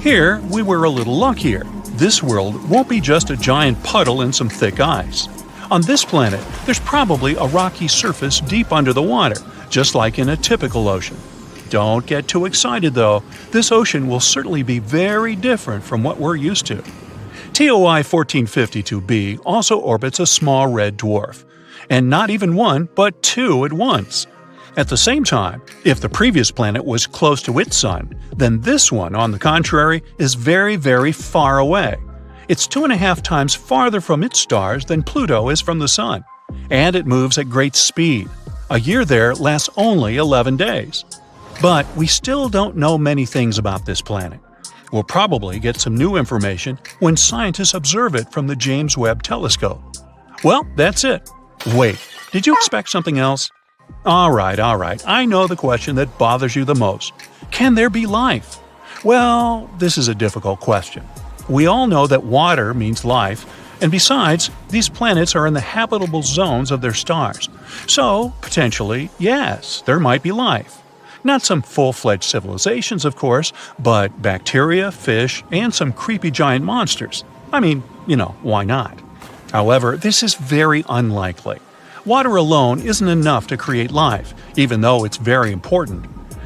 Speaker 5: Here, we were a little luckier. This world won't be just a giant puddle and some thick ice. On this planet, there's probably a rocky surface deep under the water, just like in a typical ocean. Don't get too excited though, this ocean will certainly be very different from what we're used to. TOI 1452b also orbits a small red dwarf, and not even one, but two at once. At the same time, if the previous planet was close to its sun, then this one, on the contrary, is very, very far away. It's 2.5 times farther from its stars than Pluto is from the Sun, and it moves at great speed. A year there lasts only 11 days. But we still don't know many things about this planet. We'll probably get some new information when scientists observe it from the James Webb Telescope. Well, that's it. Wait, did you expect something else? All right, I know the question that bothers you the most. Can there be life? Well, this is a difficult question. We all know that water means life, and besides, these planets are in the habitable zones of their stars. So, potentially, yes, there might be life. Not some full-fledged civilizations, of course, but bacteria, fish, and some creepy giant monsters. I mean, why not? However, this is very unlikely. Water alone isn't enough to create life, even though it's very important.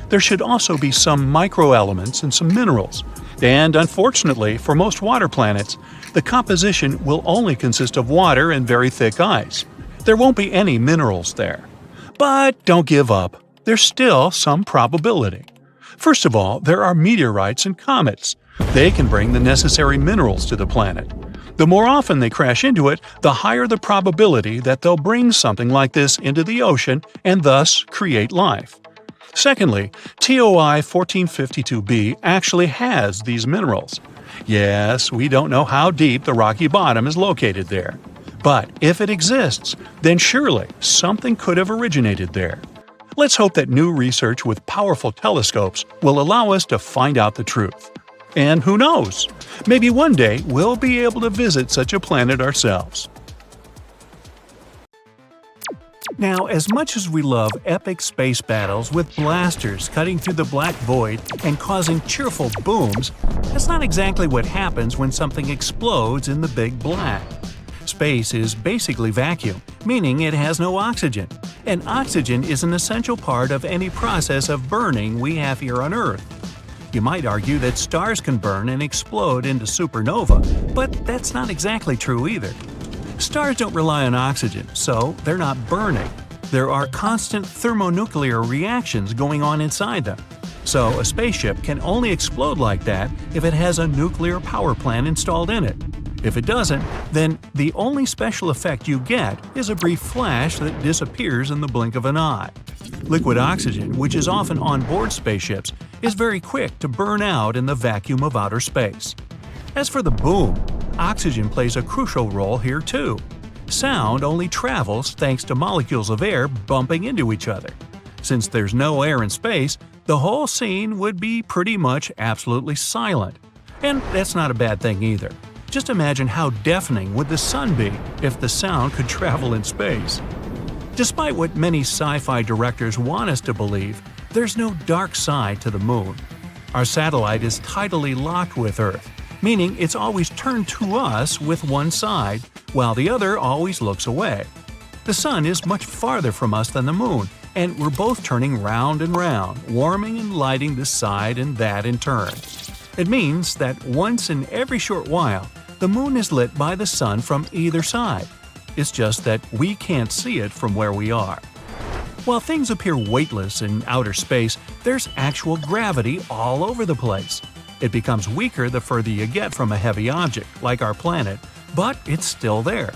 Speaker 5: There should also be some microelements and some minerals. And unfortunately, for most water planets, the composition will only consist of water and very thick ice. There won't be any minerals there. But don't give up. There's still some probability. First of all, there are meteorites and comets. They can bring the necessary minerals to the planet. The more often they crash into it, the higher the probability that they'll bring something like this into the ocean and thus create life. Secondly, TOI 1452b actually has these minerals. Yes, we don't know how deep the rocky bottom is located there. But if it exists, then surely something could have originated there. Let's hope that new research with powerful telescopes will allow us to find out the truth. And who knows? Maybe one day we'll be able to visit such a planet ourselves. Now, as much as we love epic space battles with blasters cutting through the black void and causing cheerful booms, that's not exactly what happens when something explodes in the big black. Space is basically vacuum, meaning it has no oxygen, and oxygen is an essential part of any process of burning we have here on Earth. You might argue that stars can burn and explode into supernova, but that's not exactly true either. Stars don't rely on oxygen, so they're not burning. There are constant thermonuclear reactions going on inside them. So a spaceship can only explode like that if it has a nuclear power plant installed in it. If it doesn't, then the only special effect you get is a brief flash that disappears in the blink of an eye. Liquid oxygen, which is often on board spaceships, is very quick to burn out in the vacuum of outer space. As for the boom, oxygen plays a crucial role here too. Sound only travels thanks to molecules of air bumping into each other. Since there's no air in space, the whole scene would be pretty much absolutely silent. And that's not a bad thing either. Just imagine how deafening would the sun be if the sound could travel in space. Despite what many sci-fi directors want us to believe, there's no dark side to the moon. Our satellite is tidally locked with Earth, meaning it's always turned to us with one side, while the other always looks away. The sun is much farther from us than the moon, and we're both turning round and round, warming and lighting this side and that in turn. It means that once in every short while, the moon is lit by the sun from either side. It's just that we can't see it from where we are. While things appear weightless in outer space, there's actual gravity all over the place. It becomes weaker the further you get from a heavy object, like our planet, but it's still there.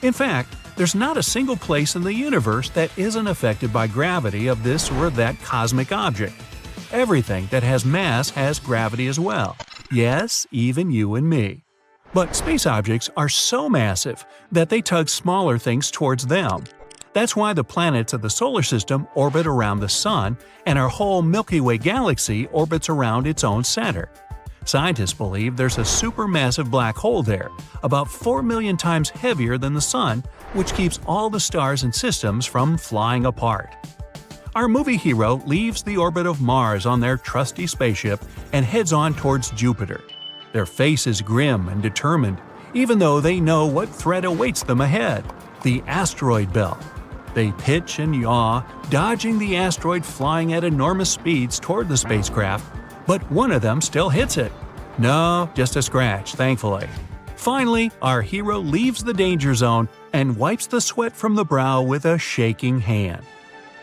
Speaker 5: In fact, there's not a single place in the universe that isn't affected by gravity of this or that cosmic object. Everything that has mass has gravity as well. Yes, even you and me. But space objects are so massive that they tug smaller things towards them. That's why the planets of the solar system orbit around the Sun, and our whole Milky Way galaxy orbits around its own center. Scientists believe there's a supermassive black hole there, about 4 million times heavier than the Sun, which keeps all the stars and systems from flying apart. Our movie hero leaves the orbit of Mars on their trusty spaceship and heads on towards Jupiter. Their face is grim and determined, even though they know what threat awaits them ahead – the asteroid belt. They pitch and yaw, dodging the asteroid flying at enormous speeds toward the spacecraft, but one of them still hits it. No, just a scratch, thankfully. Finally, our hero leaves the danger zone and wipes the sweat from the brow with a shaking hand.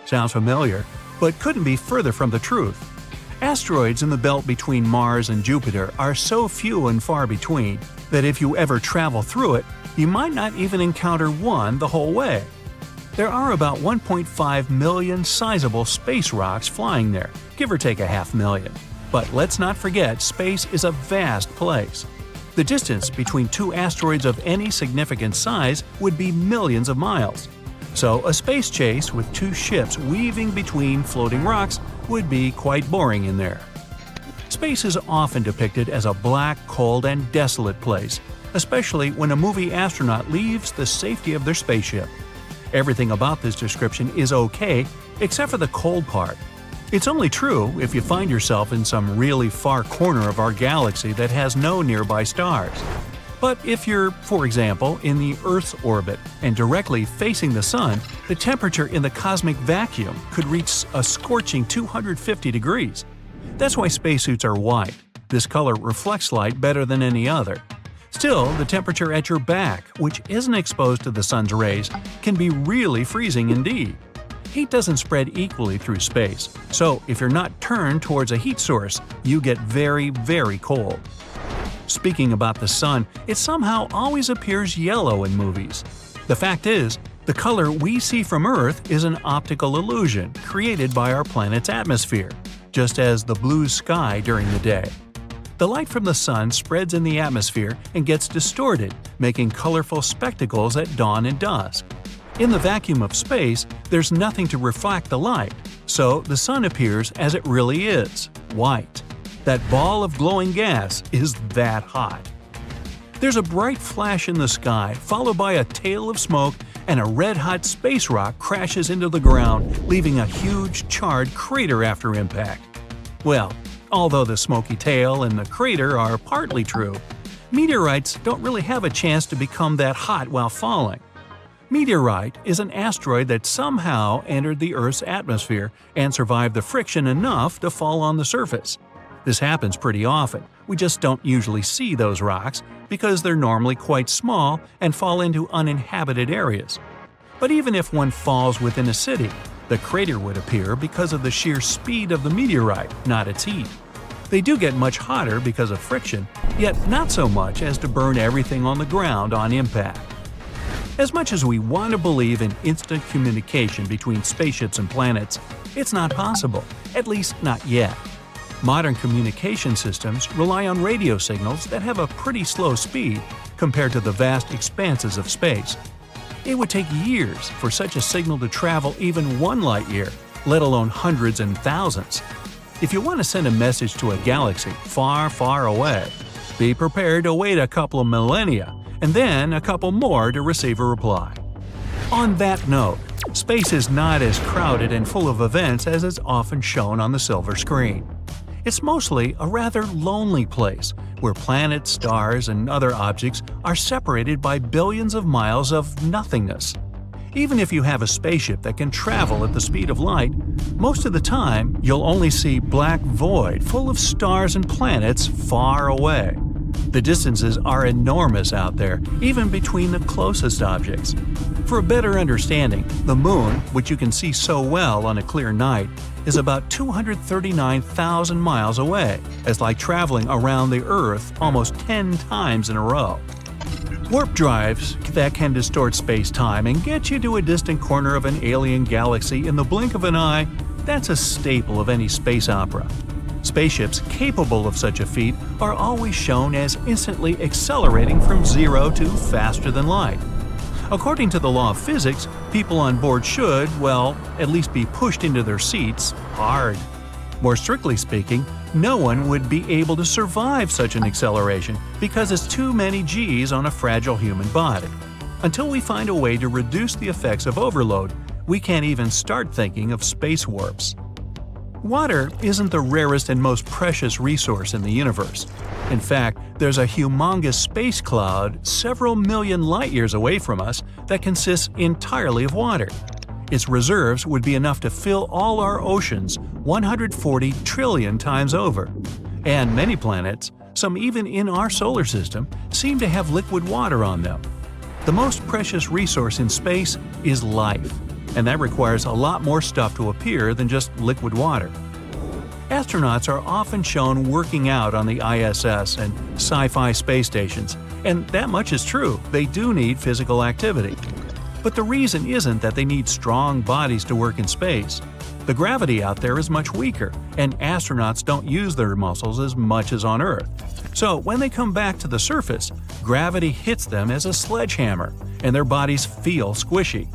Speaker 5: Sounds familiar, but couldn't be further from the truth. Asteroids in the belt between Mars and Jupiter are so few and far between that if you ever travel through it, you might not even encounter one the whole way. There are about 1.5 million sizable space rocks flying there, give or take 500,000. But let's not forget, space is a vast place. The distance between two asteroids of any significant size would be millions of miles. So a space chase with two ships weaving between floating rocks would be quite boring in there. Space is often depicted as a black, cold, and desolate place, especially when a movie astronaut leaves the safety of their spaceship. Everything about this description is okay, except for the cold part. It's only true if you find yourself in some really far corner of our galaxy that has no nearby stars. But if you're, for example, in the Earth's orbit and directly facing the Sun, the temperature in the cosmic vacuum could reach a scorching 250 degrees. That's why spacesuits are white. This color reflects light better than any other. Still, the temperature at your back, which isn't exposed to the sun's rays, can be really freezing indeed. Heat doesn't spread equally through space, so if you're not turned towards a heat source, you get very, very cold. Speaking about the sun, it somehow always appears yellow in movies. The fact is, the color we see from Earth is an optical illusion created by our planet's atmosphere, just as the blue sky during the day. The light from the sun spreads in the atmosphere and gets distorted, making colorful spectacles at dawn and dusk. In the vacuum of space, there's nothing to reflect the light, so the sun appears as it really is, white. That ball of glowing gas is that hot. There's a bright flash in the sky, followed by a tail of smoke, and a red-hot space rock crashes into the ground, leaving a huge charred crater after impact. Well, although the smoky tail and the crater are partly true, meteorites don't really have a chance to become that hot while falling. Meteorite is an asteroid that somehow entered the Earth's atmosphere and survived the friction enough to fall on the surface. This happens pretty often. We just don't usually see those rocks because they're normally quite small and fall into uninhabited areas. But even if one falls within a city, the crater would appear because of the sheer speed of the meteorite, not its heat. They do get much hotter because of friction, yet not so much as to burn everything on the ground on impact. As much as we want to believe in instant communication between spaceships and planets, it's not possible, at least not yet. Modern communication systems rely on radio signals that have a pretty slow speed compared to the vast expanses of space. It would take years for such a signal to travel even 1 light year, let alone hundreds and thousands. If you want to send a message to a galaxy far, far away, be prepared to wait a couple of millennia and then a couple more to receive a reply. On that note, space is not as crowded and full of events as is often shown on the silver screen. It's mostly a rather lonely place where planets, stars, and other objects are separated by billions of miles of nothingness. Even if you have a spaceship that can travel at the speed of light, most of the time you'll only see black void full of stars and planets far away. The distances are enormous out there, even between the closest objects. For a better understanding, the Moon, which you can see so well on a clear night, is about 239,000 miles away. It's like traveling around the Earth almost 10 times in a row. Warp drives that can distort space-time and get you to a distant corner of an alien galaxy in the blink of an eye, that's a staple of any space opera. Spaceships capable of such a feat are always shown as instantly accelerating from zero to faster than light. According to the law of physics, people on board should, well, at least be pushed into their seats hard. More strictly speaking, no one would be able to survive such an acceleration because it's too many G's on a fragile human body. Until we find a way to reduce the effects of overload, we can't even start thinking of space warps. Water isn't the rarest and most precious resource in the universe. In fact, there's a humongous space cloud several million light-years away from us that consists entirely of water. Its reserves would be enough to fill all our oceans 140 trillion times over. And many planets, Some even in our solar system seem to have liquid water on them. The most precious resource in space is life, and that requires a lot more stuff to appear than just liquid water. Astronauts are often shown working out on the ISS and sci-fi space stations, and that much is true, they do need physical activity. But the reason isn't that they need strong bodies to work in space. The gravity out there is much weaker, and astronauts don't use their muscles as much as on Earth. So when they come back to the surface, gravity hits them as a sledgehammer, and their bodies feel squishy.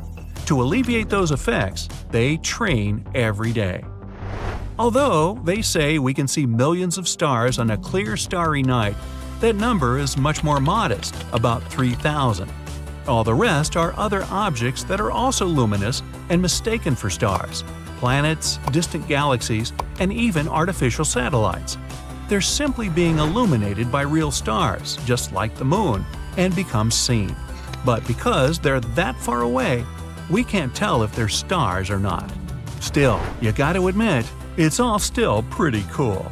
Speaker 5: To alleviate those effects, they train every day. Although they say we can see millions of stars on a clear starry night, that number is much more modest, about 3,000. All the rest are other objects that are also luminous and mistaken for stars: planets, distant galaxies, and even artificial satellites. They're simply being illuminated by real stars, just like the moon, and become seen. But because they're that far away, we can't tell if they're stars or not. Still, you gotta admit, it's all still pretty cool.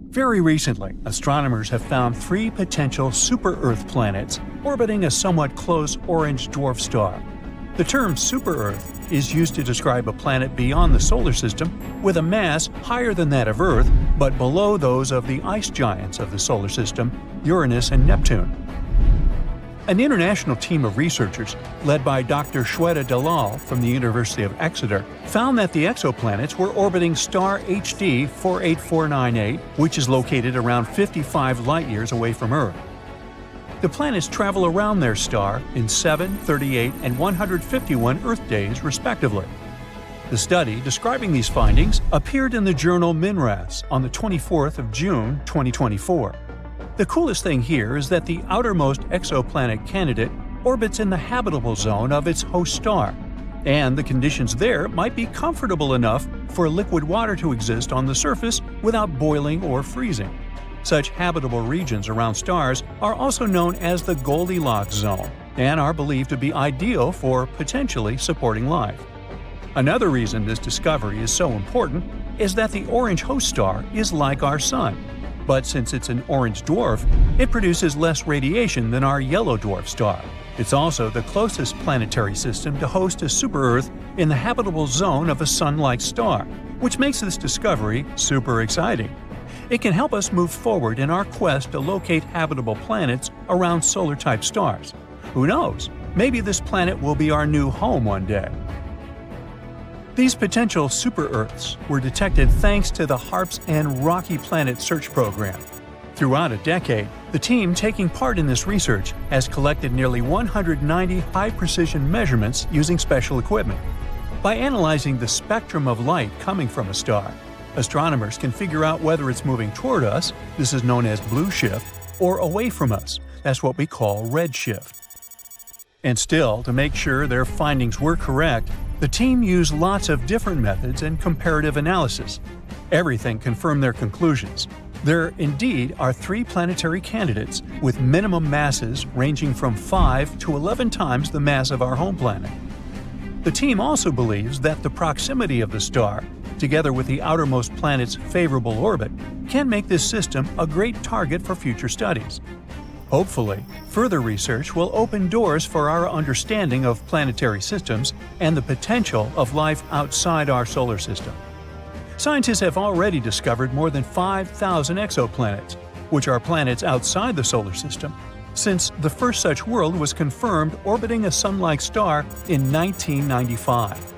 Speaker 5: Very recently, astronomers have found 3 potential super-Earth planets orbiting a somewhat close orange dwarf star. The term super-Earth is used to describe a planet beyond the solar system with a mass higher than that of Earth but below those of the ice giants of the solar system, Uranus and Neptune. An international team of researchers, led by Dr. Shweta Dalal from the University of Exeter, found that the exoplanets were orbiting star HD 48498, which is located around 55 light-years away from Earth. The planets travel around their star in 7, 38, and 151 Earth days, respectively. The study describing these findings appeared in the journal MinRes on the 24th of June, 2024. The coolest thing here is that the outermost exoplanet candidate orbits in the habitable zone of its host star, and the conditions there might be comfortable enough for liquid water to exist on the surface without boiling or freezing. Such habitable regions around stars are also known as the Goldilocks zone and are believed to be ideal for potentially supporting life. Another reason this discovery is so important is that the orange host star is like our Sun. But since it's an orange dwarf, it produces less radiation than our yellow dwarf star. It's also the closest planetary system to host a super-Earth in the habitable zone of a Sun-like star, which makes this discovery super exciting. It can help us move forward in our quest to locate habitable planets around solar-type stars. Who knows? Maybe this planet will be our new home one day. These potential super-Earths were detected thanks to the HARPS and Rocky Planet Search Program. Throughout a decade, the team taking part in this research has collected nearly 190 high-precision measurements using special equipment. By analyzing the spectrum of light coming from a star, astronomers can figure out whether it's moving toward us, this is known as blue shift, or away from us, that's what we call red shift. And still, to make sure their findings were correct, the team used lots of different methods and comparative analysis. Everything confirmed their conclusions. There indeed are 3 planetary candidates with minimum masses ranging from 5 to 11 times the mass of our home planet. The team also believes that the proximity of the star, together with the outermost planet's favorable orbit, can make this system a great target for future studies. Hopefully, further research will open doors for our understanding of planetary systems and the potential of life outside our solar system. Scientists have already discovered more than 5,000 exoplanets, which are planets outside the solar system, since the first such world was confirmed orbiting a Sun-like star in 1995.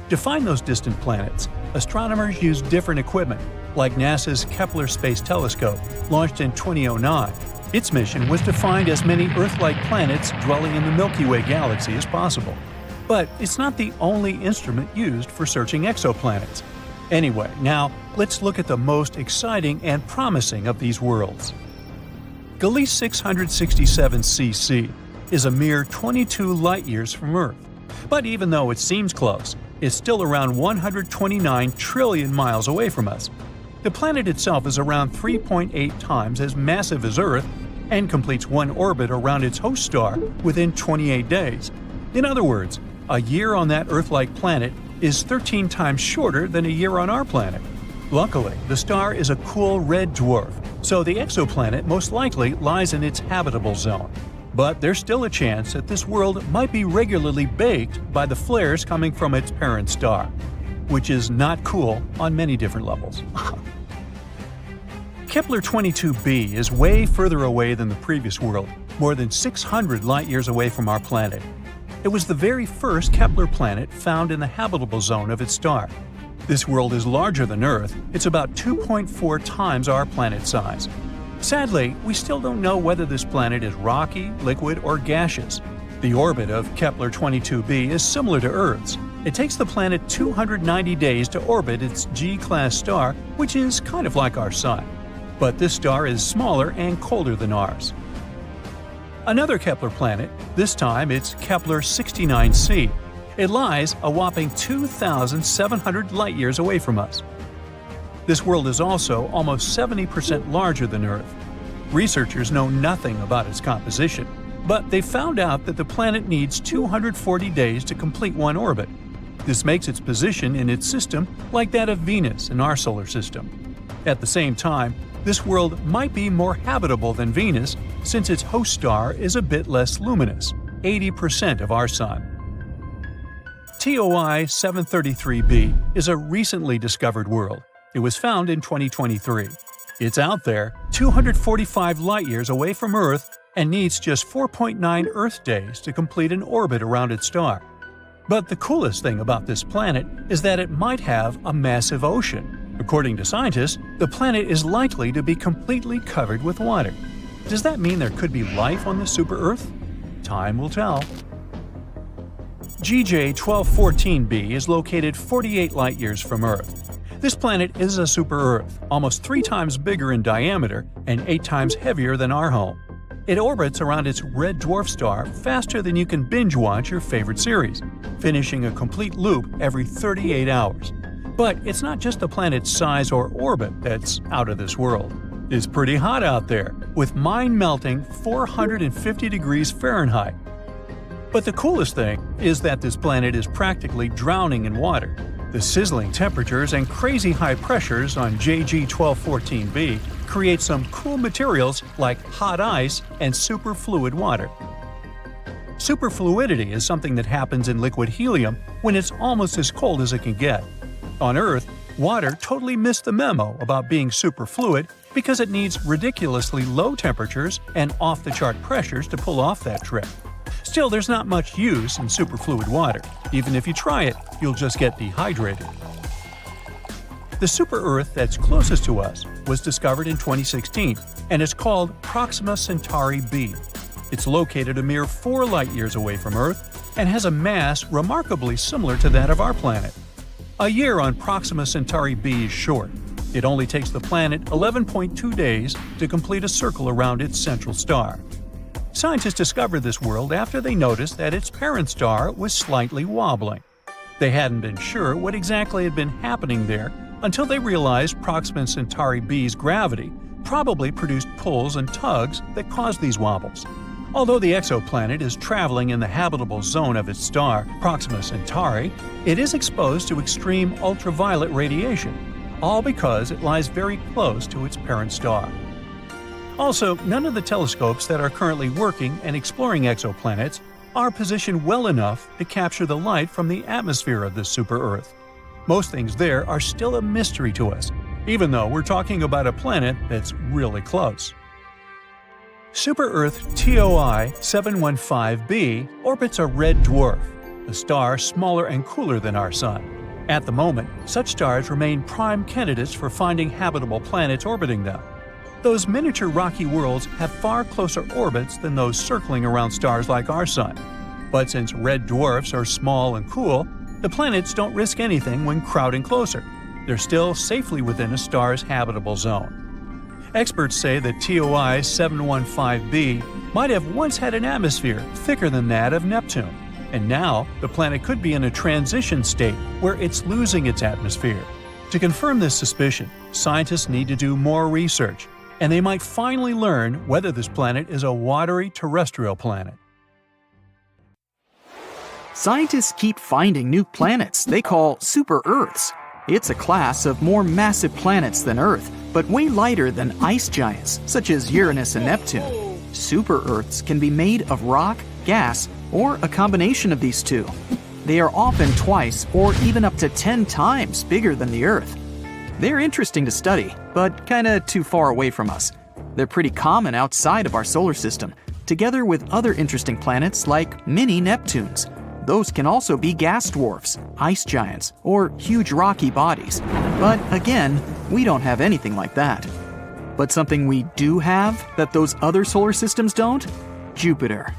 Speaker 5: To find those distant planets, astronomers use different equipment, like NASA's Kepler Space Telescope, launched in 2009. Its mission was to find as many Earth-like planets dwelling in the Milky Way galaxy as possible. But it's not the only instrument used for searching exoplanets. Anyway, now let's look at the most exciting and promising of these worlds. Gliese 667 cc is a mere 22 light-years from Earth. But even though it seems close, it's still around 129 trillion miles away from us. The planet itself is around 3.8 times as massive as Earth and completes one orbit around its host star within 28 days. In other words, a year on that Earth-like planet is 13 times shorter than a year on our planet. Luckily, the star is a cool red dwarf, so the exoplanet most likely lies in its habitable zone. But there's still a chance that this world might be regularly baked by the flares coming from its parent star, which is not cool on many different levels. Kepler-22b is way further away than the previous world, more than 600 light-years away from our planet. It was the very first Kepler planet found in the habitable zone of its star. This world is larger than Earth. It's about 2.4 times our planet size. Sadly, we still don't know whether this planet is rocky, liquid, or gaseous. The orbit of Kepler-22b is similar to Earth's. It takes the planet 290 days to orbit its G-class star, which is kind of like our Sun. But this star is smaller and colder than ours. Another Kepler planet, this time it's Kepler-69c. It lies a whopping 2,700 light-years away from us. This world is also almost 70% larger than Earth. Researchers know nothing about its composition, but they found out that the planet needs 240 days to complete one orbit. This makes its position in its system like that of Venus in our solar system. At the same time, this world might be more habitable than Venus since its host star is a bit less luminous, 80% of our Sun. TOI 733b is a recently discovered world. It was found in 2023. It's out there, 245 light-years away from Earth, and needs just 4.9 Earth days to complete an orbit around its star. But the coolest thing about this planet is that it might have a massive ocean. According to scientists, the planet is likely to be completely covered with water. Does that mean there could be life on this super-Earth? Time will tell. GJ 1214b is located 48 light-years from Earth. This planet is a super-Earth, almost 3 times bigger in diameter and 8 times heavier than our home. It orbits around its red dwarf star faster than you can binge-watch your favorite series, finishing a complete loop every 38 hours. But it's not just the planet's size or orbit that's out of this world. It's pretty hot out there, with mind-melting 450 degrees Fahrenheit. But the coolest thing is that this planet is practically drowning in water. The sizzling temperatures and crazy high pressures on JG 1214b create some cool materials like hot ice and superfluid water. Superfluidity is something that happens in liquid helium when it's almost as cold as it can get. On Earth, water totally missed the memo about being superfluid because it needs ridiculously low temperatures and off-the-chart pressures to pull off that trick. Still, there's not much use in superfluid water. Even if you try it, you'll just get dehydrated. The super-Earth that's closest to us was discovered in 2016, and it's called Proxima Centauri b. It's located a mere 4 light-years away from Earth and has a mass remarkably similar to that of our planet. A year on Proxima Centauri b is short. It only takes the planet 11.2 days to complete a circle around its central star. Scientists discovered this world after they noticed that its parent star was slightly wobbling. They hadn't been sure what exactly had been happening there until they realized Proxima Centauri b's gravity probably produced pulls and tugs that caused these wobbles. Although the exoplanet is traveling in the habitable zone of its star, Proxima Centauri, it is exposed to extreme ultraviolet radiation, all because it lies very close to its parent star. Also, none of the telescopes that are currently working and exploring exoplanets are positioned well enough to capture the light from the atmosphere of this super-Earth. Most things there are still a mystery to us, even though we're talking about a planet that's really close. Super-Earth TOI 715b orbits a red dwarf, a star smaller and cooler than our Sun. At the moment, such stars remain prime candidates for finding habitable planets orbiting them. Those miniature rocky worlds have far closer orbits than those circling around stars like our Sun. But since red dwarfs are small and cool, the planets don't risk anything when crowding closer. They're still safely within a star's habitable zone. Experts say that TOI 715b might have once had an atmosphere thicker than that of Neptune, and now the planet could be in a transition state where it's losing its atmosphere. To confirm this suspicion, scientists need to do more research, and they might finally learn whether this planet is a watery terrestrial planet.
Speaker 2: Scientists keep finding new planets they call super-Earths. It's a class of more massive planets than Earth, but way lighter than ice giants, such as Uranus and Neptune. Super-Earths can be made of rock, gas, or a combination of these two. They are often twice or even up to 10 times bigger than the Earth. They're interesting to study, but kinda too far away from us. They're pretty common outside of our solar system, together with other interesting planets like mini Neptunes. Those can also be gas dwarfs, ice giants, or huge rocky bodies. But again, we don't have anything like that. But something we do have that those other solar systems don't? Jupiter.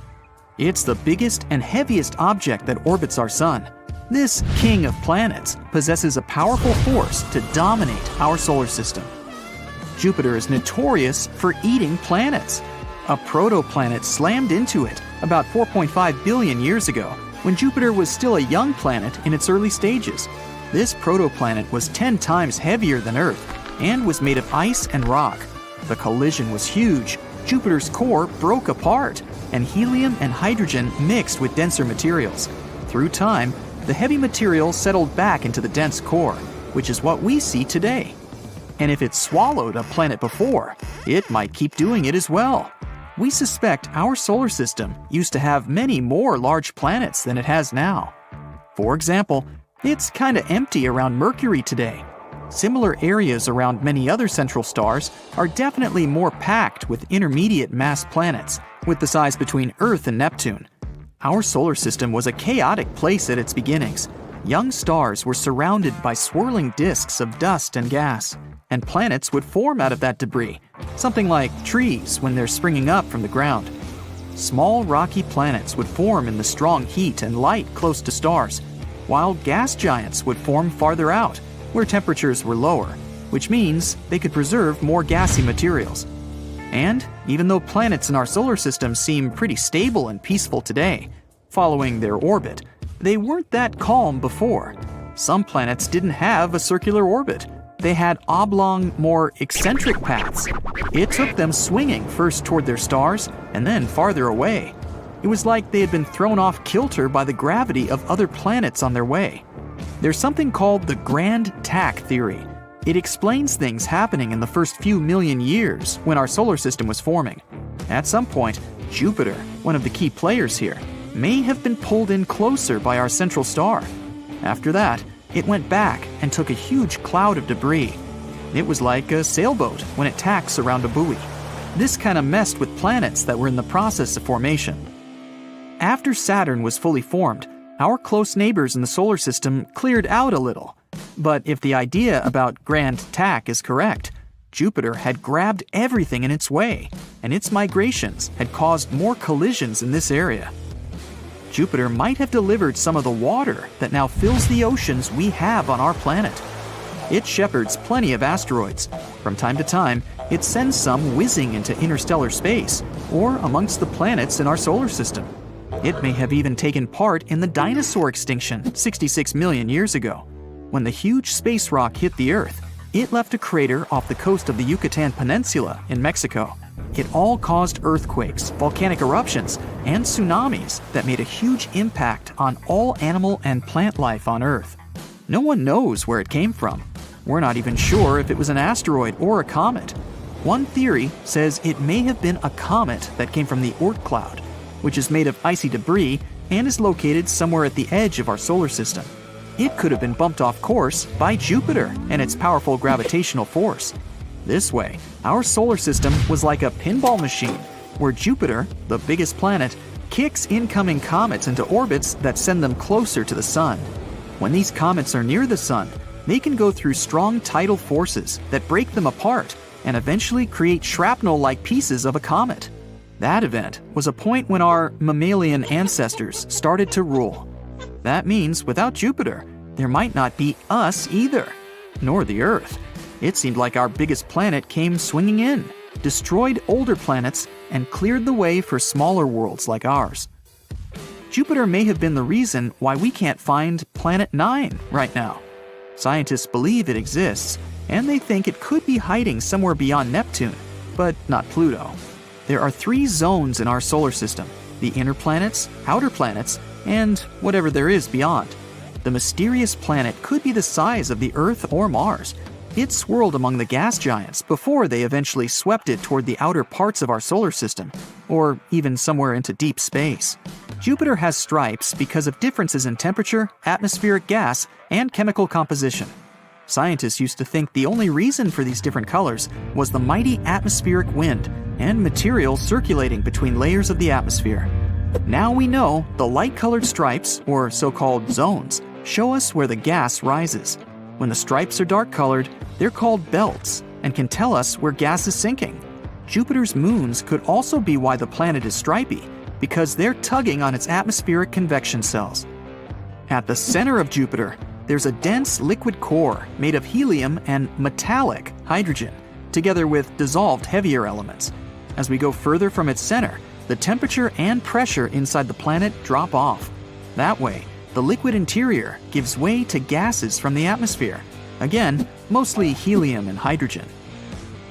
Speaker 2: It's the biggest and heaviest object that orbits our sun. This king of planets possesses a powerful force to dominate our solar system. Jupiter is notorious for eating planets. A protoplanet slammed into it about 4.5 billion years ago, when Jupiter was still a young planet in its early stages. This protoplanet was 10 times heavier than Earth and was made of ice and rock. The collision was huge. Jupiter's core broke apart, and helium and hydrogen mixed with denser materials. Through time, the heavy material settled back into the dense core, which is what we see today. And if it swallowed a planet before, it might keep doing it as well. We suspect our solar system used to have many more large planets than it has now. For example, it's kinda empty around Mercury today. Similar areas around many other central stars are definitely more packed with intermediate mass planets, with the size between Earth and Neptune. Our solar system was a chaotic place at its beginnings. Young stars were surrounded by swirling disks of dust and gas, and planets would form out of that debris, something like trees when they're springing up from the ground. Small rocky planets would form in the strong heat and light close to stars, while gas giants would form farther out, where temperatures were lower, which means they could preserve more gassy materials. And even though planets in our solar system seem pretty stable and peaceful today, following their orbit, they weren't that calm before. Some planets didn't have a circular orbit. They had oblong, more eccentric paths. It took them swinging first toward their stars and then farther away. It was like they had been thrown off kilter by the gravity of other planets on their way. There's something called the grand tack theory. It explains things happening in the first few million years when our solar system was forming. At some point, Jupiter, one of the key players here, may have been pulled in closer by our central star. After that, it went back and took a huge cloud of debris. It was like a sailboat when it tacks around a buoy. This kind of messed with planets that were in the process of formation. After Saturn was fully formed, our close neighbors in the solar system cleared out a little. But if the idea about grand tack is correct, Jupiter had grabbed everything in its way, and its migrations had caused more collisions in this area. Jupiter might have delivered some of the water that now fills the oceans we have on our planet. It shepherds plenty of asteroids. From time to time, it sends some whizzing into interstellar space, or amongst the planets in our solar system. It may have even taken part in the dinosaur extinction 66 million years ago. When the huge space rock hit the Earth, it left a crater off the coast of the Yucatan Peninsula in Mexico. It all caused earthquakes, volcanic eruptions, and tsunamis that made a huge impact on all animal and plant life on Earth. No one knows where it came from. We're not even sure if it was an asteroid or a comet. One theory says it may have been a comet that came from the Oort cloud, which is made of icy debris and is located somewhere at the edge of our solar system. It could have been bumped off course by Jupiter and its powerful gravitational force. This way, our solar system was like a pinball machine, where Jupiter, the biggest planet, kicks incoming comets into orbits that send them closer to the Sun. When these comets are near the Sun, they can go through strong tidal forces that break them apart and eventually create shrapnel-like pieces of a comet. That event was a point when our mammalian ancestors started to rule. That means without Jupiter, there might not be us either, nor the Earth. It seemed like our biggest planet came swinging in, destroyed older planets, and cleared the way for smaller worlds like ours. Jupiter may have been the reason why we can't find Planet 9 right now. Scientists believe it exists, and they think it could be hiding somewhere beyond Neptune, but not Pluto. There are 3 zones in our solar system: the inner planets, outer planets, and whatever there is beyond. The mysterious planet could be the size of the Earth or Mars. It swirled among the gas giants before they eventually swept it toward the outer parts of our solar system, or even somewhere into deep space. Jupiter has stripes because of differences in temperature, atmospheric gas, and chemical composition. Scientists used to think the only reason for these different colors was the mighty atmospheric wind and material circulating between layers of the atmosphere. Now we know the light-colored stripes, or so-called zones, show us where the gas rises. When the stripes are dark-colored, they're called belts and can tell us where gas is sinking. Jupiter's moons could also be why the planet is stripy, because they're tugging on its atmospheric convection cells. At the center of Jupiter, there's a dense liquid core made of helium and metallic hydrogen, together with dissolved heavier elements. As we go further from its center, the temperature and pressure inside the planet drop off. That way, the liquid interior gives way to gases from the atmosphere. Again, mostly helium and hydrogen.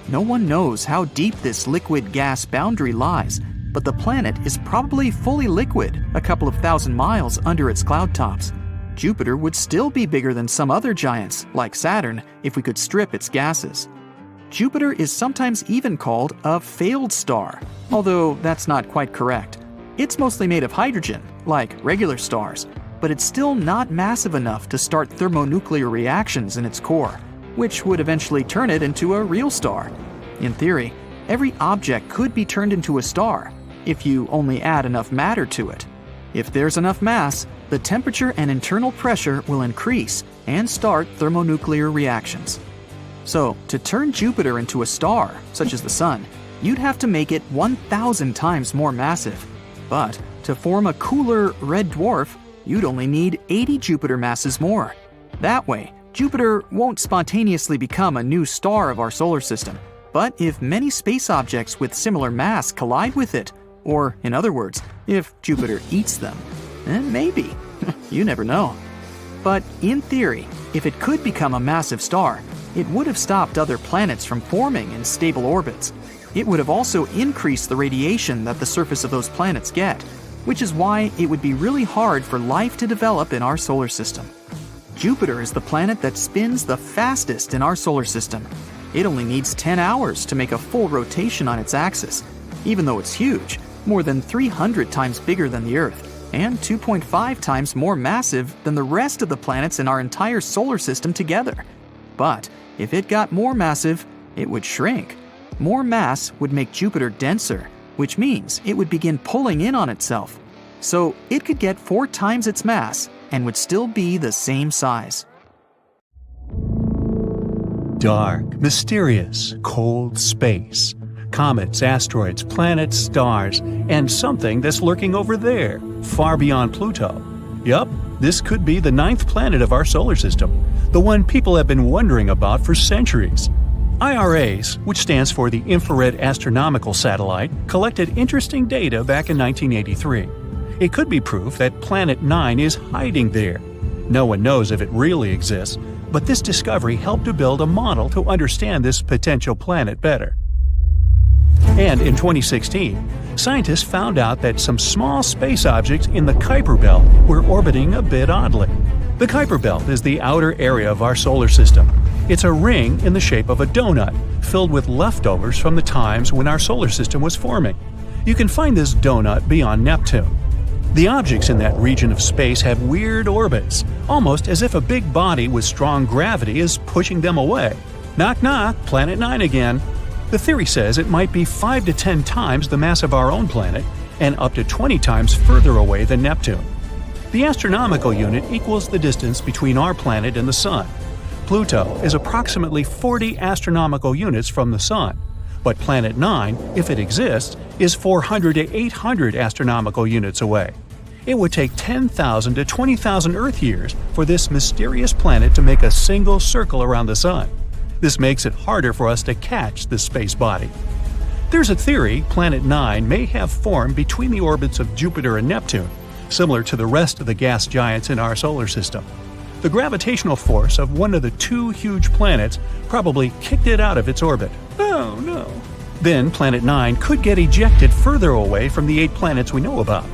Speaker 2: No one knows how deep this liquid-gas boundary lies, but the planet is probably fully liquid a couple of thousand miles under its cloud tops. Jupiter would still be bigger than some other giants, like Saturn, if we could strip its gases. Jupiter is sometimes even called a failed star, although that's not quite correct. It's mostly made of hydrogen, like regular stars, but it's still not massive enough to start thermonuclear reactions in its core, which would eventually turn it into a real star. In theory, every object could be turned into a star, if you only add enough matter to it. If there's enough mass, the temperature and internal pressure will increase and start thermonuclear reactions. So, to turn Jupiter into a star, such as the Sun, you'd have to make it 1,000 times more massive. But to form a cooler red dwarf, you'd only need 80 Jupiter masses more. That way, Jupiter won't spontaneously become a new star of our solar system. But if many space objects with similar mass collide with it, or in other words, if Jupiter eats them, then maybe. You never know. But in theory, if it could become a massive star, it would have stopped other planets from forming in stable orbits. It would have also increased the radiation that the surface of those planets get, which is why it would be really hard for life to develop in our solar system. Jupiter is the planet that spins the fastest in our solar system. It only needs 10 hours to make a full rotation on its axis, even though it's huge, more than 300 times bigger than the Earth, and 2.5 times more massive than the rest of the planets in our entire solar system together. But if it got more massive, it would shrink. More mass would make Jupiter denser, which means it would begin pulling in on itself. So it could get 4 times its mass and would still be the same size.
Speaker 5: Dark, mysterious, cold space. Comets, asteroids, planets, stars, and something that's lurking over there, far beyond Pluto. Yup, this could be the 9th planet of our solar system, the one people have been wondering about for centuries. IRAS, which stands for the Infrared Astronomical Satellite, collected interesting data back in 1983. It could be proof that Planet 9 is hiding there. No one knows if it really exists, but this discovery helped to build a model to understand this potential planet better. And in 2016, scientists found out that some small space objects in the Kuiper Belt were orbiting a bit oddly. The Kuiper Belt is the outer area of our solar system. It's a ring in the shape of a donut, filled with leftovers from the times when our solar system was forming. You can find this donut beyond Neptune. The objects in that region of space have weird orbits, almost as if a big body with strong gravity is pushing them away. Knock knock, Planet 9 again. The theory says it might be 5 to 10 times the mass of our own planet and up to 20 times further away than Neptune. The astronomical unit equals the distance between our planet and the Sun. Pluto is approximately 40 astronomical units from the Sun, but Planet 9, if it exists, is 400 to 800 astronomical units away. It would take 10,000 to 20,000 Earth years for this mysterious planet to make a single circle around the Sun. This makes it harder for us to catch this space body. There's a theory Planet 9 may have formed between the orbits of Jupiter and Neptune, similar to the rest of the gas giants in our solar system. The gravitational force of one of the 2 huge planets probably kicked it out of its orbit. Oh no. Then Planet 9 could get ejected further away from the 8 planets we know about.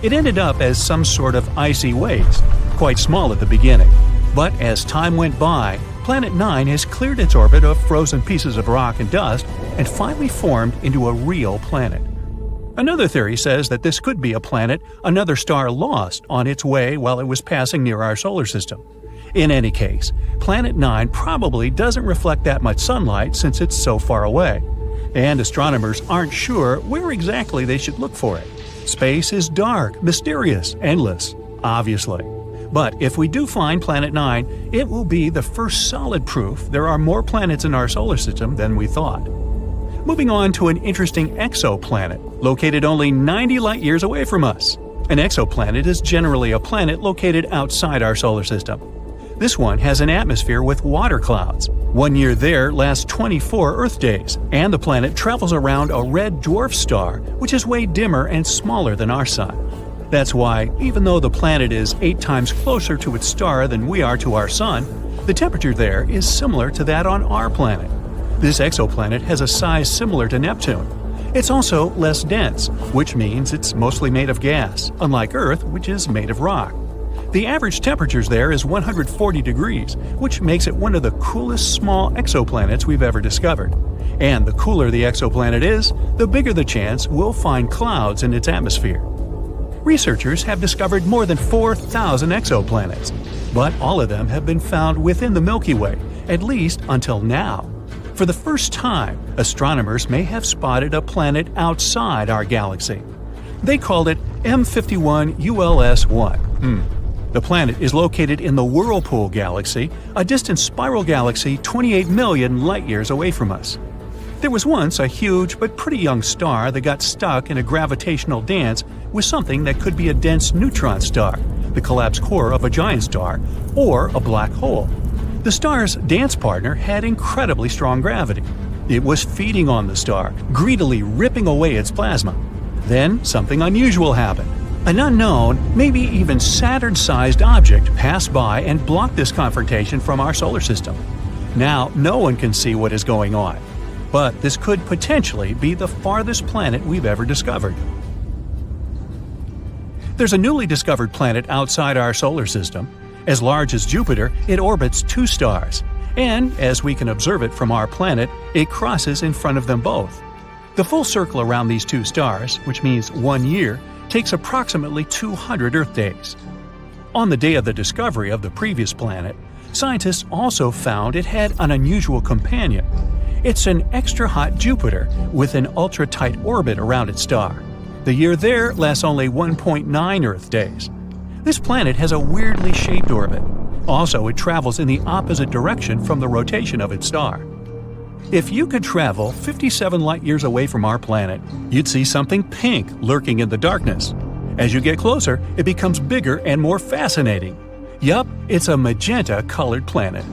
Speaker 5: It ended up as some sort of icy waste, quite small at the beginning. But as time went by, Planet 9 has cleared its orbit of frozen pieces of rock and dust and finally formed into a real planet. Another theory says that this could be a planet another star lost on its way while it was passing near our solar system. In any case, Planet 9 probably doesn't reflect that much sunlight since it's so far away. And astronomers aren't sure where exactly they should look for it. Space is dark, mysterious, endless, obviously. But if we do find Planet 9, it will be the first solid proof there are more planets in our solar system than we thought. Moving on to an interesting exoplanet, located only 90 light-years away from us. An exoplanet is generally a planet located outside our solar system. This one has an atmosphere with water clouds. 1 year there lasts 24 Earth days, and the planet travels around a red dwarf star, which is way dimmer and smaller than our Sun. That's why, even though the planet is 8 times closer to its star than we are to our Sun, the temperature there is similar to that on our planet. This exoplanet has a size similar to Neptune. It's also less dense, which means it's mostly made of gas, unlike Earth, which is made of rock. The average temperatures there is 140 degrees, which makes it one of the coolest small exoplanets we've ever discovered. And the cooler the exoplanet is, the bigger the chance we'll find clouds in its atmosphere. Researchers have discovered more than 4,000 exoplanets, but all of them have been found within the Milky Way, at least until now. For the first time, astronomers may have spotted a planet outside our galaxy. They called it M51 ULS-1. The planet is located in the Whirlpool Galaxy, a distant spiral galaxy 28 million light-years away from us. There was once a huge but pretty young star that got stuck in a gravitational dance with something that could be a dense neutron star, the collapsed core of a giant star, or a black hole. The star's dance partner had incredibly strong gravity. It was feeding on the star, greedily ripping away its plasma. Then something unusual happened. An unknown, maybe even Saturn-sized object passed by and blocked this confrontation from our solar system. Now, no one can see what is going on. But this could potentially be the farthest planet we've ever discovered. There's a newly discovered planet outside our solar system. As large as Jupiter, it orbits 2 stars. And, as we can observe it from our planet, it crosses in front of them both. The full circle around these 2 stars, which means 1 year, takes approximately 200 Earth days. On the day of the discovery of the previous planet, scientists also found it had an unusual companion. It's an extra-hot Jupiter with an ultra-tight orbit around its star. The year there lasts only 1.9 Earth days. This planet has a weirdly shaped orbit. Also, it travels in the opposite direction from the rotation of its star. If you could travel 57 light-years away from our planet, you'd see something pink lurking in the darkness. As you get closer, it becomes bigger and more fascinating. Yup, it's a magenta-colored planet.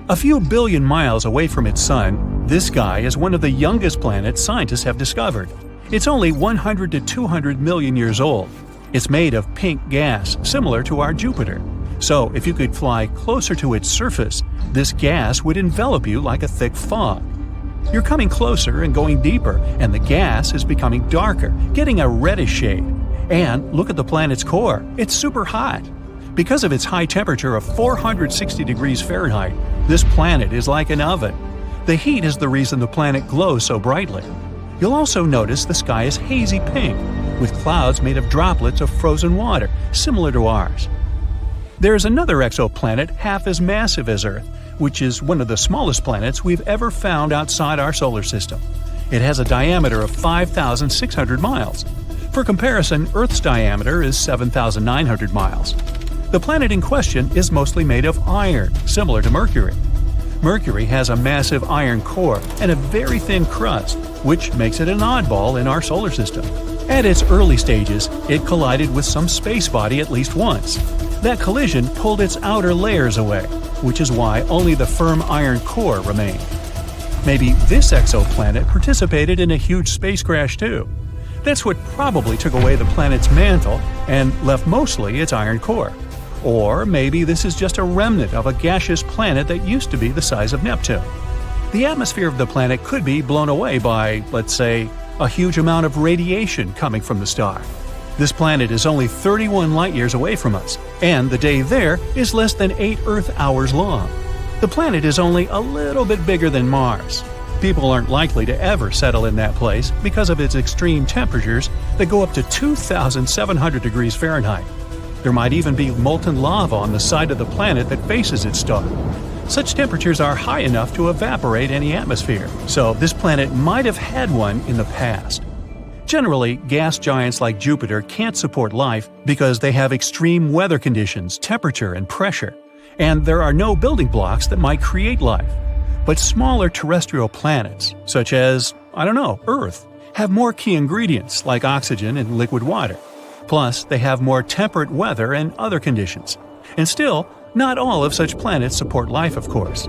Speaker 5: A few billion miles away from its sun, this guy is one of the youngest planets scientists have discovered. It's only 100 to 200 million years old. It's made of pink gas, similar to our Jupiter. So, if you could fly closer to its surface, this gas would envelop you like a thick fog. You're coming closer and going deeper, and the gas is becoming darker, getting a reddish shade. And look at the planet's core. It's super hot. Because of its high temperature of 460 degrees Fahrenheit, this planet is like an oven. The heat is the reason the planet glows so brightly. You'll also notice the sky is hazy pink, with clouds made of droplets of frozen water, similar to ours. There's another exoplanet half as massive as Earth, which is one of the smallest planets we've ever found outside our solar system. It has a diameter of 5,600 miles. For comparison, Earth's diameter is 7,900 miles. The planet in question is mostly made of iron, similar to Mercury. Mercury has a massive iron core and a very thin crust, which makes it an oddball in our solar system. At its early stages, it collided with some space body at least once. That collision pulled its outer layers away, which is why only the firm iron core remained. Maybe this exoplanet participated in a huge space crash too. That's what probably took away the planet's mantle and left mostly its iron core. Or maybe this is just a remnant of a gaseous planet that used to be the size of Neptune. The atmosphere of the planet could be blown away by, let's say, a huge amount of radiation coming from the star. This planet is only 31 light-years away from us, and the day there is less than 8 Earth hours long. The planet is only a little bit bigger than Mars. People aren't likely to ever settle in that place because of its extreme temperatures that go up to 2,700 degrees Fahrenheit. There might even be molten lava on the side of the planet that faces its star. Such temperatures are high enough to evaporate any atmosphere, so this planet might have had one in the past. Generally, gas giants like Jupiter can't support life because they have extreme weather conditions, temperature, and pressure, and there are no building blocks that might create life. But smaller terrestrial planets, such as, Earth, have more key ingredients like oxygen and liquid water. Plus, they have more temperate weather and other conditions. And still, not all of such planets support life, of course.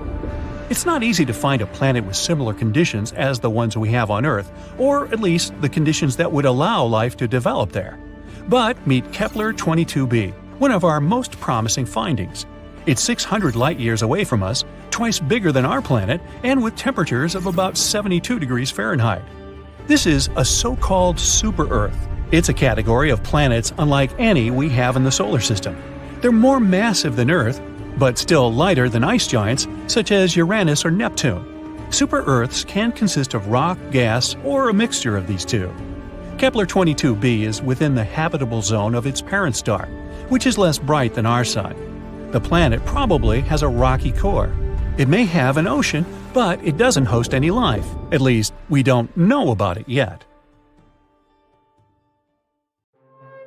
Speaker 5: It's not easy to find a planet with similar conditions as the ones we have on Earth, or at least the conditions that would allow life to develop there. But meet Kepler-22b, one of our most promising findings. It's 600 light-years away from us, twice bigger than our planet, and with temperatures of about 72 degrees Fahrenheit. This is a so-called super-Earth. It's a category of planets unlike any we have in the solar system. They're more massive than Earth, but still lighter than ice giants such as Uranus or Neptune. Super-Earths can consist of rock, gas, or a mixture of these two. Kepler-22b is within the habitable zone of its parent star, which is less bright than our Sun. The planet probably has a rocky core. It may have an ocean, but it doesn't host any life. At least, we don't know about it yet.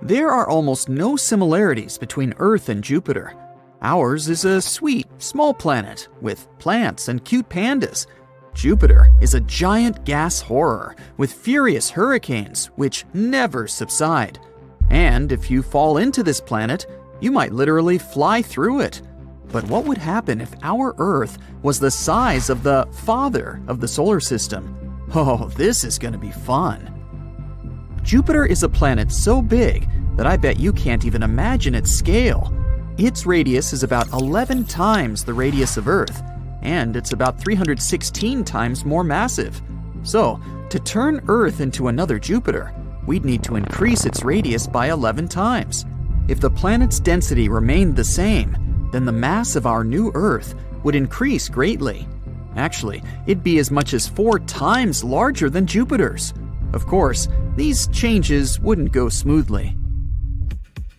Speaker 2: There are almost no similarities between Earth and Jupiter. Ours is a sweet, small planet with plants and cute pandas. Jupiter is a giant gas horror with furious hurricanes which never subside. And if you fall into this planet, you might literally fly through it. But what would happen if our Earth was the size of the father of the solar system? Oh, this is going to be fun. Jupiter is a planet so big that I bet you can't even imagine its scale. Its radius is about 11 times the radius of Earth, and it's about 316 times more massive. So, to turn Earth into another Jupiter, we'd need to increase its radius by 11 times. If the planet's density remained the same, then the mass of our new Earth would increase greatly. Actually, it'd be as much as 4 times larger than Jupiter's. Of course, these changes wouldn't go smoothly.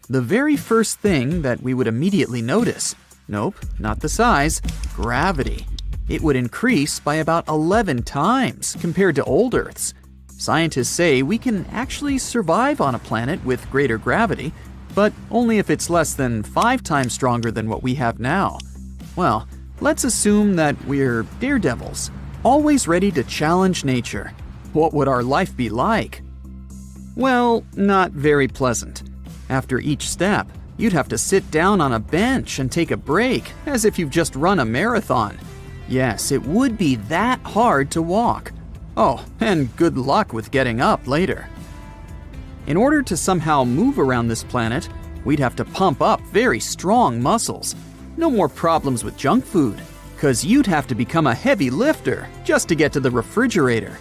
Speaker 2: The very first thing that we would immediately notice, nope, not the size, gravity. It would increase by about 11 times compared to old Earth's. Scientists say we can actually survive on a planet with greater gravity, but only if it's less than 5 times stronger than what we have now. Well, let's assume that we're daredevils, always ready to challenge nature. What would our life be like? Well, not very pleasant. After each step, you'd have to sit down on a bench and take a break, as if you've just run a marathon. Yes, it would be that hard to walk. Oh, and good luck with getting up later. In order to somehow move around this planet, we'd have to pump up very strong muscles. No more problems with junk food, 'cause you'd have to become a heavy lifter just to get to the refrigerator.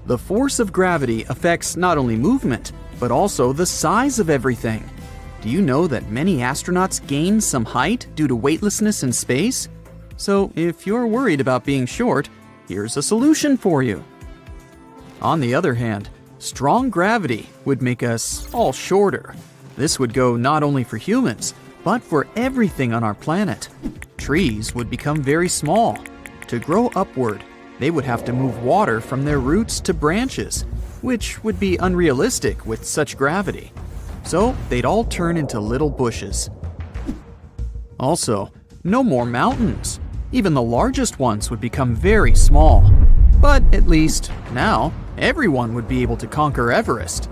Speaker 2: The force of gravity affects not only movement, but also the size of everything. Do you know that many astronauts gain some height due to weightlessness in space? So if you're worried about being short, here's a solution for you. On the other hand, strong gravity would make us all shorter. This would go not only for humans, but for everything on our planet. Trees would become very small. To grow upward, they would have to move water from their roots to branches, which would be unrealistic with such gravity. So they'd all turn into little bushes. Also, no more mountains. Even the largest ones would become very small. But at least, now, everyone would be able to conquer Everest.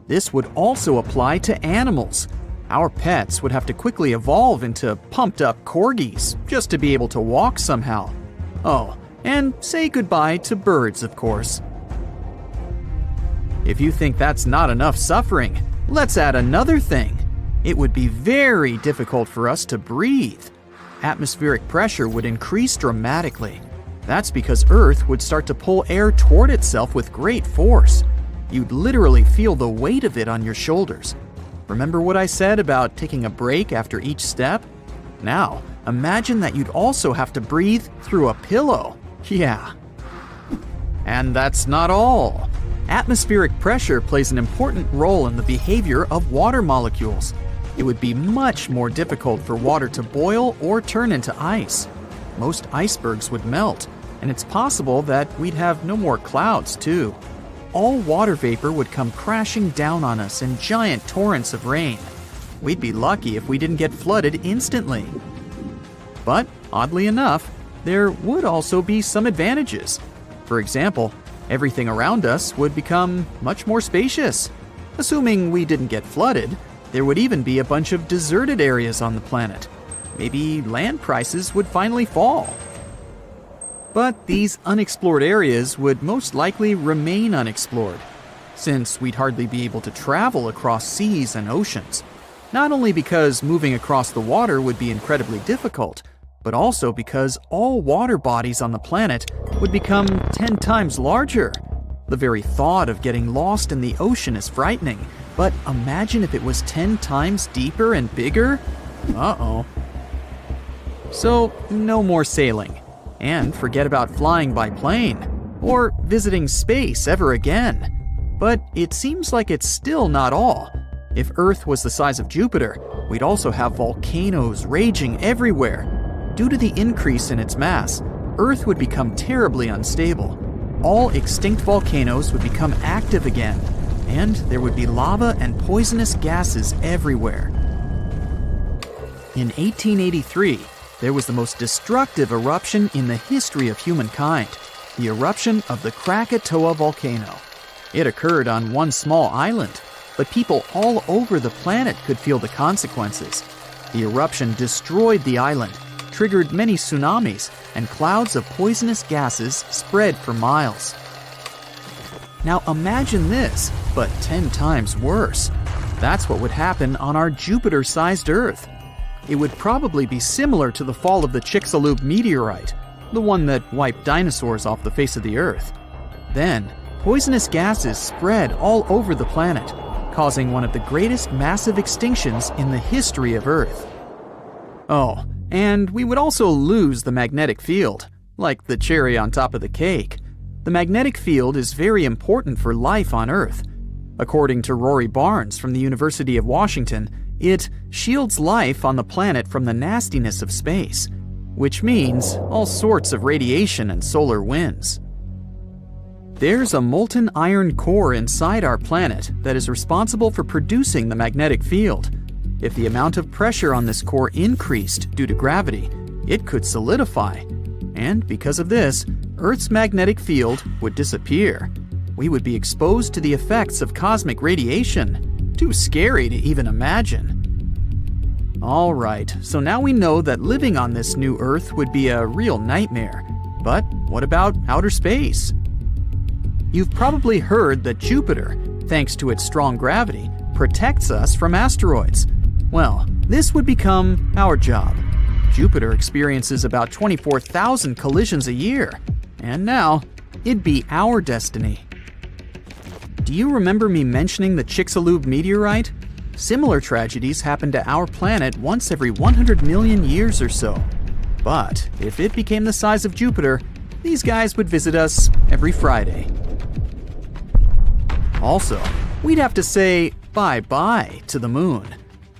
Speaker 2: This would also apply to animals. Our pets would have to quickly evolve into pumped-up corgis just to be able to walk somehow. Oh, and say goodbye to birds, of course. If you think that's not enough suffering, let's add another thing. It would be very difficult for us to breathe. Atmospheric pressure would increase dramatically. That's because Earth would start to pull air toward itself with great force. You'd literally feel the weight of it on your shoulders. Remember what I said about taking a break after each step? Now, imagine that you'd also have to breathe through a pillow. Yeah. And that's not all. Atmospheric pressure plays an important role in the behavior of water molecules. It would be much more difficult for water to boil or turn into ice. Most icebergs would melt, and it's possible that we'd have no more clouds, too. All water vapor would come crashing down on us in giant torrents of rain. We'd be lucky if we didn't get flooded instantly. But, oddly enough, there would also be some advantages. For example, everything around us would become much more spacious. Assuming we didn't get flooded, there would even be a bunch of deserted areas on the planet. Maybe land prices would finally fall. But these unexplored areas would most likely remain unexplored, since we'd hardly be able to travel across seas and oceans. Not only because moving across the water would be incredibly difficult, but also because all water bodies on the planet would become 10 times larger. The very thought of getting lost in the ocean is frightening, but imagine if it was 10 times deeper and bigger? Uh-oh. So, no more sailing. And forget about flying by plane, or visiting space ever again. But it seems like it's still not all. If Earth was the size of Jupiter, we'd also have volcanoes raging everywhere. Due to the increase in its mass, Earth would become terribly unstable. All extinct volcanoes would become active again, and there would be lava and poisonous gases everywhere. In 1883, there was the most destructive eruption in the history of humankind, the eruption of the Krakatoa volcano. It occurred on one small island, but people all over the planet could feel the consequences. The eruption destroyed the island, triggered many tsunamis, and clouds of poisonous gases spread for miles. Now imagine this, but 10 times worse. That's what would happen on our Jupiter-sized Earth. It would probably be similar to the fall of the Chicxulub meteorite, the one that wiped dinosaurs off the face of the Earth. Then, poisonous gases spread all over the planet, causing one of the greatest massive extinctions in the history of Earth. Oh, and we would also lose the magnetic field, like the cherry on top of the cake. The magnetic field is very important for life on Earth. According to Rory Barnes from the University of Washington, it shields life on the planet from the nastiness of space, which means all sorts of radiation and solar winds. There's a molten iron core inside our planet that is responsible for producing the magnetic field. If the amount of pressure on this core increased due to gravity, it could solidify. And because of this, Earth's magnetic field would disappear. We would be exposed to the effects of cosmic radiation. Too scary to even imagine. Alright, so now we know that living on this new Earth would be a real nightmare. But what about outer space? You've probably heard that Jupiter, thanks to its strong gravity, protects us from asteroids. Well, this would become our job. Jupiter experiences about 24,000 collisions a year, and now it'd be our destiny. Do you remember me mentioning the Chicxulub meteorite? Similar tragedies happen to our planet once every 100 million years or so. But if it became the size of Jupiter, these guys would visit us every Friday. Also, we'd have to say bye-bye to the moon.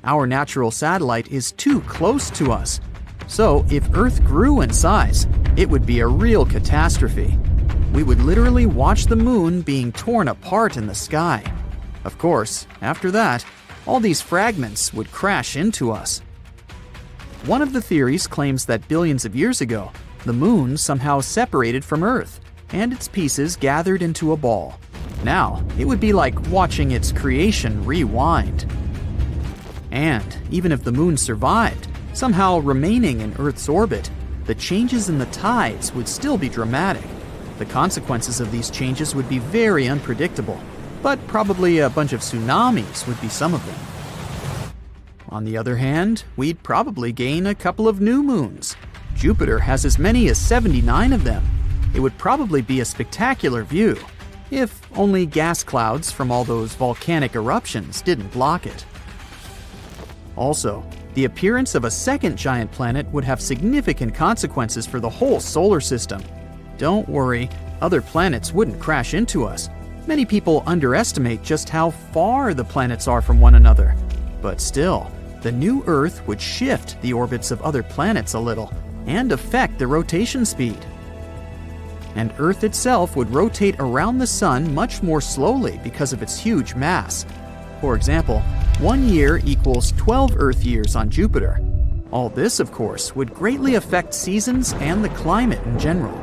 Speaker 2: Our natural satellite is too close to us. So if Earth grew in size, it would be a real catastrophe. We would literally watch the moon being torn apart in the sky. Of course, after that, all these fragments would crash into us. One of the theories claims that billions of years ago, the moon somehow separated from Earth, and its pieces gathered into a ball. Now, it would be like watching its creation rewind. And even if the moon survived, somehow remaining in Earth's orbit, the changes in the tides would still be dramatic. The consequences of these changes would be very unpredictable, but probably a bunch of tsunamis would be some of them. On the other hand, we'd probably gain a couple of new moons. Jupiter has as many as 79 of them. It would probably be a spectacular view. if only gas clouds from all those volcanic eruptions didn't block it. Also, the appearance of a second giant planet would have significant consequences for the whole solar system. Don't worry, other planets wouldn't crash into us. Many people underestimate just how far the planets are from one another. But still, the new Earth would shift the orbits of other planets a little and affect their rotation speed. And Earth itself would rotate around the Sun much more slowly because of its huge mass. For example, 1 year equals 12 Earth years on Jupiter. All this, of course, would greatly affect seasons and the climate in general.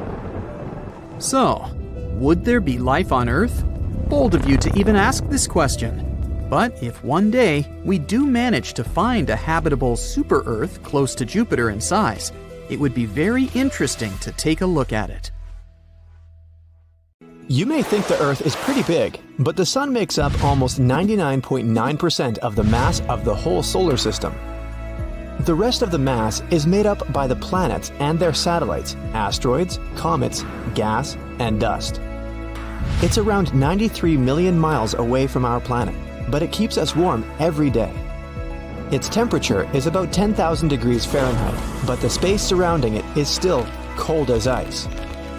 Speaker 2: So, would there be life on Earth? Bold of you to even ask this question. But if one day we do manage to find a habitable super-Earth close to Jupiter in size, it would be very interesting to take a look at it.
Speaker 1: You may think the Earth is pretty big, but the Sun makes up almost 99.9% of the mass of the whole solar system. The rest of the mass is made up by the planets and their satellites, asteroids, comets, gas, and dust. It's around 93 million miles away from our planet, but it keeps us warm every day. Its temperature is about 10,000 degrees Fahrenheit, but the space surrounding it is still cold as ice.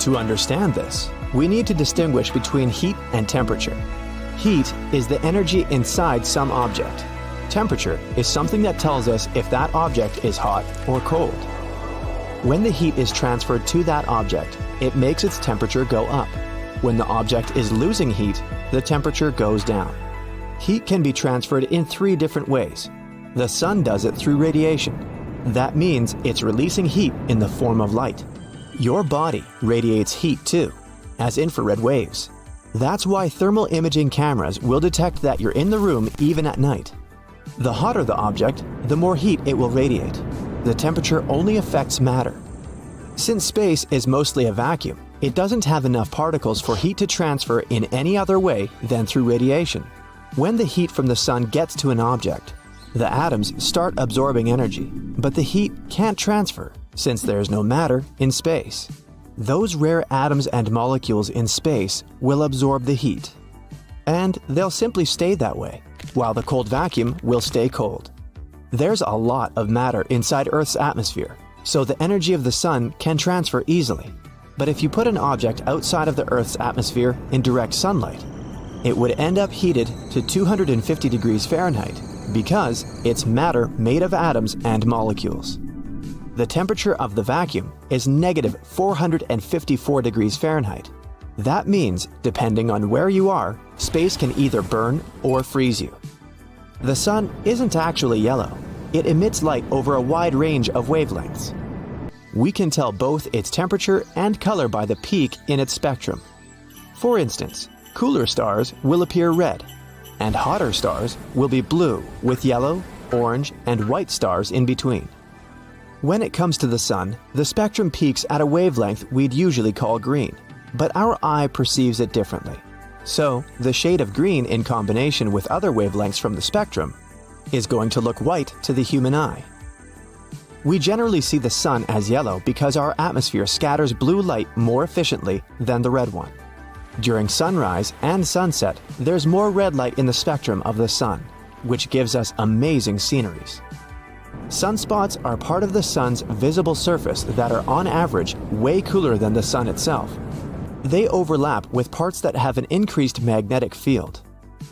Speaker 1: To understand this, we need to distinguish between heat and temperature. Heat is the energy inside some object. Temperature is something that tells us if that object is hot or cold. When the heat is transferred to that object, it makes its temperature go up. When the object is losing heat, the temperature goes down. Heat can be transferred in 3 different ways. The Sun does it through radiation. That means it's releasing heat in the form of light. Your body radiates heat too, as infrared waves. That's why thermal imaging cameras will detect that you're in the room even at night. The hotter the object, the more heat it will radiate. The temperature only affects matter. Since space is mostly a vacuum, it doesn't have enough particles for heat to transfer in any other way than through radiation. When the heat from the Sun gets to an object, the atoms start absorbing energy, but the heat can't transfer since there's no matter in space. Those rare atoms and molecules in space will absorb the heat. And they'll simply stay that way, while the cold vacuum will stay cold. There's a lot of matter inside Earth's atmosphere, so the energy of the Sun can transfer easily. But if you put an object outside of the Earth's atmosphere in direct sunlight, it would end up heated to 250 degrees Fahrenheit because it's matter made of atoms and molecules. The temperature of the vacuum is negative 454 degrees Fahrenheit. That means, depending on where you are, space can either burn or freeze you. The Sun isn't actually yellow. It emits light over a wide range of wavelengths. We can tell both its temperature and color by the peak in its spectrum. For instance, cooler stars will appear red, and hotter stars will be blue with yellow, orange, and white stars in between. When it comes to the Sun, the spectrum peaks at a wavelength we'd usually call green, but our eye perceives it differently. So, the shade of green in combination with other wavelengths from the spectrum is going to look white to the human eye. We generally see the Sun as yellow because our atmosphere scatters blue light more efficiently than the red one. During sunrise and sunset, there's more red light in the spectrum of the Sun, which gives us amazing sceneries. Sunspots are part of the Sun's visible surface that are on average way cooler than the Sun itself. They overlap with parts that have an increased magnetic field.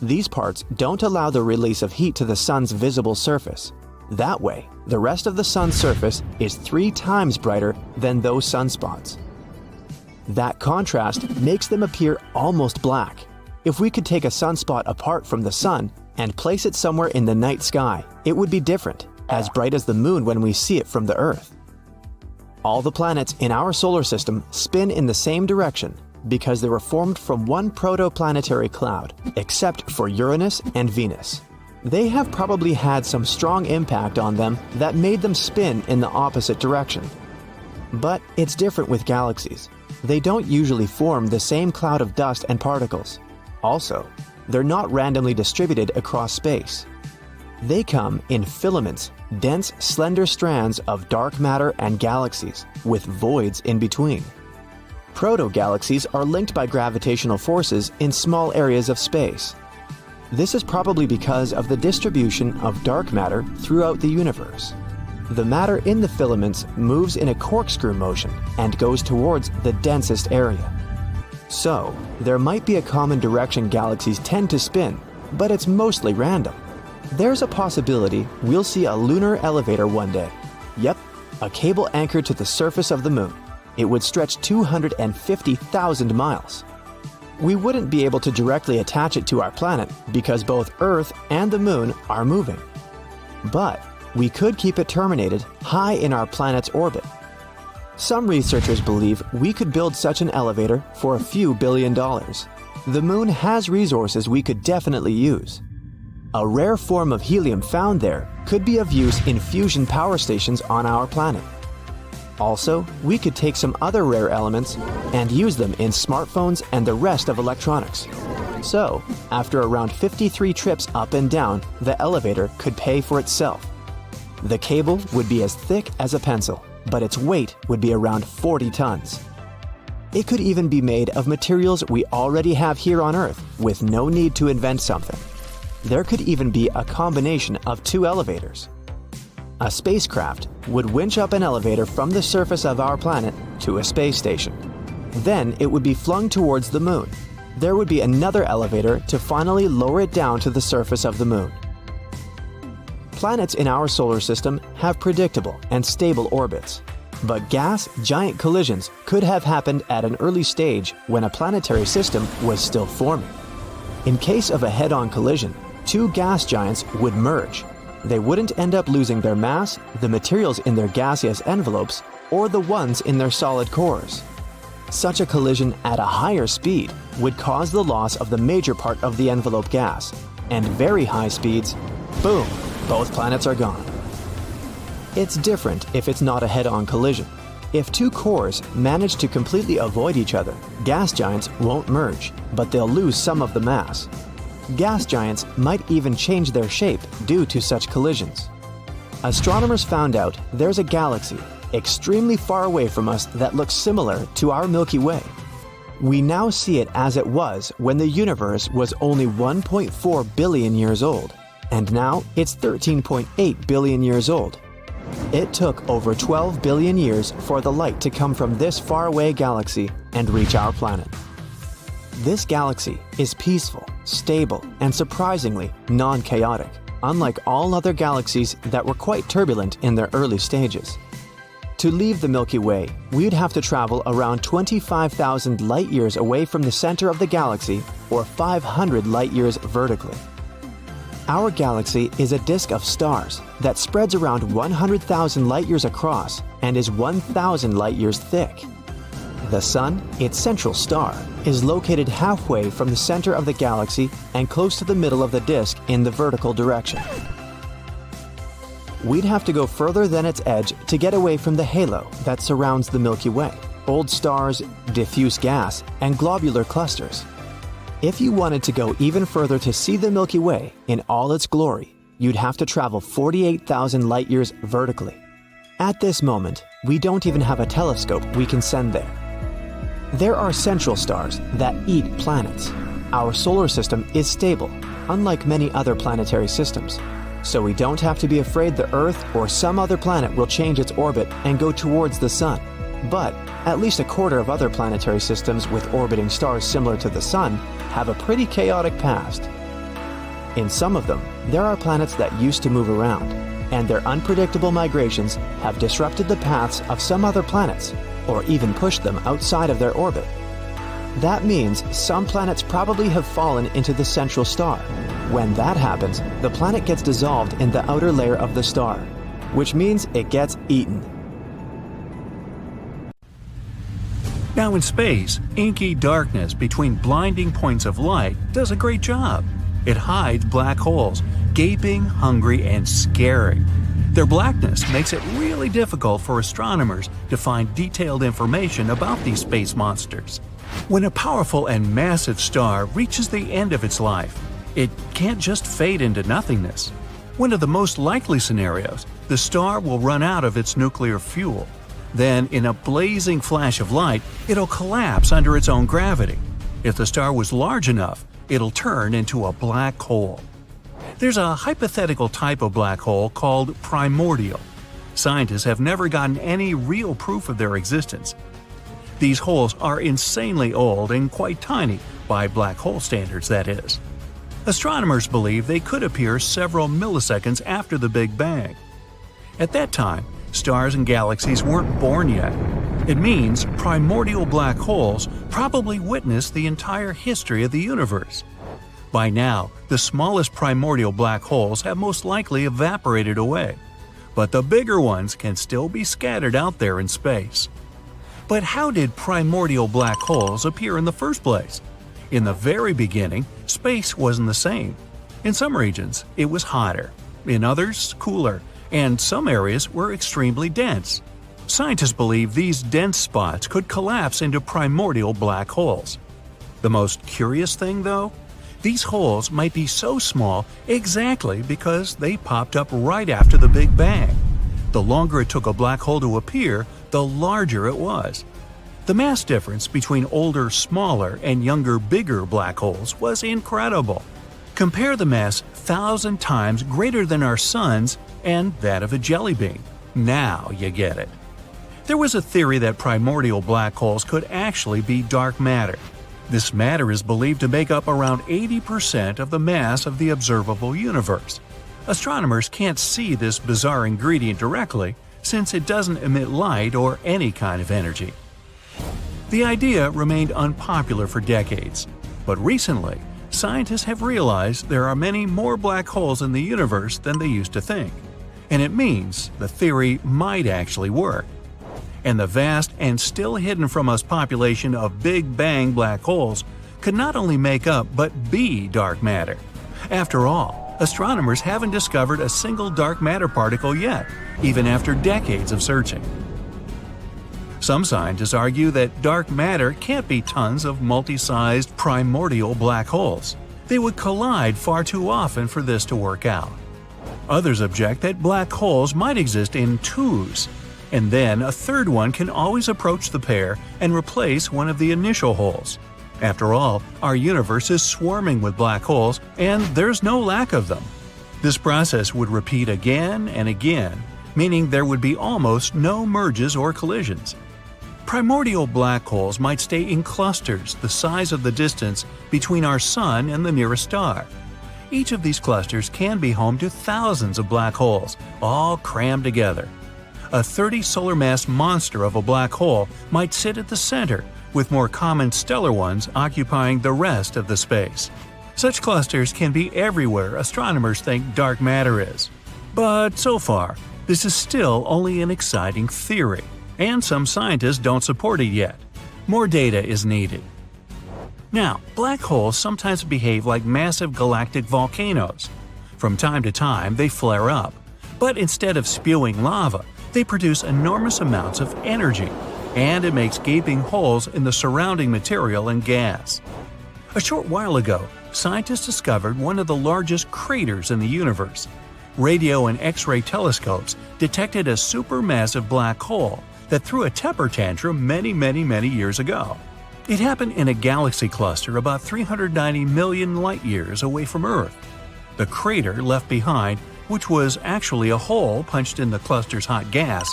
Speaker 1: These parts don't allow the release of heat to the Sun's visible surface. That way, the rest of the Sun's surface is 3 times brighter than those sunspots. That contrast makes them appear almost black. If we could take a sunspot apart from the Sun and place it somewhere in the night sky, it would be different, as bright as the moon when we see it from the Earth. All the planets in our solar system spin in the same direction because they were formed from one protoplanetary cloud, except for Uranus and Venus. They have probably had some strong impact on them that made them spin in the opposite direction. But it's different with galaxies. They don't usually form the same cloud of dust and particles. Also, they're not randomly distributed across space. They come in filaments, dense, slender strands of dark matter and galaxies, with voids in between. Proto-galaxies are linked by gravitational forces in small areas of space. This is probably because of the distribution of dark matter throughout the universe. The matter in the filaments moves in a corkscrew motion and goes towards the densest area. So, there might be a common direction galaxies tend to spin, but it's mostly random. There's a possibility we'll see a lunar elevator one day. Yep, a cable anchored to the surface of the moon. It would stretch 250,000 miles. We wouldn't be able to directly attach it to our planet because both Earth and the moon are moving. But we could keep it terminated high in our planet's orbit. Some researchers believe we could build such an elevator for a few $1 billion. The moon has resources we could definitely use. A rare form of helium found there could be of use in fusion power stations on our planet. Also, we could take some other rare elements and use them in smartphones and the rest of electronics. So, after around 53 trips up and down, the elevator could pay for itself. The cable would be as thick as a pencil, but its weight would be around 40 tons. It could even be made of materials we already have here on Earth, with no need to invent something. There could even be a combination of two elevators. A spacecraft would winch up an elevator from the surface of our planet to a space station. Then it would be flung towards the moon. There would be another elevator to finally lower it down to the surface of the moon. Planets in our solar system have predictable and stable orbits, but gas-giant collisions could have happened at an early stage when a planetary system was still forming. In case of a head-on collision, two gas giants would merge. They wouldn't end up losing their mass, the materials in their gaseous envelopes, or the ones in their solid cores. Such a collision at a higher speed would cause the loss of the major part of the envelope gas, and very high speeds, boom, both planets are gone. It's different if it's not a head-on collision. If two cores manage to completely avoid each other, gas giants won't merge, but they'll lose some of the mass. Gas giants might even change their shape due to such collisions. Astronomers found out there's a galaxy extremely far away from us that looks similar to our Milky Way. We now see it as it was when the universe was only 1.4 billion years old, and now it's 13.8 billion years old. It took over 12 billion years for the light to come from this faraway galaxy and reach our planet. This galaxy is peaceful, stable, and surprisingly non-chaotic, unlike all other galaxies that were quite turbulent in their early stages. To leave the Milky Way, we'd have to travel around 25,000 light-years away from the center of the galaxy, or 500 light-years vertically. Our galaxy is a disk of stars that spreads around 100,000 light-years across and is 1,000 light-years thick. The Sun, its central star, is located halfway from the center of the galaxy and close to the middle of the disk in the vertical direction. We'd have to go further than its edge to get away from the halo that surrounds the Milky Way, old stars, diffuse gas, and globular clusters. If you wanted to go even further to see the Milky Way in all its glory, you'd have to travel 48,000 light-years vertically. At this moment, we don't even have a telescope we can send there. There are central stars that eat planets. Our solar system is stable, unlike many other planetary systems. So we don't have to be afraid the Earth or some other planet will change its orbit and go towards the Sun. But at least a quarter of other planetary systems with orbiting stars similar to the Sun have a pretty chaotic past. In some of them, there are planets that used to move around, and their unpredictable migrations have disrupted the paths of some other planets, or even pushed them outside of their orbit. That means some planets probably have fallen into the central star. When that happens, the planet gets dissolved in the outer layer of the star, which means it gets eaten.
Speaker 5: Now in space, inky darkness between blinding points of light does a great job. It hides black holes, gaping, hungry, and scary. Their blackness makes it really difficult for astronomers to find detailed information about these space monsters. When a powerful and massive star reaches the end of its life, it can't just fade into nothingness. One of the most likely scenarios, the star will run out of its nuclear fuel. Then, in a blazing flash of light, it'll collapse under its own gravity. If the star was large enough, it'll turn into a black hole. There's a hypothetical type of black hole called primordial. Scientists have never gotten any real proof of their existence. These holes are insanely old and quite tiny, by black hole standards, that is. Astronomers believe they could appear several milliseconds after the Big Bang. At that time, stars and galaxies weren't born yet. It means primordial black holes probably witnessed the entire history of the universe. By now, the smallest primordial black holes have most likely evaporated away, but the bigger ones can still be scattered out there in space. But how did primordial black holes appear in the first place? In the very beginning, space wasn't the same. In some regions, it was hotter, in others, cooler, and some areas were extremely dense. Scientists believe these dense spots could collapse into primordial black holes. The most curious thing, though? These holes might be so small exactly because they popped up right after the Big Bang. The longer it took a black hole to appear, the larger it was. The mass difference between older, smaller, and younger, bigger black holes was incredible. Compare the mass 1,000 times greater than our Sun's and that of a jelly bean. Now you get it. There was a theory that primordial black holes could actually be dark matter. This matter is believed to make up around 80% of the mass of the observable universe. Astronomers can't see this bizarre ingredient directly since it doesn't emit light or any kind of energy. The idea remained unpopular for decades, but recently, scientists have realized there are many more black holes in the universe than they used to think, and it means the theory might actually work. And the vast and still hidden from us population of Big Bang black holes could not only make up but be dark matter. After all, astronomers haven't discovered a single dark matter particle yet, even after decades of searching. Some scientists argue that dark matter can't be tons of multi-sized primordial black holes. They would collide far too often for this to work out. Others object that black holes might exist in twos, and then a third one can always approach the pair and replace one of the initial holes. After all, our universe is swarming with black holes, and there's no lack of them. This process would repeat again and again, meaning there would be almost no merges or collisions. Primordial black holes might stay in clusters the size of the distance between our Sun and the nearest star. Each of these clusters can be home to thousands of black holes, all crammed together. A 30 solar mass monster of a black hole might sit at the center, with more common stellar ones occupying the rest of the space. Such clusters can be everywhere astronomers think dark matter is. But so far, this is still only an exciting theory, and some scientists don't support it yet. More data is needed. Now, black holes sometimes behave like massive galactic volcanoes. From time to time, they flare up, but instead of spewing lava, they produce enormous amounts of energy, and it makes gaping holes in the surrounding material and gas. A short while ago, scientists discovered one of the largest craters in the universe. Radio and X-ray telescopes detected a supermassive black hole that threw a temper tantrum many years ago. It happened in a galaxy cluster about 390 million light-years away from Earth. The crater left behind, which was actually a hole punched in the cluster's hot gas,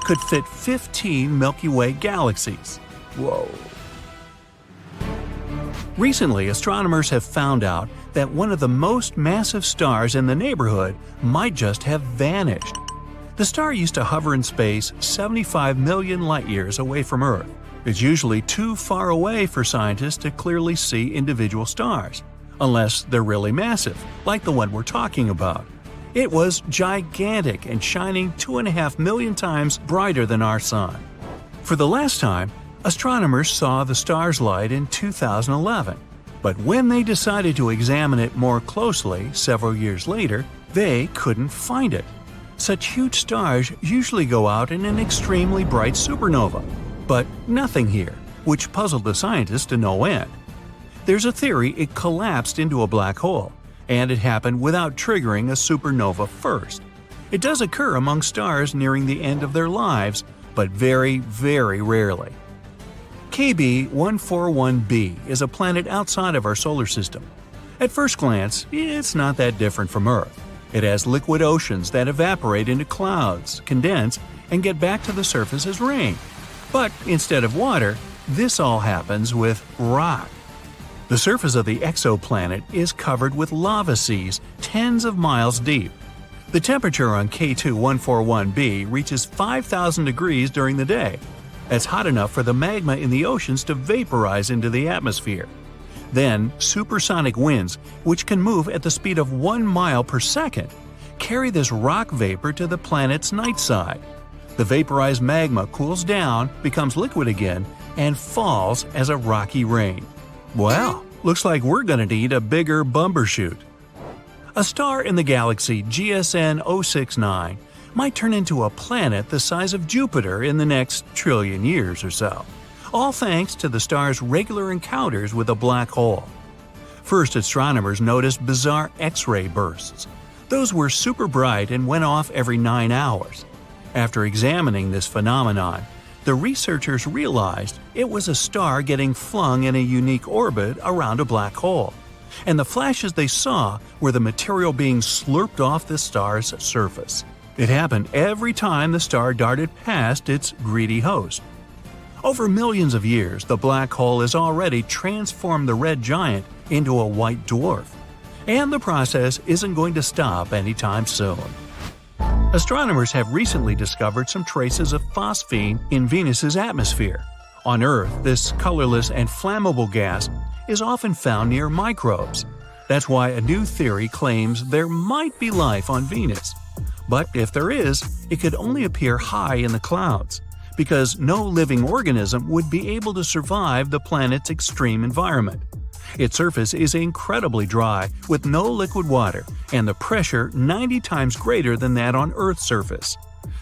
Speaker 5: could fit 15 Milky Way galaxies. Whoa. Recently, astronomers have found out that one of the most massive stars in the neighborhood might just have vanished. The star used to hover in space 75 million light-years away from Earth. It's usually too far away for scientists to clearly see individual stars, unless they're really massive, like the one we're talking about. It was gigantic and shining 2.5 million times brighter than our Sun. For the last time, astronomers saw the star's light in 2011, but when they decided to examine it more closely several years later, they couldn't find it. Such huge stars usually go out in an extremely bright supernova, but nothing here, which puzzled the scientists to no end. There's a theory it collapsed into a black hole, and it happened without triggering a supernova first. It does occur among stars nearing the end of their lives, but very, very rarely. KB 141b is a planet outside of our solar system. At first glance, it's not that different from Earth. It has liquid oceans that evaporate into clouds, condense, and get back to the surface as rain. But instead of water, this all happens with rock. The surface of the exoplanet is covered with lava seas tens of miles deep. The temperature on K2-141b reaches 5,000 degrees during the day. That's hot enough for the magma in the oceans to vaporize into the atmosphere. Then, supersonic winds, which can move at the speed of 1 mile per second, carry this rock vapor to the planet's night side. The vaporized magma cools down, becomes liquid again, and falls as a rocky rain. Well, looks like we're gonna need a bigger bumbershoot. A star in the galaxy GSN 069 might turn into a planet the size of Jupiter in the next trillion years or so, all thanks to the star's regular encounters with a black hole. First, astronomers noticed bizarre X-ray bursts. Those were super bright and went off every 9 hours. After examining this phenomenon, the researchers realized it was a star getting flung in a unique orbit around a black hole, and the flashes they saw were the material being slurped off the star's surface. It happened every time the star darted past its greedy host. Over millions of years, the black hole has already transformed the red giant into a white dwarf, and the process isn't going to stop anytime soon. Astronomers have recently discovered some traces of phosphine in Venus's atmosphere. On Earth, this colorless and flammable gas is often found near microbes. That's why a new theory claims there might be life on Venus. But if there is, it could only appear high in the clouds, because no living organism would be able to survive the planet's extreme environment. Its surface is incredibly dry, with no liquid water, and the pressure 90 times greater than that on Earth's surface.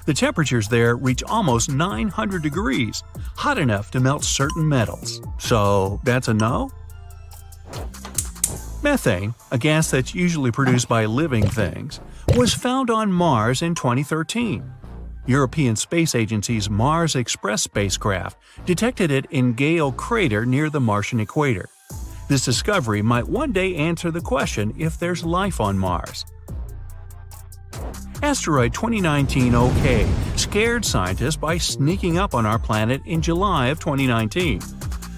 Speaker 5: The temperatures there reach almost 900 degrees, hot enough to melt certain metals. So that's a no? Methane, a gas that's usually produced by living things, was found on Mars in 2013. European Space Agency's Mars Express spacecraft detected it in Gale Crater near the Martian equator. This discovery might one day answer the question if there's life on Mars. Asteroid 2019 OK scared scientists by sneaking up on our planet in July of 2019.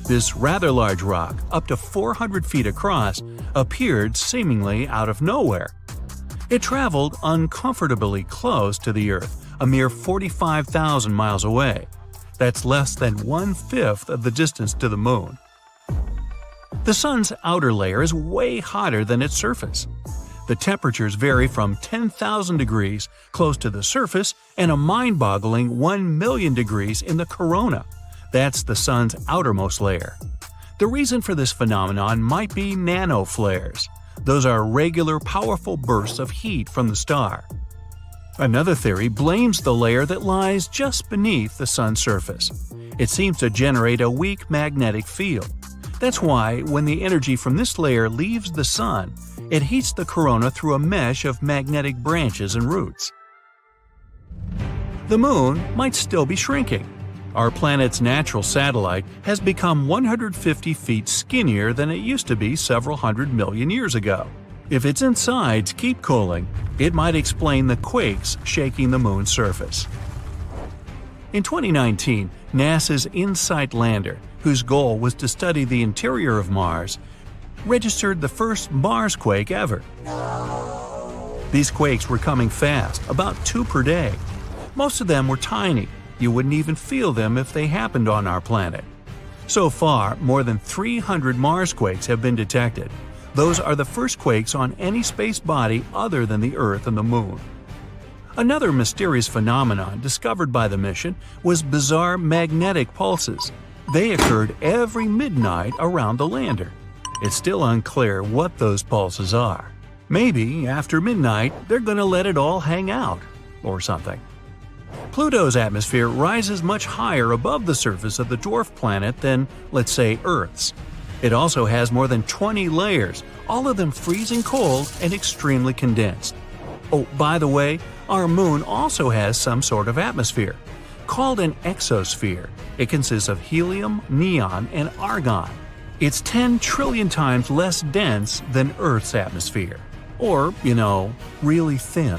Speaker 5: This rather large rock, up to 400 feet across, appeared seemingly out of nowhere. It traveled uncomfortably close to the Earth, a mere 45,000 miles away. That's less than 1/5 of the distance to the Moon. The Sun's outer layer is way hotter than its surface. The temperatures vary from 10,000 degrees close to the surface and a mind-boggling 1 million degrees in the corona. That's the Sun's outermost layer. The reason for this phenomenon might be nanoflares. Those are regular, powerful bursts of heat from the star. Another theory blames the layer that lies just beneath the Sun's surface. It seems to generate a weak magnetic field. That's why, when the energy from this layer leaves the Sun, it heats the corona through a mesh of magnetic branches and roots. The Moon might still be shrinking. Our planet's natural satellite has become 150 feet skinnier than it used to be several hundred million years ago. If its insides keep cooling, it might explain the quakes shaking the Moon's surface. In 2019, NASA's InSight lander, whose goal was to study the interior of Mars, registered the first Marsquake ever. These quakes were coming fast, about 2 per day. Most of them were tiny. You wouldn't even feel them if they happened on our planet. So far, more than 300 Marsquakes have been detected. Those are the first quakes on any space body other than the Earth and the Moon. Another mysterious phenomenon discovered by the mission was bizarre magnetic pulses. They occurred every midnight around the lander. It's still unclear what those pulses are. Maybe after midnight they're gonna let it all hang out, or something. Pluto's atmosphere rises much higher above the surface of the dwarf planet than, let's say, Earth's. It also has more than 20 layers, all of them freezing cold and extremely condensed. Oh, by the way, our Moon also has some sort of atmosphere. Called an exosphere, it consists of helium, neon, and argon. It's 10 trillion times less dense than Earth's atmosphere. Or, really thin.